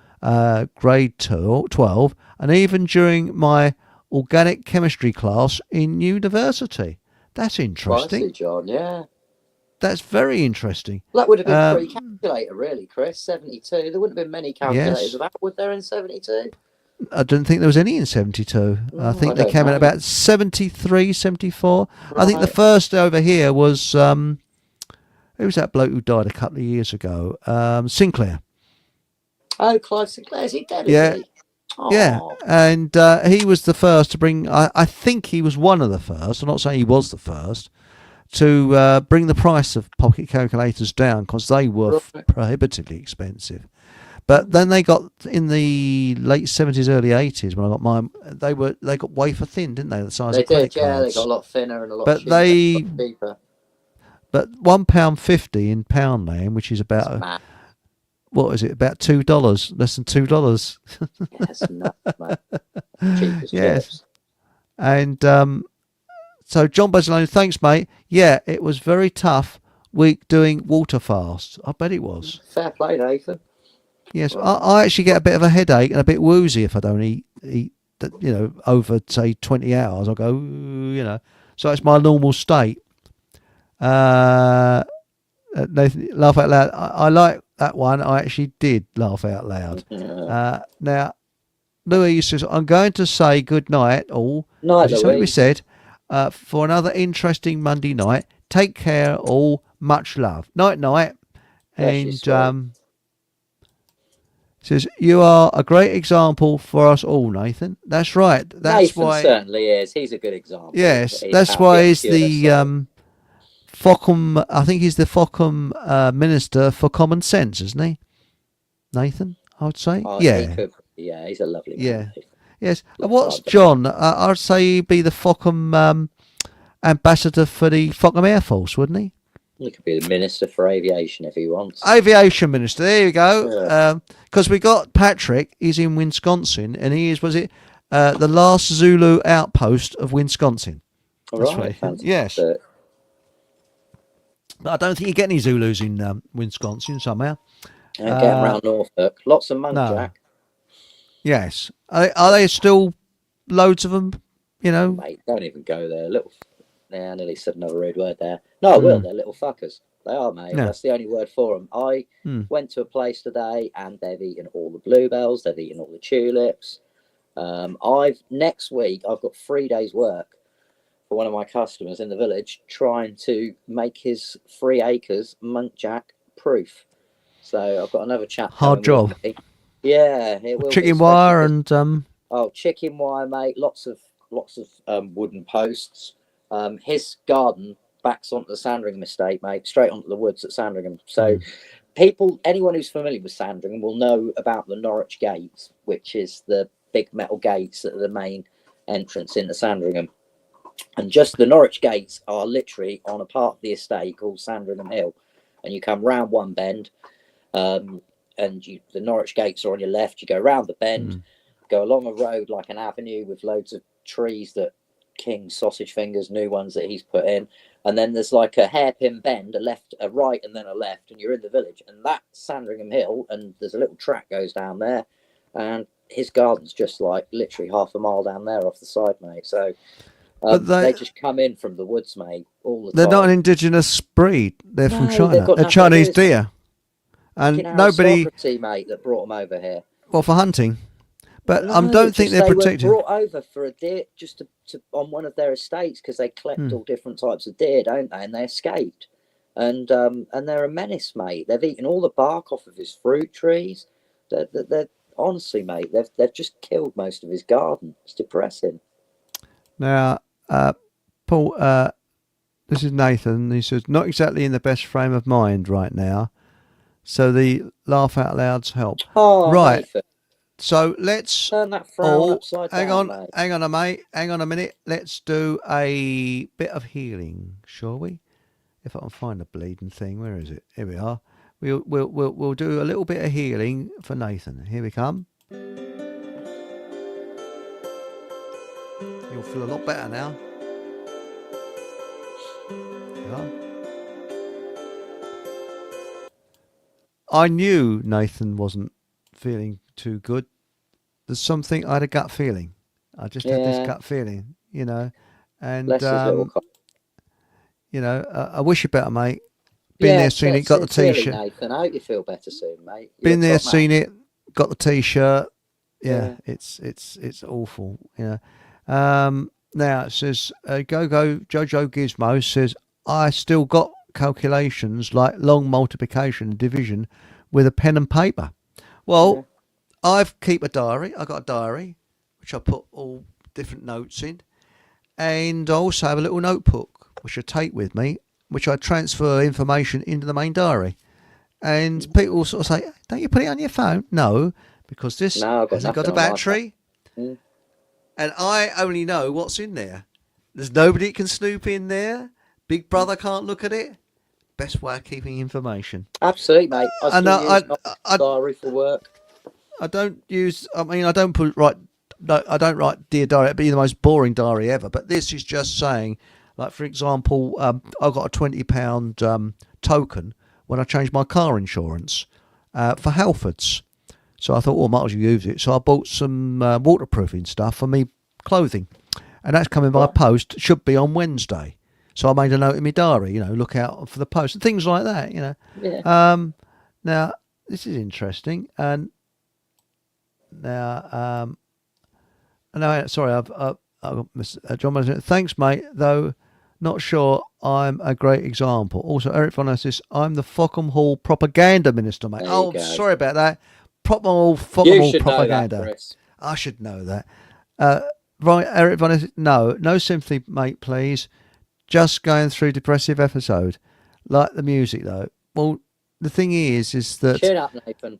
grade 12, and even during my organic chemistry class in university. That's that. interesting. Pricey, John, yeah. That's very interesting. That would have been pre-calculator, really, Chris. 72. There wouldn't have been many calculators Yes. of that, would there, in 72? I didn't think there was any in 72. I Oh, think I they don't came in know. about 73, 74. I think the Right. first over here was, who was that bloke who died a couple of years ago? Sinclair. Oh, Clive Sinclair, is he dead, Yeah. is he? Yeah, Oh, and he was the first to bring. I think he was one of the first. I'm not saying he was the first to bring the price of pocket calculators down because they were right. prohibitively expensive. But then they got in the late 70s, early 80s when I got mine. They got wafer thin, didn't they? The size They of credit did, yeah. They cards. got a lot thinner and a lot But cheaper. they, lot cheaper. but £1.50 in Poundland, which is about That's mad. what is it? About $2, less than $2. That's nuts, mate. Cheap as Yes. chips. And so John Basilone, thanks, mate. Yeah, it was very tough week doing water fasts. I bet it was. Fair play, Nathan. Yes, I actually get a bit of a headache and a bit woozy if I don't eat over say 20 hours. I go, so it's my normal state. Nathan, laugh out loud. I like that one. I actually did laugh out loud. Now, Louise says, I'm going to say good night all. Night, As we Louise. said, for another interesting Monday night. Take care all. Much love. Night, night. Bless you, And sweet. says, you are a great example for us all, Nathan. That's right. That's Nathan why. certainly is. He's a good example. Yes, He's that's happy why and he's pure the soul. Fockham. I think he's the Fockham Minister for Common Sense, isn't he? Nathan, I would say. Oh, yeah. he could, yeah, he's a lovely man. Yeah. Nathan. Yes. And Look, what's God, John? I'd say he'd be the Fockham ambassador for the Fockham Air Force, wouldn't he? He could be the Minister for Aviation if he wants. Aviation Minister. There you go. Yeah. Because we got Patrick. He's in Wisconsin, and he is. Was it the last Zulu outpost of Wisconsin? That's Right, right. Yes. But I don't think you get any Zulus in Wisconsin somehow. Get him around Norfolk. Lots of munkjack. Yes. Are they still loads of them? Mate, don't even go there. I nearly said another rude word there. No, I will. They're little fuckers. They are, mate. Yeah. That's the only word for them. I went to a place today and they've eaten all the bluebells. They've eaten all the tulips. Next week, I've got 3 days work for one of my customers in the village trying to make his 3 acres munkjack proof. So I've got another chap. Hard coming with job. me. Yeah, it will be, Chicken especially wire 'cause- and chicken wire, mate. Lots of lots of wooden posts. His garden backs onto the Sandringham estate, mate, straight onto the woods at Sandringham. So anyone who's familiar with Sandringham will know about the Norwich Gates, which is the big metal gates that are the main entrance into Sandringham. And just the Norwich Gates are literally on a part of the estate called Sandringham Hill. And you come round one bend, and the Norwich Gates are on your left. You go round the bend, go along a road like an avenue with loads of trees that King's sausage fingers, new ones that he's put in. And then there's like a hairpin bend, a left, a right, and then a left, and you're in the village. And that's Sandringham Hill, and there's a little track goes down there. And his garden's just like literally half a mile down there off the side, mate. So they just come in from the woods, mate, all the time. They're not an indigenous breed. They're from China. They're nothing Chinese to do. deer. And You know, nobody... mate, that brought them over here. Well, for hunting. But No, I don't think they're they protected. were brought over for a deer just to on one of their estates because they collect all different types of deer, don't they? And they escaped. And they're a menace, mate. They've eaten all the bark off of his fruit trees. They're honestly, mate, they've just killed most of his garden. It's depressing. Now, Paul, this is Nathan. He says, not exactly in the best frame of mind right now. So the laugh out louds help. Oh, right. Nathan. So let's turn that frown upside hang down, on, mate. hang on, mate. Hang on a minute. Let's do a bit of healing, shall we? If I can find the bleeding thing, where is it? Here we are. We'll do a little bit of healing for Nathan. Here we come. You'll feel a lot better now. Yeah. I knew Nathan wasn't feeling too good. There's something, I had a gut feeling. I just had this gut feeling, you know. And, Bless his little cock. you know, I wish you better, mate. Been there, seen it, got the T-shirt. Nathan, I hope you feel better soon, mate. Been there, seen it, got the T-shirt. Yeah, it's awful, you know. Now it says, Jojo Gizmo says, I still got calculations like long multiplication and division with a pen and paper. Well, I've keep a diary. I got a diary which I put all different notes in, and I also have a little notebook which I take with me, which I transfer information into the main diary. And people sort of say, "Don't you put it on your phone?" No, because this hasn't got a battery, and I only know what's in there. There's nobody that can snoop in there. Big Brother can't look at it. Best way of keeping information. Absolutely, mate. I use my diary for work. I don't use. I mean, I don't write Dear Diary. It'd be the most boring diary ever. But this is just saying, like for example, I got a £20 token when I changed my car insurance for Halfords. So I thought, well, I might as well use it. So I bought some waterproofing stuff for me clothing, and that's coming by post. Should be on Wednesday. So I made a note in my diary, you know, look out for the post and things like that, you know. Yeah. Now this is interesting, and now no, sorry, I've John Mason, thanks, mate. Though not sure I'm a great example. Also, Eric Von says, I'm the Fockham Hall propaganda minister, mate. Oh, sorry about that. Fockham Hall propaganda. Know that, Chris. I should know that. Right, Eric Von no sympathy, mate, please. Just going through depressive episode. Like the music, though. Well, the thing is that... Cheer up, Nathan.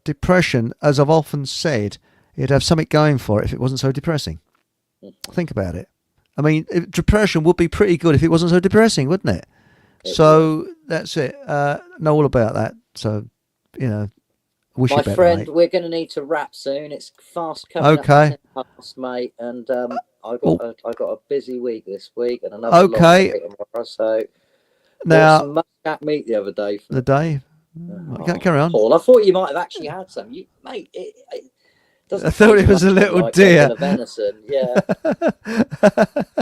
Depression, as I've often said, it'd have something going for it if it wasn't so depressing. Think about it. I mean, depression would be pretty good if it wasn't so depressing, wouldn't it? That's it. Know all about that. So, you know, wish you better, friend, mate. We're going to need to wrap soon. It's fast coming up to 10 past, mate, and I got a busy week this week and another long week tomorrow. So now some muscat meat the other day. The day. Carry on, Paul. I thought you might have actually had some, mate. It I thought it was a little like deer. Venison, yeah.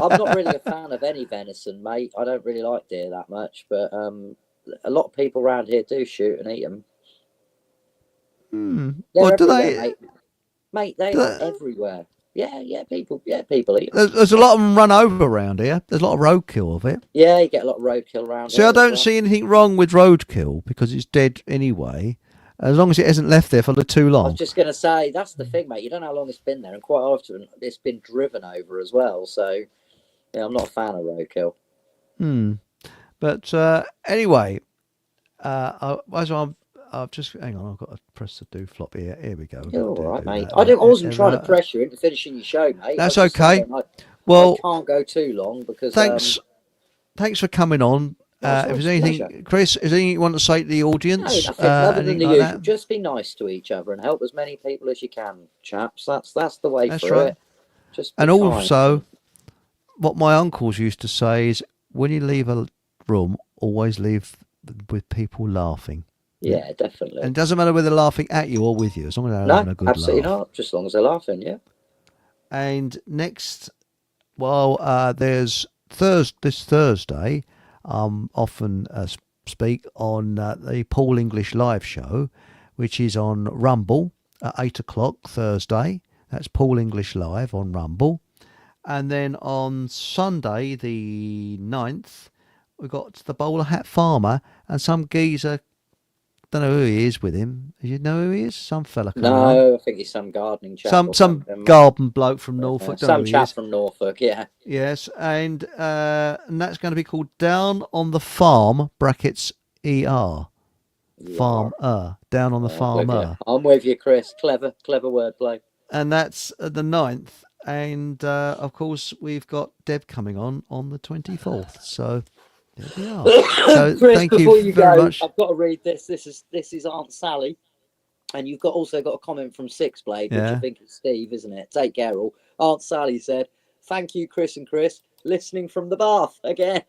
I'm not really a fan of any venison, mate. I don't really like deer that much, but a lot of people around here do shoot and eat them. Well, do they? Mate, they are everywhere. Yeah, people eat them. There's a lot of them run over around here. There's a lot of roadkill of it. Yeah, you get a lot of roadkill around here. See, I don't see anything wrong with roadkill because it's dead anyway. as long as it hasn't left there for too I was long. just going to say, that's the thing, mate. You don't know how long it's been there, and quite often it's been driven over as well. So, yeah, I'm not a fan of roadkill. But anyway, I've just hang on. I've got to press the do flop here. Here we go. You're all right, mate. That. I wasn't trying to pressure you into finishing your show, mate. That's I was just okay. saying, I Well, can't go too long because thanks for coming on. If there's anything, Chris, is there anything you want to say to the no, audience? nothing other than the like usual. that? Just be nice to each other and help as many people as you can, chaps. That's the way That's through right. it. Just be And kind. also, what my uncles used to say is, when you leave a room, always leave with people laughing. Yeah, definitely. And it doesn't matter whether they're laughing at you or with you, as long as they're having a good absolutely laugh. not. Just as long as they're laughing, yeah. And next, there's this Thursday, often speak on the Paul English live show, which is on Rumble at 8 o'clock Thursday. That's Paul English live on Rumble. And then on Sunday, the 9th, we've got the Bowler Hat Farmer and some geezer. Don't know who he is with him. Do you know who he is? Some fella coming on. No, I think he's some gardening chap. Some garden bloke from Norfolk. Don't know Some who he chap is. from Norfolk, yeah. Yes, and that's going to be called Down on the Farm (brackets ER). Farm down on the farm. I'm with you, Chris. Clever wordplay. And that's the 9th. And of course, we've got Deb coming on the 24th. So there we are. So Chris, thank before you you very go, much. I've got to read this. This is Aunt Sally, and you've also got a comment from Six Blade, which I think is Steve, isn't it? Take care, all. Aunt Sally said, "Thank you, Chris and Chris, listening from the bath again."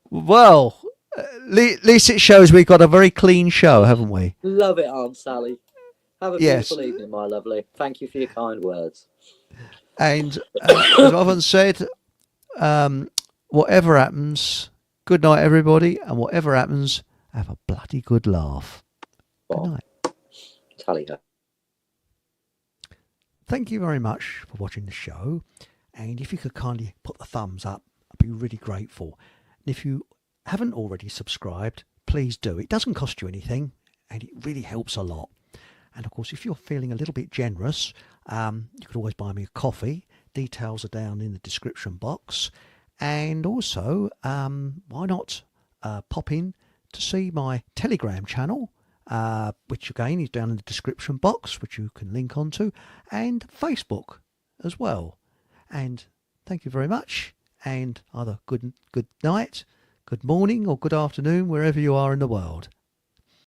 Well, at least it shows we've got a very clean show, haven't we? Love it, Aunt Sally. Have a beautiful evening, my lovely. Thank you for your kind words. And as I've often said, whatever happens, good night, everybody. And whatever happens, have a bloody good laugh. Good night. Tally ho. Thank you very much for watching the show. And if you could kindly put the thumbs up, I'd be really grateful. And if you haven't already subscribed, please do. It doesn't cost you anything, and it really helps a lot. And of course, if you're feeling a little bit generous, you could always buy me a coffee. Details are down in the description box. And also, why not pop in to see my Telegram channel, which again is down in the description box, which you can link onto, and Facebook as well. And thank you very much. And either good night, good morning, or good afternoon, wherever you are in the world.